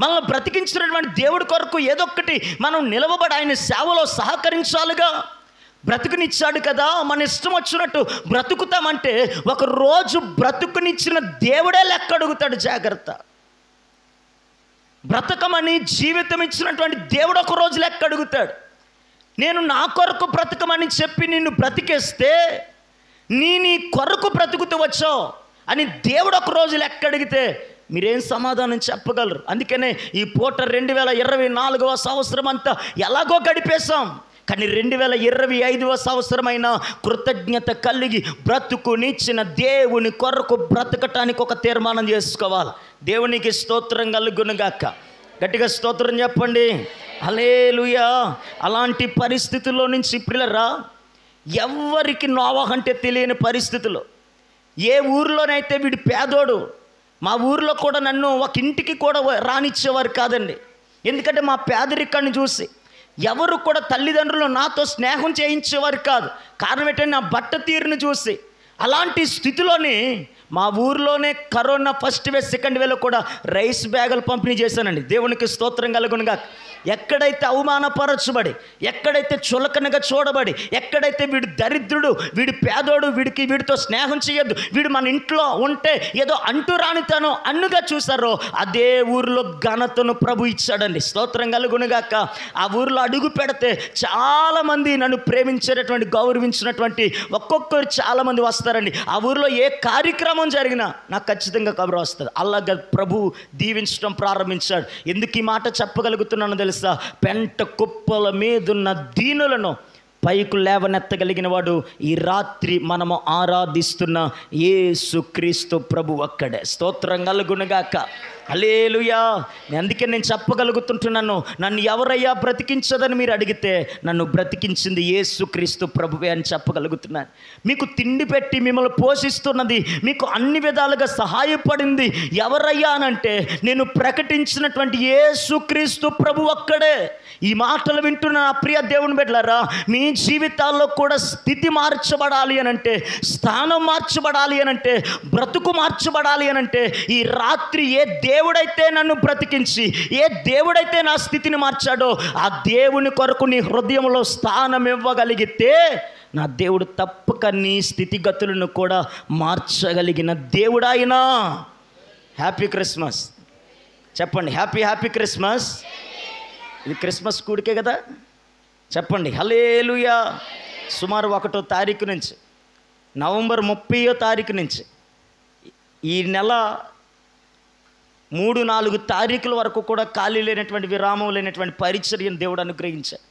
మనల్ని బ్రతికించినటువంటి దేవుడి కొరకు ఏదో ఒకటి మనం నిలవబడి ఆయన సేవలో సహకరించాలిగా. బ్రతుకునిచ్చాడు కదా, మన ఇష్టం వచ్చినట్టు బ్రతుకుతామంటే ఒకరోజు బ్రతుకునిచ్చిన దేవుడే లెక్క అడుగుతాడు. జాగ్రత్త. బ్రతకమని జీవితం ఇచ్చినటువంటి దేవుడు ఒకరోజు లెక్క అడుగుతాడు. నేను నా కొరకు బ్రతకమని చెప్పి నిన్ను బ్రతికేస్తే నీ కొరకు బ్రతుకుతూ వచ్చావు అని దేవుడు ఒకరోజు లెక్క అడిగితే మీరేం సమాధానం చెప్పగలరు? అందుకనే ఈ పూట 2024వ సంవత్సరం అంతా ఎలాగో గడిపేశాం, కానీ 2025వ సంవత్సరమైన కృతజ్ఞత కలిగి బ్రతుకునిచ్చిన దేవుని కొరకు బ్రతకటానికి ఒక తీర్మానం చేసుకోవాలి. దేవునికి స్తోత్రం కలుగునుగాక. గట్టిగా స్తోత్రం చెప్పండి. హల్లెలూయా. అలాంటి పరిస్థితుల్లో నుంచి పిల్లరా, ఎవ్వరికి నోవాహు అంటే తెలియని పరిస్థితులు, ఏ ఊరిలోనైతే వీడి పేదోడు, మా ఊరిలో కూడా నన్ను ఒక ఇంటికి కూడా రానిచ్చేవారు కాదండి. ఎందుకంటే మా పేదరికాన్ని చూసి ఎవరు కూడా తల్లిదండ్రులు నాతో స్నేహం చేయించేవారు కాదు. కారణం ఏంటంటే నా బట్ట తీరును చూసి. అలాంటి స్థితిలోని మా ఊరిలోనే కరోనా ఫస్ట్ వేవ్ సెకండ్ వేవ్లో కూడా రైస్ బ్యాగులు పంపిణీ చేశానండి. దేవునికి స్తోత్రం కలుగునుగా. ఎక్కడైతే అవమానపరచబడి, ఎక్కడైతే చులకనగా చూడబడి, ఎక్కడైతే వీడు దరిద్రుడు, వీడి పేదోడు, వీడితో స్నేహం చేయొద్దు, వీడు మన ఇంట్లో ఉంటే ఏదో అంటూ రానితానో అన్నుగా చూసారో అదే ఊరిలో ఘనతను ప్రభు ఇచ్చాడండి. స్తోత్రం కలుగునుగాక. ఆ ఊరిలో అడుగు పెడితే చాలామంది నన్ను ప్రేమించేటటువంటి, గౌరవించినటువంటి ఒక్కొక్కరు చాలామంది వస్తారండి. ఆ ఊరిలో ఏ కార్యక్రమం జరిగినా నాకు ఖచ్చితంగా కబురు వస్తుంది. అలాగా ప్రభు దీవించడం ప్రారంభించాడు. ఎందుకు ఈ మాట చెప్పగలుగుతున్నాను తెలుసా? పెంట కుప్పల మీదున్న దీనులను పైకు లేవనెత్తగలిగిన వాడు ఈ రాత్రి మనము ఆరాధిస్తున్న యేసుక్రీస్తు ప్రభు ఒక్కడే. స్తోత్రం కలుగునుగాక. హల్లెలూయా. అందుకే నేను చెప్పగలుగుతుంటున్నాను, నన్ను ఎవరయ్యా బ్రతికించదని మీరు అడిగితే నన్ను బ్రతికించింది యేసుక్రీస్తు ప్రభువే అని చెప్పగలుగుతున్నాను. మీకు తిండి పెట్టి మిమ్మల్ని పోషిస్తున్నది, మీకు అన్ని విధాలుగా సహాయపడింది ఎవరయ్యా అనంటే నేను ప్రకటించినటువంటి యేసుక్రీస్తు ప్రభు ఒక్కడే. ఈ మాటలు వింటున్న నా ప్రియ దేవుని బిడ్డలారా, మీ జీవితాల్లో కూడా స్థితి మార్చబడాలి అనంటే, స్థానం మార్చబడాలి అనంటే, బ్రతుకు మార్చబడాలి అనంటే ఈ రాత్రి ఏ దేవుడైతే నన్ను బ్రతికించి, ఏ దేవుడైతే నా స్థితిని మార్చాడో ఆ దేవుని కొరకు నీ హృదయంలో స్థానం ఇవ్వగలిగితే నా దేవుడు తప్పక నీ స్థితిగతులను కూడా మార్చగలిగిన దేవుడాయినా. హ్యాపీ క్రిస్మస్ చెప్పండి. Happy Christmas. ఇది క్రిస్మస్ కూడికే కదా, చెప్పండి హల్లెలూయా. సుమారు 1వ తారీఖు నుంచి నవంబర్ 30వ తారీఖు నుంచి ఈ నెల 3-4 తారీఖుల వరకు కూడా ఖాళీ లేనటువంటి, విరామం లేనటువంటి పరిచర్యను దేవుడు అనుగ్రహించాడు.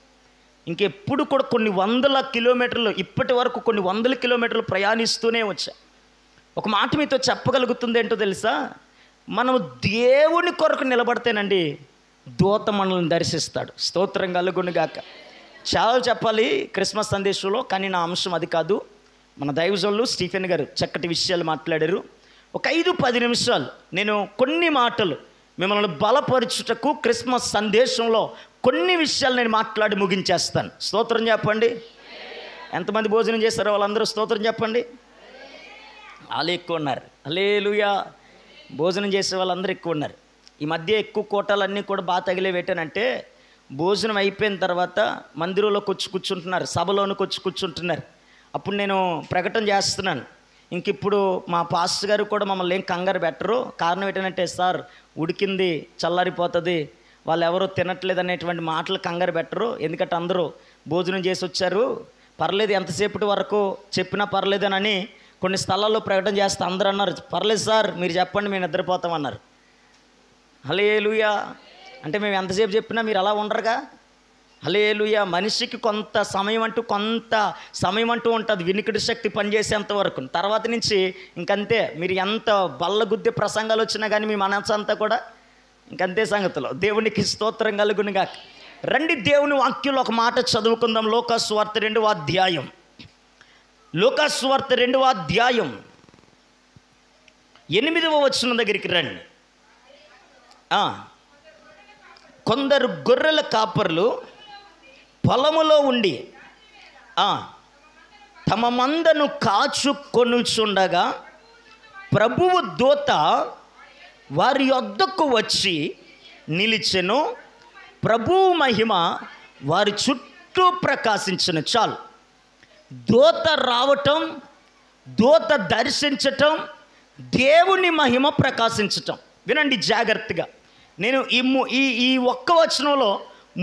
ఇంకెప్పుడు కూడా కొన్ని వందల కిలోమీటర్లు, ఇప్పటి వరకు కొన్ని వందల కిలోమీటర్లు ప్రయాణిస్తూనే వచ్చా. ఒక మాట మీతో చెప్పగలుగుతుంది ఏంటో తెలుసా? మనము దేవుని కొరకు నిలబడితేనండి దూత మనల్ని దర్శిస్తాడు. స్తోత్రం కలుగునుగాక. చాలా చెప్పాలి క్రిస్మస్ సందేశంలో, కానీ నా అంశం అది కాదు. మన దైవజనులు స్టీఫెన్ గారు చక్కటి విషయాలు మాట్లాడారు. ఒక 5-10 నిమిషాలు నేను కొన్ని మాటలు మిమ్మల్ని బలపరచుటకు క్రిస్మస్ సందేశంలో కొన్ని విషయాలు నేను మాట్లాడి ముగించేస్తాను. స్తోత్రం చెప్పండి. ఎంతమంది భోజనం చేస్తారో వాళ్ళందరూ స్తోత్రం చెప్పండి. వాళ్ళు ఎక్కువ ఉన్నారు. హల్లెలూయా. భోజనం చేసే వాళ్ళందరూ ఎక్కువ ఉన్నారు. ఈ మధ్య ఎక్కువ కోటాలన్నీ కూడా బాగా తగిలే పెట్టానంటే భోజనం అయిపోయిన తర్వాత మందిరంలోకి వచ్చి కూర్చుంటున్నారు, సభలోనికి వచ్చి కూర్చుంటున్నారు. అప్పుడు నేను ప్రకటన చేస్తున్నాను, ఇంక ఇప్పుడు మా పాస్టర్ గారు కూడా మమ్మల్ని ఏం కంగారు పెట్టరు. కారణం ఏంటంటే, సార్ ఉడికింది చల్లారిపోతుంది, వాళ్ళు ఎవరో తినట్లేదు అనేటువంటి మాటలు కంగారు పెట్టరు. ఎందుకంటే అందరూ భోజనం చేసి వచ్చారు, పర్లేదు ఎంతసేపటి వరకు చెప్పినా పర్లేదనని కొన్ని స్థలాల్లో ప్రకటన చేస్తే అందరూ అన్నారు, పర్లేదు సార్ మీరు చెప్పండి మేము నిద్రపోతామన్నారు. హల్లెలూయా. అంటే మేము ఎంతసేపు చెప్పినా మీరు అలా ఉండరుగా. హల్లెలూయా. మనిషికి కొంత సమయం అంటూ ఉంటుంది వినికిడి శక్తి పనిచేసేంత వరకు. తర్వాత నుంచి ఇంకంతే, మీరు ఎంత బల్లగుద్దే ప్రసంగాలు వచ్చినా కానీ మీ మనసు అంతా కూడా ఇంకంతే సంగతులు. దేవునికి స్తోత్రం కలుగునుగా. రండి దేవుని వాక్యంలో ఒక మాట చదువుకుందాం. లూకాసు వార్త 2వ అధ్యాయం. లూకాసు వార్త 2వ అధ్యాయం 8వ వచనం దగ్గరికి రండి. కొందరు గొర్రెల కాపర్లు పొలములో ఉండి తమ మందను కాచుకొనుచుండగా ప్రభువు దూత వారి యొద్దకు వచ్చి నిలిచెను. ప్రభువు మహిమ వారి చుట్టూ ప్రకాశించిన. చాలు. దూత రావటం, దూత దర్శించటం, దేవుని మహిమ ప్రకాశించటం. వినండి జాగ్రత్తగా. నేను ఈ ఒక్క వచనంలో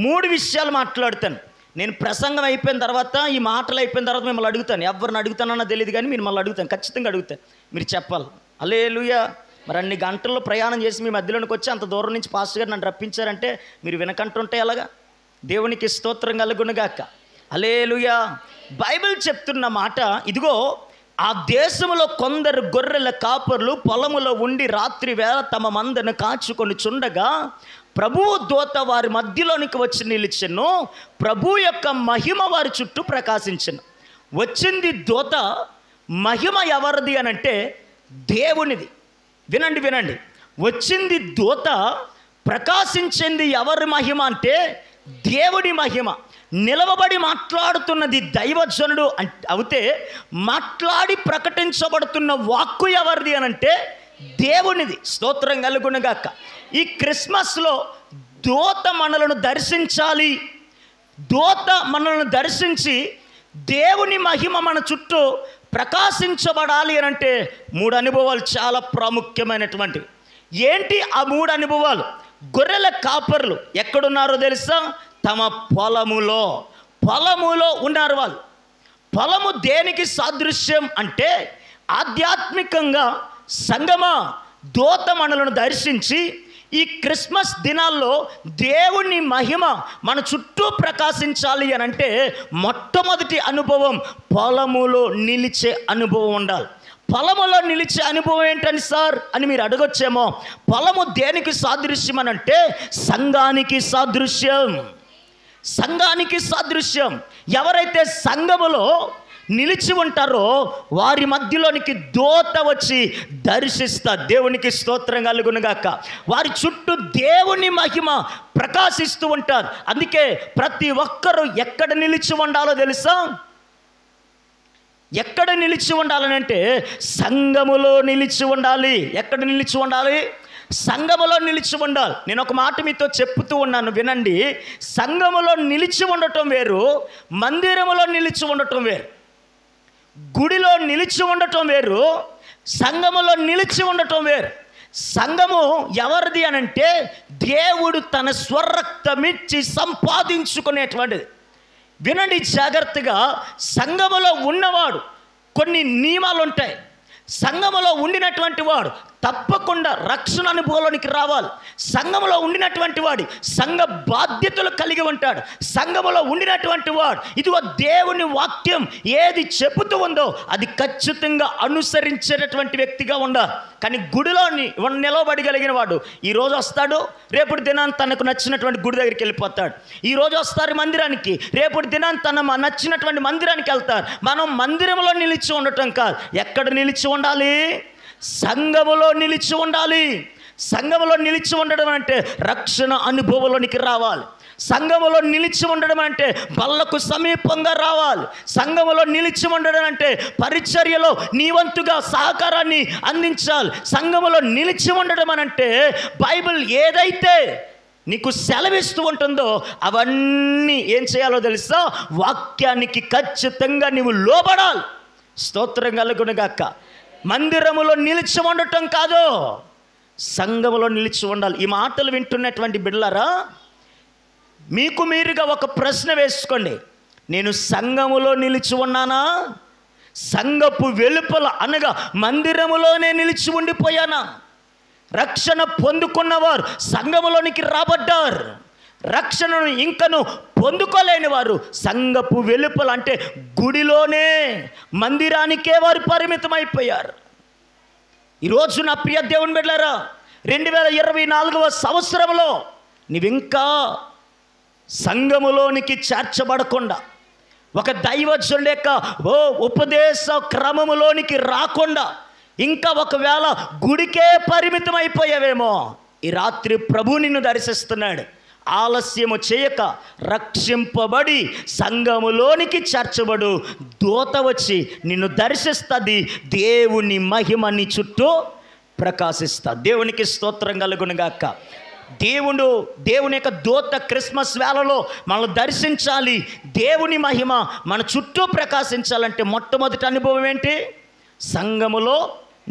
3 విషయాలు మాట్లాడుతాను. నేను ప్రసంగం అయిపోయిన తర్వాత, ఈ మాటలు అయిపోయిన తర్వాత మిమ్మల్ని అడుగుతాను. ఎవరిని అడుగుతానన్నా తెలియదు కానీ మిమ్మల్ని అడుగుతాను, ఖచ్చితంగా అడుగుతాను. మీరు చెప్పాలి. హల్లెలూయా. మరి అన్ని గంటల్లో ప్రయాణం చేసి మీ మధ్యలోనికి వచ్చి అంత దూరం నుంచి పాస్టర్ గారు నన్ను రప్పించారంటే మీరు వినకంటుంటే ఎలాగా? దేవునికి స్తోత్రం కలుగునుగాక. హల్లెలూయా. బైబిల్ చెప్తున్న మాట ఇదిగో, ఆ దేశంలో కొందరు గొర్రెల కాపర్లు పొలములో ఉండి రాత్రి వేళ తమ మందను కాచుకొని చుండగా ప్రభువు దూత వారి మధ్యలోనికి వచ్చి నిలిచెను. ప్రభు యొక్క మహిమ వారి చుట్టూ ప్రకాశించెను. వచ్చింది దూత. మహిమ ఎవరిది అనంటే దేవునిది. వినండి. వచ్చింది దూత, ప్రకాశించింది ఎవరి మహిమ అంటే దేవుడి మహిమ. నిలవబడి మాట్లాడుతున్నది దైవజనుడు అయితే మాట్లాడి ప్రకటించబడుతున్న వాక్కు ఎవరిది అనంటే దేవునిది. స్తోత్రం కలుగునుగాక. ఈ క్రిస్మస్లో దూత మనలను దర్శించాలి. దూత మనలను దర్శించి దేవుని మహిమ మన చుట్టూ ప్రకాశించబడాలి అనంటే 3 అనుభవాలు చాలా ప్రాముఖ్యమైనటువంటివి. ఏంటి ఆ 3 అనుభవాలు? గొర్రెల కాపర్లు ఎక్కడున్నారో తెలుసా? తమ పొలములో ఉన్నారు వాళ్ళు. పొలము దేనికి సాదృశ్యం అంటే ఆధ్యాత్మికంగా సంగమా దూత మనలను దర్శించి ఈ క్రిస్మస్ దినాల్లో దేవుని మహిమ మన చుట్టూ ప్రకాశించాలి అని అంటే మొట్టమొదటి అనుభవం పొలములో నిలిచే అనుభవం ఉండాలి. పొలములో నిలిచే అనుభవం ఏంటని సార్ అని మీరు అడగొచ్చేమో. పొలము దేనికి సాదృశ్యం అని అంటే సంఘానికి సాదృశ్యం. సంఘానికి సాదృశ్యం. ఎవరైతే సంఘములో నిలిచి ఉంటారో వారి మధ్యలోనికి దూత వచ్చి దర్శిస్తారు. దేవునికి స్తోత్రం కలుగునుగాక. వారి చుట్టూ దేవుని మహిమ ప్రకాశిస్తూ ఉంటారు. అందుకే ప్రతి ఒక్కరూ ఎక్కడ నిలిచి ఉండాలో తెలుసా? ఎక్కడ నిలిచి ఉండాలని అంటే సంఘములో నిలిచి ఉండాలి. ఎక్కడ నిలిచి ఉండాలి? సంఘములో నిలిచి ఉండాలి. నేను ఒక మాట మీతో చెప్తూ ఉన్నాను, వినండి. సంఘములో నిలిచి ఉండటం వేరు, మందిరములో నిలిచి ఉండటం వేరు. గుడిలో నిలిచి ఉండటం వేరు, సంఘములో నిలిచి ఉండటం వేరు. సంఘము ఎవరిది అనంటే దేవుడు తన స్వరక్తమిచ్చి సంపాదించుకునేటువంటిది. వినండి జాగ్రత్తగా. సంఘములో ఉన్నవాడు కొన్ని నియమాలు ఉంటాయి. సంఘములో ఉండినటువంటి వాడు తప్పకుండా రక్షణ అనుభవంలోనికి రావాలి. సంఘములో ఉండినటువంటి వాడి సంఘ బాధ్యతలు కలిగి ఉంటాడు. సంఘములో ఉండినటువంటి వాడు ఇదిగో దేవుని వాక్యం ఏది చెబుతూ ఉందో అది ఖచ్చితంగా అనుసరించేటటువంటి వ్యక్తిగా ఉండాలి. కానీ గుడిలో నిలవబడగలిగిన వాడు ఈరోజు వస్తాడు, రేపటి దినాన్ని తనకు నచ్చినటువంటి గుడి దగ్గరికి వెళ్ళిపోతాడు. ఈరోజు వస్తారు మందిరానికి, రేపటి దినాన్ని తన నచ్చినటువంటి మందిరానికి వెళ్తారు. మనం మందిరంలో నిలిచి ఉండటం కాదు. ఎక్కడ నిలిచి ఉండాలి? సంఘములో నిలిచి ఉండాలి. సంఘములో నిలిచి ఉండడం అంటే రక్షణ అనుభవంలోనికి రావాలి. సంఘములో నిలిచి ఉండడం అంటే బల్లకు సమీపంగా రావాలి. సంఘములో నిలిచి ఉండడం అంటే పరిచర్యలో నీ వంతుగా సహకారాన్ని అందించాలి. సంఘములో నిలిచి ఉండడం అంటే బైబిల్ ఏదైతే నీకు సెలవిస్తూ ఉంటుందో అవన్నీ ఏం చేయాలో తెలుసా? వాక్యానికి ఖచ్చితంగా నీవు లోబడాలి. స్తోత్రం కలుగునుగాక. మందిరములో నిలిచి ఉండటం కాదు, సంఘములో నిలిచి ఉండాలి. ఈ మాటలు వింటున్నటువంటి బిడ్డలారా, మీకు మీరుగా ఒక ప్రశ్న వేసుకోండి. నేను సంఘములో నిలిచి ఉన్నానా? సంఘపు వెలుపల అనగా మందిరములోనే నిలిచి ఉండిపోయానా? రక్షణ పొందుకున్నవారు సంఘములోనికి రాబడ్డారు. రక్షణను ఇంకను పొందుకోలేని వారు సంఘపు వెలుపల అంటే గుడిలోనే, మందిరానికే వారు పరిమితమైపోయారు. ఈరోజు నా ప్రియ దేవుని బిడ్డలారా, 2024వ సంవత్సరంలో నీవింకా సంఘములోనికి చేర్చబడకుండా, ఒక దైవజనుడి యొక్క ఉపదేశ క్రమములోనికి రాకుండా, ఇంకా ఒకవేళ గుడికే పరిమితం అయిపోయావేమో, ఈ రాత్రి ప్రభు నిన్ను దర్శిస్తున్నాడు. ఆలస్యము చేయక రక్షింపబడి సంఘములోనికి చేర్చబడు. దూత వచ్చి నిన్ను దర్శిస్తుంది. దేవుని మహిమ నీ చుట్టూ ప్రకాశిస్తా. దేవునికి స్తోత్రం కలుగునుగాక. దేవుని యొక్క దూత క్రిస్మస్ వేళలో మనల్ని దర్శించాలి. దేవుని మహిమ మన చుట్టూ ప్రకాశించాలంటే మొట్టమొదటి అనుభవం ఏంటి? సంఘములో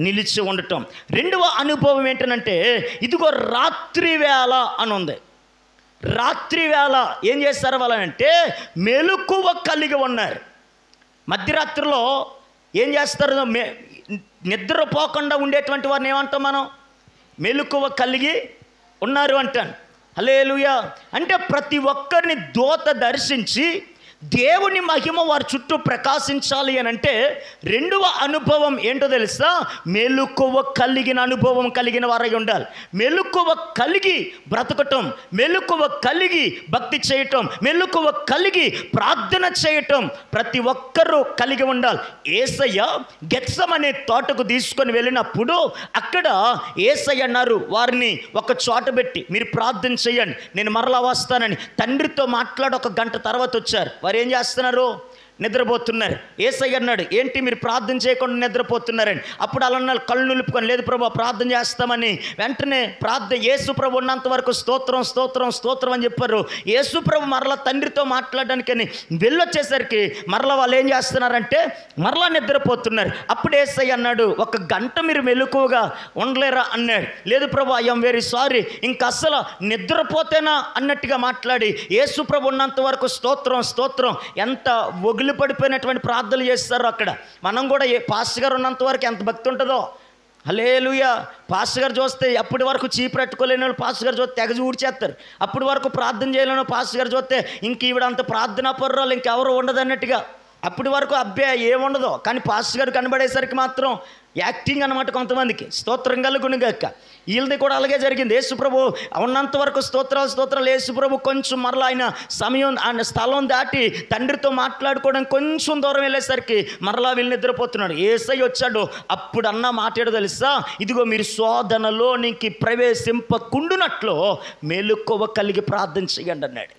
నిలిచి ఉండటం. రెండవ అనుభవం ఏంటంటే ఇదిగో రాత్రి వేళ అని ఉంది. రాత్రి వేళ ఏం చేస్తారు వాళ్ళంటే మెలకువ కలిగి ఉన్నారు. మధ్యరాత్రిలో ఏం చేస్తారు? నిద్రపోకుండా ఉండేటువంటి వారిని ఏమంటాం మనం? మెలకువ కలిగి ఉన్నారు అంటాను. హల్లెలూయా. అంటే ప్రతి ఒక్కరిని దూత దర్శించి దేవుని మహిమ వారి చుట్టూ ప్రకాశించాలి అని అంటే రెండవ అనుభవం ఏంటో తెలుసా? మెలకువ కలిగిన అనుభవం కలిగిన వారై ఉండాలి. మెలకువ కలిగి బ్రతకటం, మెలకువ కలిగి భక్తి చేయటం, మెలకువ కలిగి ప్రార్థన చేయటం ప్రతి ఒక్కరూ కలిగి ఉండాలి. యేసయ్య గెత్సమనే తోటకు తీసుకొని వెళ్ళినప్పుడు అక్కడ యేసయ్య అన్నారు, వారిని ఒక చోట పెట్టి మీరు ప్రార్థన చేయండి, నేను మరలా వస్తానని. తండ్రితో మాట్లాడి 1 గంట తర్వాత వచ్చారు. వారు ఏం చేస్తున్నారు? నిద్రపోతున్నారు. యేసయ్య అన్నాడు, ఏంటి మీరు ప్రార్థన చేయకుండా నిద్రపోతున్నారని. అప్పుడు అలా అన్నారు, కళ్ళు నిలుపుకొని, లేదు ప్రభు ప్రార్థన చేస్తామని. వెంటనే యేసు ప్రభు ఉన్నంత వరకు స్తోత్రం స్తోత్రం స్తోత్రం అని చెప్పారు. యేసు ప్రభు మరలా తండ్రితో మాట్లాడడానికని వెళ్ళొచ్చేసరికి మరలా వాళ్ళు ఏం చేస్తున్నారంటే మరలా నిద్రపోతున్నారు. అప్పుడు యేసయ్య అన్నాడు, 1 గంట మీరు మెలకువగా ఉండలేరా అన్నాడు. లేదు ప్రభు, ఐఎమ్ వెరీ సారీ, ఇంకా అసలు నిద్రపోతేనా అన్నట్టుగా మాట్లాడి యేసు ప్రభు ఉన్నంత వరకు స్తోత్రం స్తోత్రం ఎంత పడిపోయినటువంటి ప్రార్థనలు చేస్తారు. అక్కడ మనం కూడా పాస్టర్ గారు ఉన్నంత వరకు ఎంత భక్తి ఉంటుందో. హల్లెలూయా. పాస్టర్ గారు చూస్తే అప్పటి వరకు చీపు పెట్టుకోలేని వాళ్ళు పాస్టర్ గారు చూస్తే తెగజు ఊడ్చేస్తారు. అప్పటి వరకు ప్రార్థన చేయలేని పాస్టర్ గారు చూస్తే ఇంక ఈవిడ అంత ప్రార్థనా పర్రాలు ఇంకెవరు ఉండదు అన్నట్టుగా. అప్పటి వరకు అబ్బాయి ఏముండదు, కానీ పాస్టర్ గారు కనబడేసరికి మాత్రం యాక్టింగ్ అన్నమాట కొంతమందికి. స్తోత్రం కలుగునుగాక. వీళ్ళది కూడా అలాగే జరిగింది. యేసుప్రభు ఉన్నంత వరకు స్తోత్రాలు. యేసుప్రభు కొంచెం మరలా ఆయన సమయం ఆయన స్థలం దాటి తండ్రితో మాట్లాడుకోవడం కొంచెం దూరం వెళ్ళేసరికి మరలా వీళ్ళు నిద్రపోతున్నాడు. యేసయ్య వచ్చాడు. అప్పుడు అన్న మాట్లాడు తెలుసా? ఇదిగో మీరు శోధనలోనికి ప్రవేశింపకుండునట్లు మెలకువ కలిగి ప్రార్థన చేయండి అన్నాడు.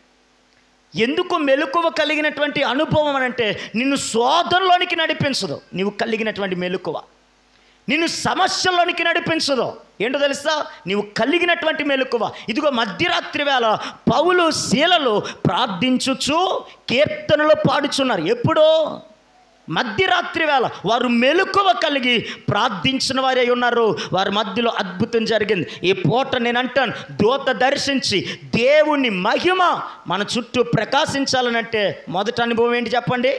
ఎందుకు మెలకువ కలిగినటువంటి అనుభవం అని అంటే నిన్ను శోధనలోనికి నడిపించదు. నీవు కలిగినటువంటి మెలకువ నిన్ను సమస్యల్లోనికి నడిపించదు. ఏంటో తెలుసా? నీవు కలిగినటువంటి మెలకువ. ఇదిగో మధ్యరాత్రి వేళ పౌలు శీలలు ప్రార్థించుచు కీర్తనలు పాడుచున్నారు. ఎప్పుడో మధ్యరాత్రి వేళ వారు మెలకువ కలిగి ప్రార్థించిన వారే ఉన్నారు. వారి మధ్యలో అద్భుతం జరిగింది. ఈ పూట నేను అంటాను, దూత దర్శించి దేవుని మహిమ మన చుట్టూ ప్రకాశించాలనంటే మొదటి అనుభవం ఏంటి చెప్పండి?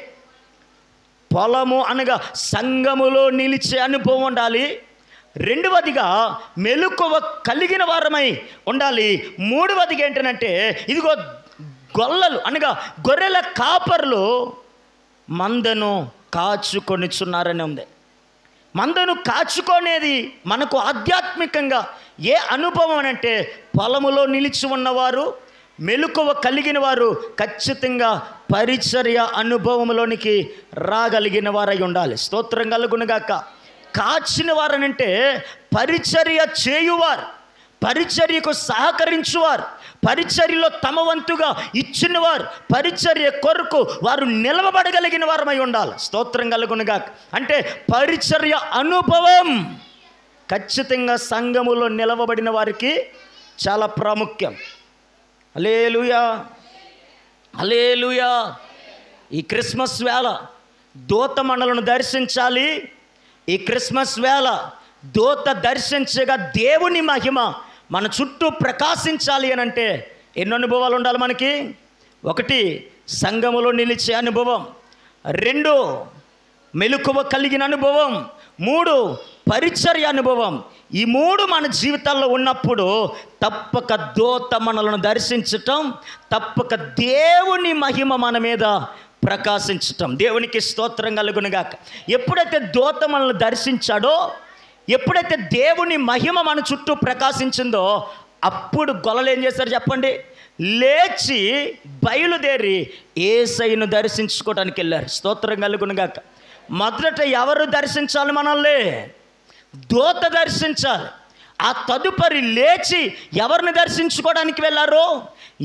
పొలము అనగా సంఘములో నిలిచే అనుభవం ఉండాలి. రెండవదిగా మెలకువ కలిగిన వారమై ఉండాలి. మూడవదిగా ఏంటంటే ఇదిగో గొల్లలు అనగా గొర్రెల కాపర్లు మందను కాచుకొనిచున్నారని ఉంది. మందను కాచుకునేది మనకు ఆధ్యాత్మికంగా ఏ అనుభవం అంటే పొలములో నిలిచి ఉన్నవారు, మెలకువ కలిగిన వారు ఖచ్చితంగా పరిచర్య అనుభవంలోనికి రాగలిగిన వారై ఉండాలి. స్తోత్రం కలుగునుగాక. కాచిన వారనంటే పరిచర్య చేయువారు, పరిచర్యకు సహకరించువారు, పరిచర్యలో తమ వంతుగా ఇచ్చినవారు, పరిచర్య కొరకు వారు నిలవబడగలిగిన వారమై ఉండాలి. స్తోత్రం కలుగునుగాక. అంటే పరిచర్య అనుభవం ఖచ్చితంగా సంఘములో నిలవబడిన వారికి చాలా ప్రాముఖ్యం. హల్లెలూయా, హల్లెలూయా. ఈ క్రిస్మస్ వేళ దూత మనలను దర్శించాలి. ఈ క్రిస్మస్ వేళ దూత దర్శించగా దేవుని మహిమ మన చుట్టూ ప్రకాశించాలి అని అంటే ఎన్ని అనుభవాలు ఉండాలి మనకి? 1, సంఘములో నిలిచే అనుభవం. 2, మెలకువ కలిగిన అనుభవం. 3, పరిచర్య అనుభవం. ఈ 3 మన జీవితాల్లో ఉన్నప్పుడు తప్పక దూత మనలను దర్శించటం, తప్పక దేవుని మహిమ మన మీద ప్రకాశించటం. దేవునికి స్తోత్రం కలుగునుగాక. ఎప్పుడైతే దూత మనల్ని దర్శించాడో, ఎప్పుడైతే దేవుని మహిమ మన చుట్టూ ప్రకాశించిందో, అప్పుడు గొల్లలు ఏం చేశారు చెప్పండి? లేచి బయలుదేరి యేసయ్యను దర్శించుకోవడానికి వెళ్ళారు. స్తోత్రం కలుగునుగాక. మొదట ఎవరు దర్శించాలి మనల్ని? దూత దర్శించాలి. ఆ తదుపరి లేచి ఎవరిని దర్శించుకోవడానికి వెళ్ళారు?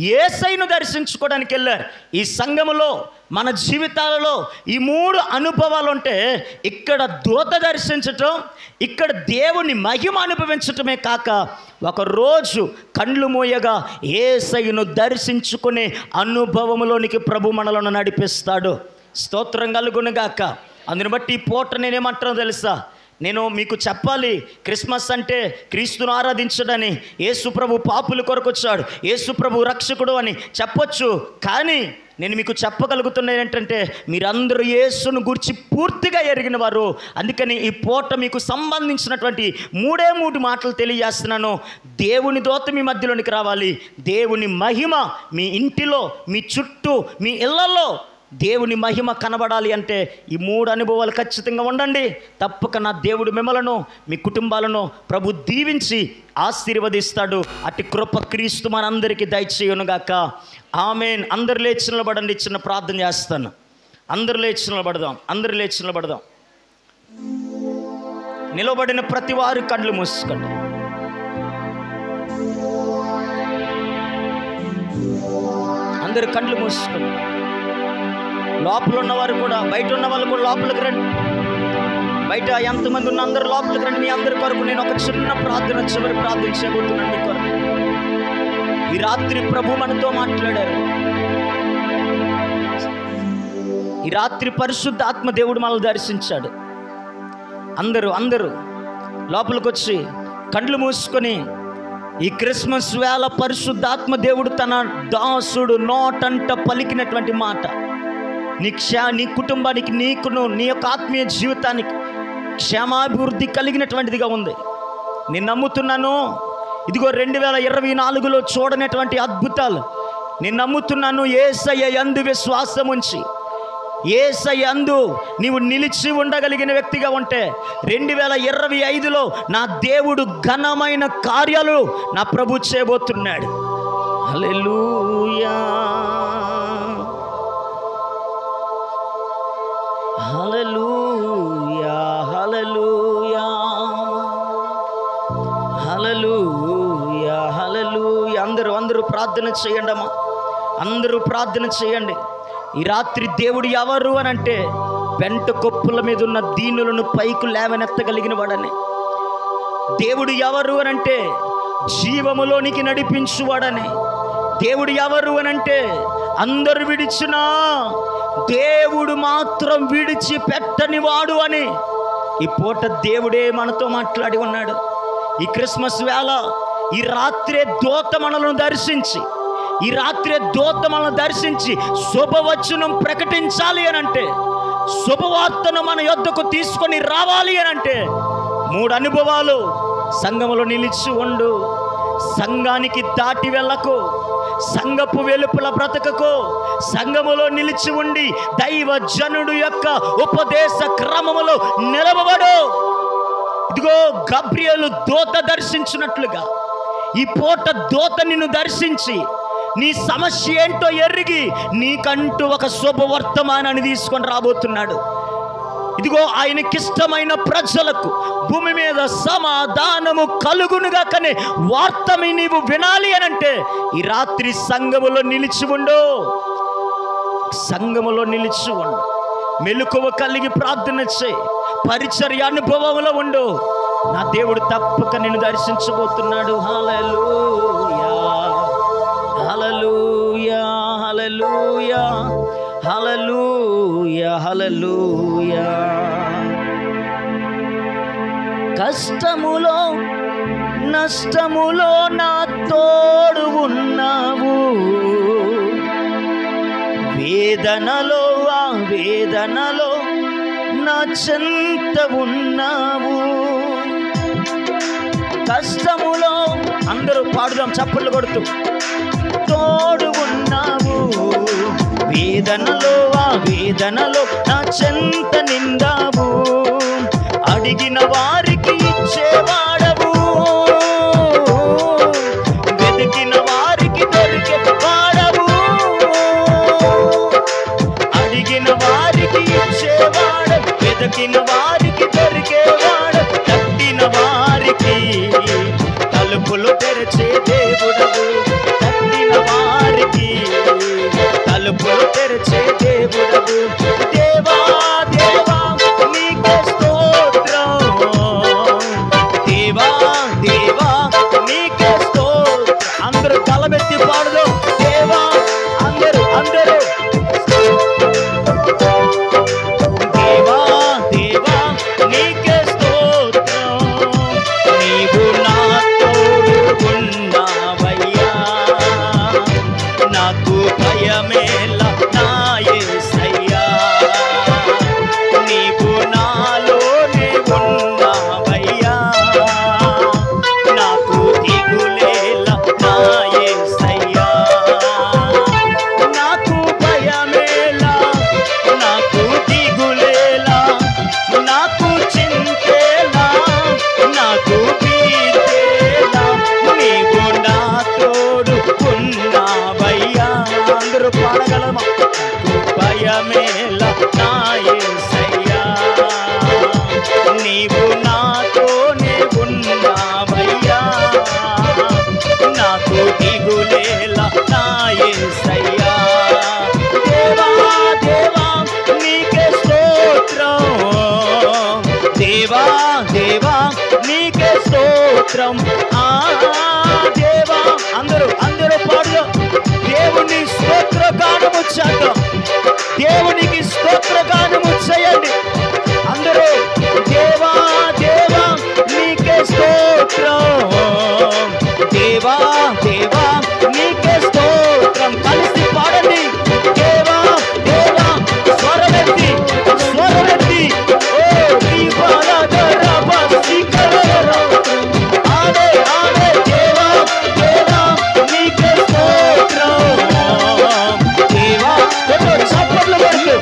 యేసయ్యను దర్శించుకోవడానికి వెళ్ళారు. ఈ సంఘములో మన జీవితాలలో ఈ 3 అనుభవాలు ఉంటే, ఇక్కడ దూత దర్శించటం, ఇక్కడ దేవుని మహిమ అనుభవించటమే కాక, ఒకరోజు కండ్లు మూయగా యేసయ్యను దర్శించుకునే అనుభవంలోనికి ప్రభు మనలను నడిపిస్తాడు. స్తోత్రం కలుగునుగాక. అందుని బట్టి ఈ పూట నేనేమంటానో తెలుసా? నేను మీకు చెప్పాలి, క్రిస్మస్ అంటే క్రీస్తును ఆరాధించడని, యేసుప్రభు పాపుల కొరకు వచ్చాడు, యేసుప్రభు రక్షకుడు అని చెప్పొచ్చు. కానీ నేను మీకు చెప్పగలుగుతున్నది ఏంటంటే, మీరందరూ యేసును గురించి పూర్తిగా ఎరిగిన వారు. అందుకని ఈ పూట మీకు సంబంధించినటువంటి 3 మాటలు తెలియజేస్తున్నాను. దేవుని దూత మీ మధ్యలోనికి రావాలి. దేవుని మహిమ మీ ఇంటిలో, మీ చుట్టూ, మీ ఇళ్లలో దేవుని మహిమ కనబడాలి అంటే ఈ 3 అనుభవాలు ఖచ్చితంగా ఉండండి. తప్పక నా దేవుడు మిమ్మలను, మీ కుటుంబాలను ప్రభు దీవించి ఆశీర్వదిస్తాడు. అట్టి కృప క్రీస్తు మనందరికీ దయచేయునుగాక. ఆమేన్. అందరు లేచి నిలబడండి. చిన్న ప్రార్థన చేస్తాను. అందరు లేచి నిలబడదాం. అందరు లేచి నిలబడదాం. నిలబడిన ప్రతి వారు కళ్ళు మూసుకోండి. అందరు కళ్ళు మూసుకోండి. లోపల ఉన్నవారు కూడా, బయట ఉన్న వాళ్ళు కూడా లోపలికి రండి. బయట ఎంతమంది ఉన్న అందరు లోపలికి రండి. మీ అందరి కొరకు నేను ఒక చిన్న ప్రార్థన, చివరి ప్రార్థన చేయబోతున్నాను మీ కొరకు. ఈ రాత్రి ప్రభు మనతో మాట్లాడారు. ఈ రాత్రి పరిశుద్ధ ఆత్మ దేవుడు మనల్ని దర్శించాడు. అందరూ లోపలికి వచ్చి కండ్లు మూసుకొని ఈ క్రిస్మస్ వేళ పరిశుద్ధాత్మ దేవుడు తన దాసుడు నోటంట పలికినటువంటి మాట నీ కుటుంబానికి, నీకును, నీ యొక్క ఆత్మీయ జీవితానికి క్షేమాభివృద్ధి కలిగినటువంటిదిగా ఉంది. నేను నమ్ముతున్నాను. ఇదిగో 2024లో చూడనటువంటి అద్భుతాలు నేను నమ్ముతున్నాను. యేసయ్య యందు విశ్వాసం ఉంచి, యేసయ్య యందు నీవు నిలిచి ఉండగలిగిన వ్యక్తిగా ఉంటే 2025లో నా దేవుడు ఘనమైన కార్యాలు నా ప్రభు చేయబోతున్నాడు. హల్లెలూయా, హల్లెలూయా, హల్లెలూయా, హల్లెలూయా, హల్లెలూయా. అందరూ ప్రార్థన చేయండి అమ్మా. అందరూ ప్రార్థన చేయండి. ఈ రాత్రి దేవుడు ఎవరు అని అంటే, పెంట కొప్పుల మీద ఉన్న దీనులను పైకి లేవనెత్తగలిగిన వాడని. దేవుడు ఎవరు అని అంటే, జీవములోనికి నడిపించువాడని. దేవుడు ఎవరు అని అంటే, అందరు విడిచినా దేవుడు మాత్రం విడిచి పెట్టని వాడు అని. ఈ పూట దేవుడే మనతో మాట్లాడి ఉన్నాడు. ఈ క్రిస్మస్ వేళ ఈ రాత్రే దూత మనలను దర్శించి, ఈ రాత్రే దూత మనల్ని దర్శించి శుభవచనం ప్రకటించాలి అని అంటే, శుభవార్తను మన యొద్దకు తీసుకొని రావాలి అని అంటే 3 అనుభవాలు. సంఘములో నిలిచి ఉండు, సంఘానికి దాటి వెళ్ళకు, సంఘపు వెలుపల బ్రతకకు, సంఘములో నిలిచి ఉండి దైవ జనుడు యొక్క ఉపదేశ క్రమములో నిలవబడు. ఇదిగో గబ్రియేలు దూత దర్శించినట్లుగా ఈ పూట దూత నిన్ను దర్శించి నీ సమస్య ఏంటో ఎరిగి నీకంటూ ఒక శుభవర్తమానాన్ని తీసుకొని రాబోతున్నాడు. ఇదిగో ఆయనకిష్టమైన ప్రజలకు భూమి మీద సమాధానము కలుగునుగా కనే వార్తని నీవు వినాలి అనంటే ఈ రాత్రి సంఘములో నిలిచి ఉండు. సంఘములో నిలిచి ఉండు. మెలకువ కలిగి ప్రార్థన చేయి. పరిచర్య అనుభవంలో ఉండు. నా దేవుడు తప్పక నిన్ను దర్శించబోతున్నాడు. హల్లెలూయా, హల్లెలూయా, హల్లెలూయా, హల్లెలూయా, హల్లెలూయా. కష్టములో నష్టములో నా తోడు ఉన్నావు, వేదనలో ఆ వేదనలో నా చెంత ఉన్నావు. కష్టములో అందరూ పాడుదాం చప్పట్లు కొడుతూ. తోడు ఉన్నావు, వేదనలో ఆ వేదనలో నా చెంత నిందావు. అడిగిన వారికి ఇచ్చేవాడవు, వెతికిన వారికి దొరికే వాడవు. అడిగిన వారికి ఇచ్చేవాడు, వెతికిన వారికి దొరికేవాడు. తట్టిన వారికి తలుపులు తెరిచే దేవుడవు. తట్టిన వారికి తలుపులు తెరిచే దేవుడవు. దేవా దేవా నీకే స్తోత్రం, దేవా దేవా నీకే స్తోత్రం. అందరూ తలబెత్తి పాడుదు. దేవా అందరూ అందరూ దేవా దేవా నీకే స్తోత్రం. నీవు నా తోడు ఉన్నావయ్యా, నాకు భయమేలా నా యేసయ్యా. నీవు నాలోనే ఉన్నావయ్యా, నాకు దిగులేలా నా యేసయ్యా. నాకు భయమేలా, నాకు దిగులేలా, నాకు చింతేలా, నాకు భీతేలా. నీవు నా తోడు ఉన్నావయ్యా. అందరూ పాడగలమా? నాకు భయమేలా నా యేసయ్యా, నీవు నాతోనే ఉన్నావయ్యా, నాకు దిగులేలా నా యేసయ్యా. దేవా దేవా నీకే స్తోత్రం, దేవా దేవా నీకే స్తోత్రం. ఆ దేవా అందరూ అందరూ పాడు. దేవుని స్తోత్రగానము చేద్దాం. దేవునికి స్తోత్రగానము చేయండి అందరూ. దేవా దేవా నీకే స్తోత్రం, దేవా దేవా నీకే స్తోత్రం. కలిసి పాడండి. దేవా దేవా స్వరమెత్తి స్వరమెత్తి. ఓ ఆడే ఆడే. దేవా దేవా నీకే స్తోత్రం, దేవా. చప్పట్లు పడుతూ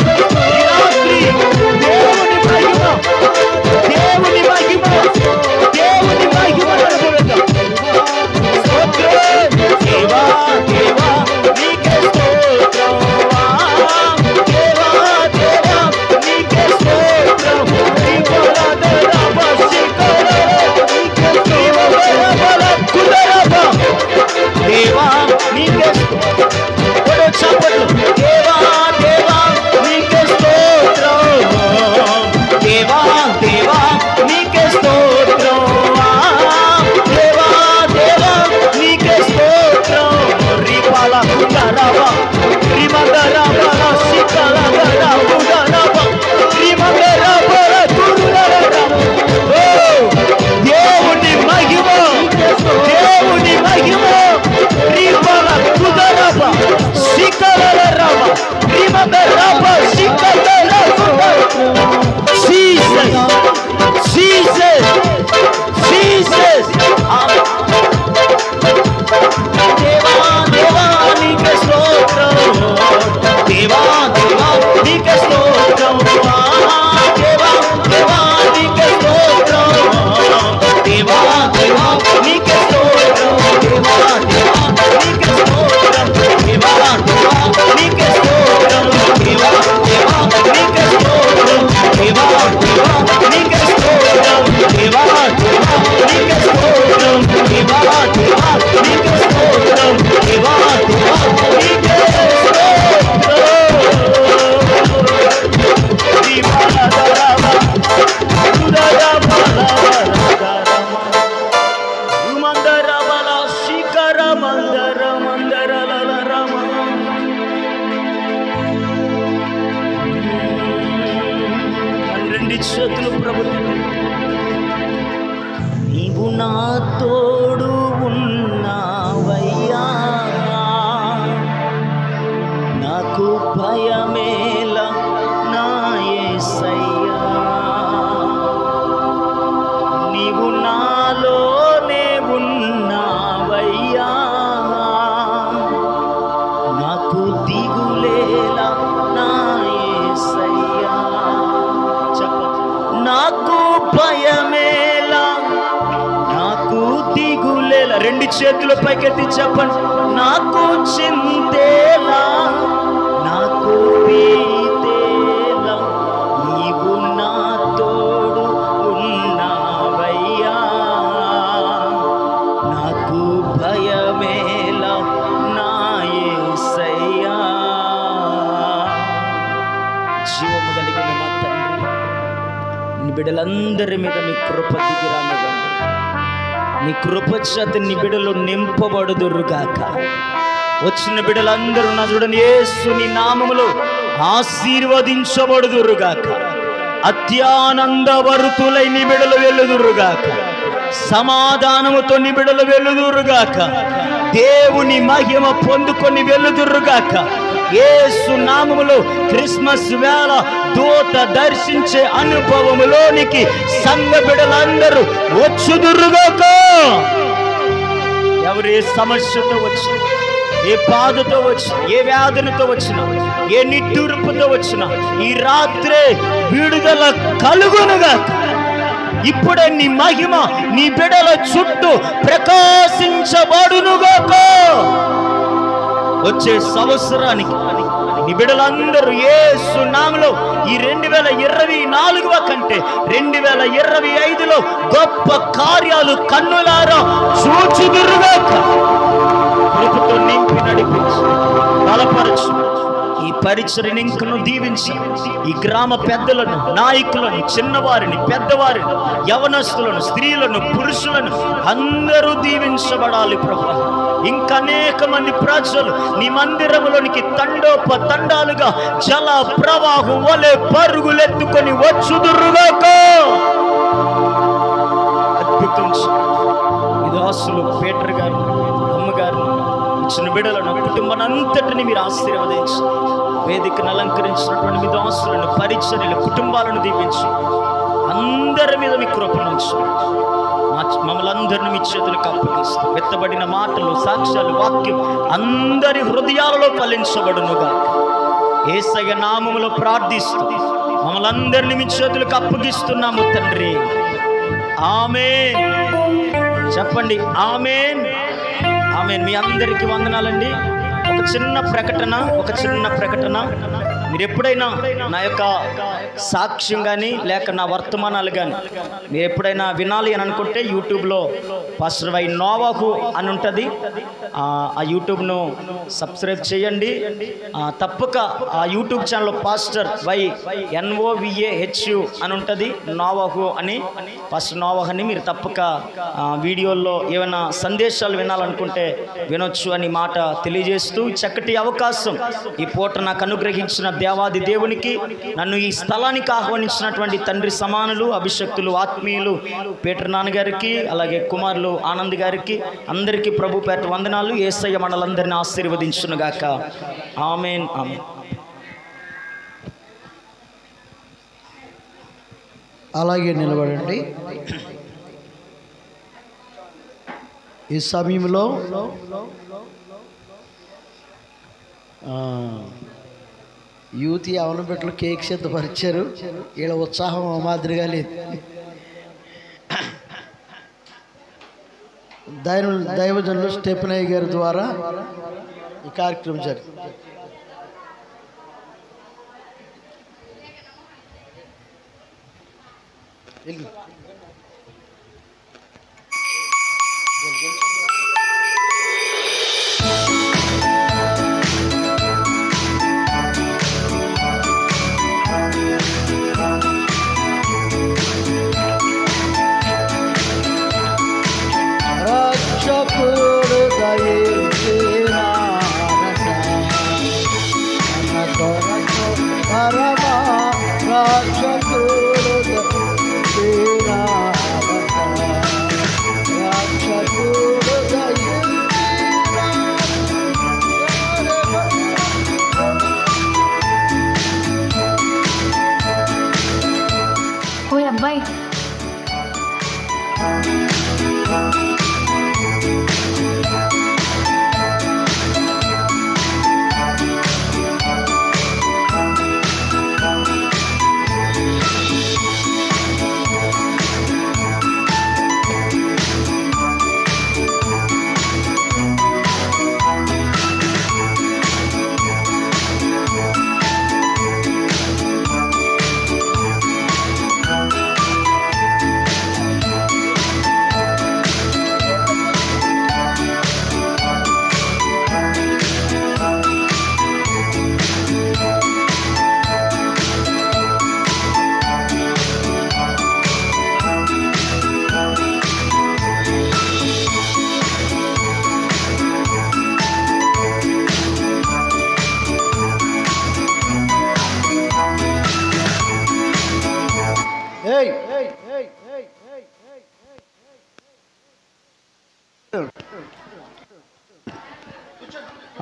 చేతులు ప్రభు. నీవు నా తోడు ఉన్నావయ్యా, నాకు భయమేలా నా యేసయ్యా. నీవు నాలోనే ఉన్నావయ్యా, నాకు దిగులేలా నా యేసయ్యా. నాకు భయమేలా, నాకు దిగులేలా. రెండు చేతుల పైకెత్తి చెప్పండి. నాకు చింతేలా, నాకు భీతేలా, నీవు నా తోడు ఉన్నావయ్యా, నాకు భయమేలా నా యేసయ్యా. జీవము కలిగిన మా తండ్రి, నీ బిడ్డలందరి మీద మీ కృప దిగి రానివ్వండి. నీ కృప చేత నీ బిడ్డలు నింపబడుదురుగాక. వచ్చిన బిడ్డలందరూ నా చూడని యేసు నీ నామములో ఆశీర్వదించబడుదురుగాక. అత్యానందభరితులై నీ బిడ్డలు వెలుదురుగాక. సమాధానముతో నీ బిడ్డలు వెలుదురుగాక. దేవుని మహిమ పొందుకొని వెలుదురుగాక. యేసు నామములో క్రిస్మస్ వేళ దూత దర్శించే అనుభవములోనికి సంఘ బిడ్డలందరూ వచ్చుదురుగాక. ఎవరు ఏ సమస్యతో వచ్చిన, ఏ బాధతో వచ్చిన, ఏ వ్యాధులతో వచ్చిన, ఏ నిట్టూర్పుతో వచ్చిన, ఈ రాత్రే విడుదల కలుగునుగాక. ఇప్పుడే నీ మహిమ నీ బిడ్డల చుట్టూ ప్రకాశించబడునుగాక. వచ్చే సంవత్సరానికి నీ బిడ్డలందరూ యేసు నామములో ఈ 2024 కంటే 2025లో గొప్ప కార్యాలు కన్నులారా చూచుదురుగాక. కృపతో నింపి నడిపించి బలపరచు. ఈ పరిచర్యను ఇంకను దీవించి ఈ గ్రామ పెద్దలను, నాయకులను, చిన్నవారిని, పెద్దవారిని, యవనస్తులను, స్త్రీలను, పురుషులను అందరూ దీవించబడాలి ప్రభువా. ఇంకనేక మంది ప్రజలు నీ మందిరములోనికి తండోపతండాలుగా జల ప్రవాహం వలె పరుగులెత్తుకొని వచ్చుదురుగాక. అద్భుతం. ఇది అసలు పీటర్ గారు, అమ్మగారు, ఇచ్చిన బిడ్డలను, కుటుంబాన్ని అంతటిని మీరు ఆశీర్వదించి వేదికను అలంకరించినటువంటి మీ దాసులను, పరిచర్యలు, కుటుంబాలను దీవించి అందరి మీద మీ కృపనుంచు. మమ్మల్ని అందరిని మీ చేతులకు అప్పగిస్తూ వెత్తబడిన మాటలు, సాక్ష్యాలు, వాక్యం అందరి హృదయాలలో ఫలించబడునుగా. యేసయ్య నామములో ప్రార్థిస్తూ మమ్మల్ని అందరిని మీ చేతులకు అప్పగిస్తున్నాము తండ్రి. ఆమేన్. చెప్పండి ఆమేన్. ఆమేన్. మీ అందరికీ వందనాలండి. ఒక చిన్న ప్రకటన. మీరు ఎప్పుడైనా నా యొక్క సాక్ష్యం కానీ లేక నా వర్తమానాలు కానీ మీరు ఎప్పుడైనా వినాలి అని అనుకుంటే యూట్యూబ్లో పాస్టర్ వై నోవాహు అని ఉంటుంది. ఆ యూట్యూబ్ను సబ్స్క్రైబ్ చేయండి. తప్పక ఆ YouTube channel pastor Y NOVAHU అని ఉంటుంది. నోవాహు అని, పాస్టర్ నోవాహు అని మీరు తప్పక వీడియోల్లో ఏమైనా సందేశాలు వినాలనుకుంటే వినొచ్చు అని మాట తెలియజేస్తూ, చక్కటి అవకాశం ఈ పూట నాకు అనుగ్రహించిన దేవాది దేవునికి, నన్ను ఈ స్థలానికి ఆహ్వానించినటువంటి తండ్రి సమానులు, అభిషక్తులు, ఆత్మీయులు పీటర్ నాన్నగారికి, అలాగే కుమారులు ఆనంద్ గారికి అందరికీ ప్రభు పేట వందనాలు. యేసయ్య మనలందరినీ ఆశీర్వదించునుగాక. ఆమేన్. ఆమేన్. అలాగే నిలబడండి. ఈ సమయంలో యూత్ యవన బిడ్డలు కేక్ సిద్ధపరిచారు. వీళ్ళ ఉత్సాహం మాదిరిగా లేదు. దైవజనులు స్టెఫెనయ్య గారి ద్వారా ఈ కార్యక్రమం జరిగింది. ఓయ్ అబ్బాయి,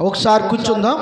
ఒకసారి కూర్చుందాం.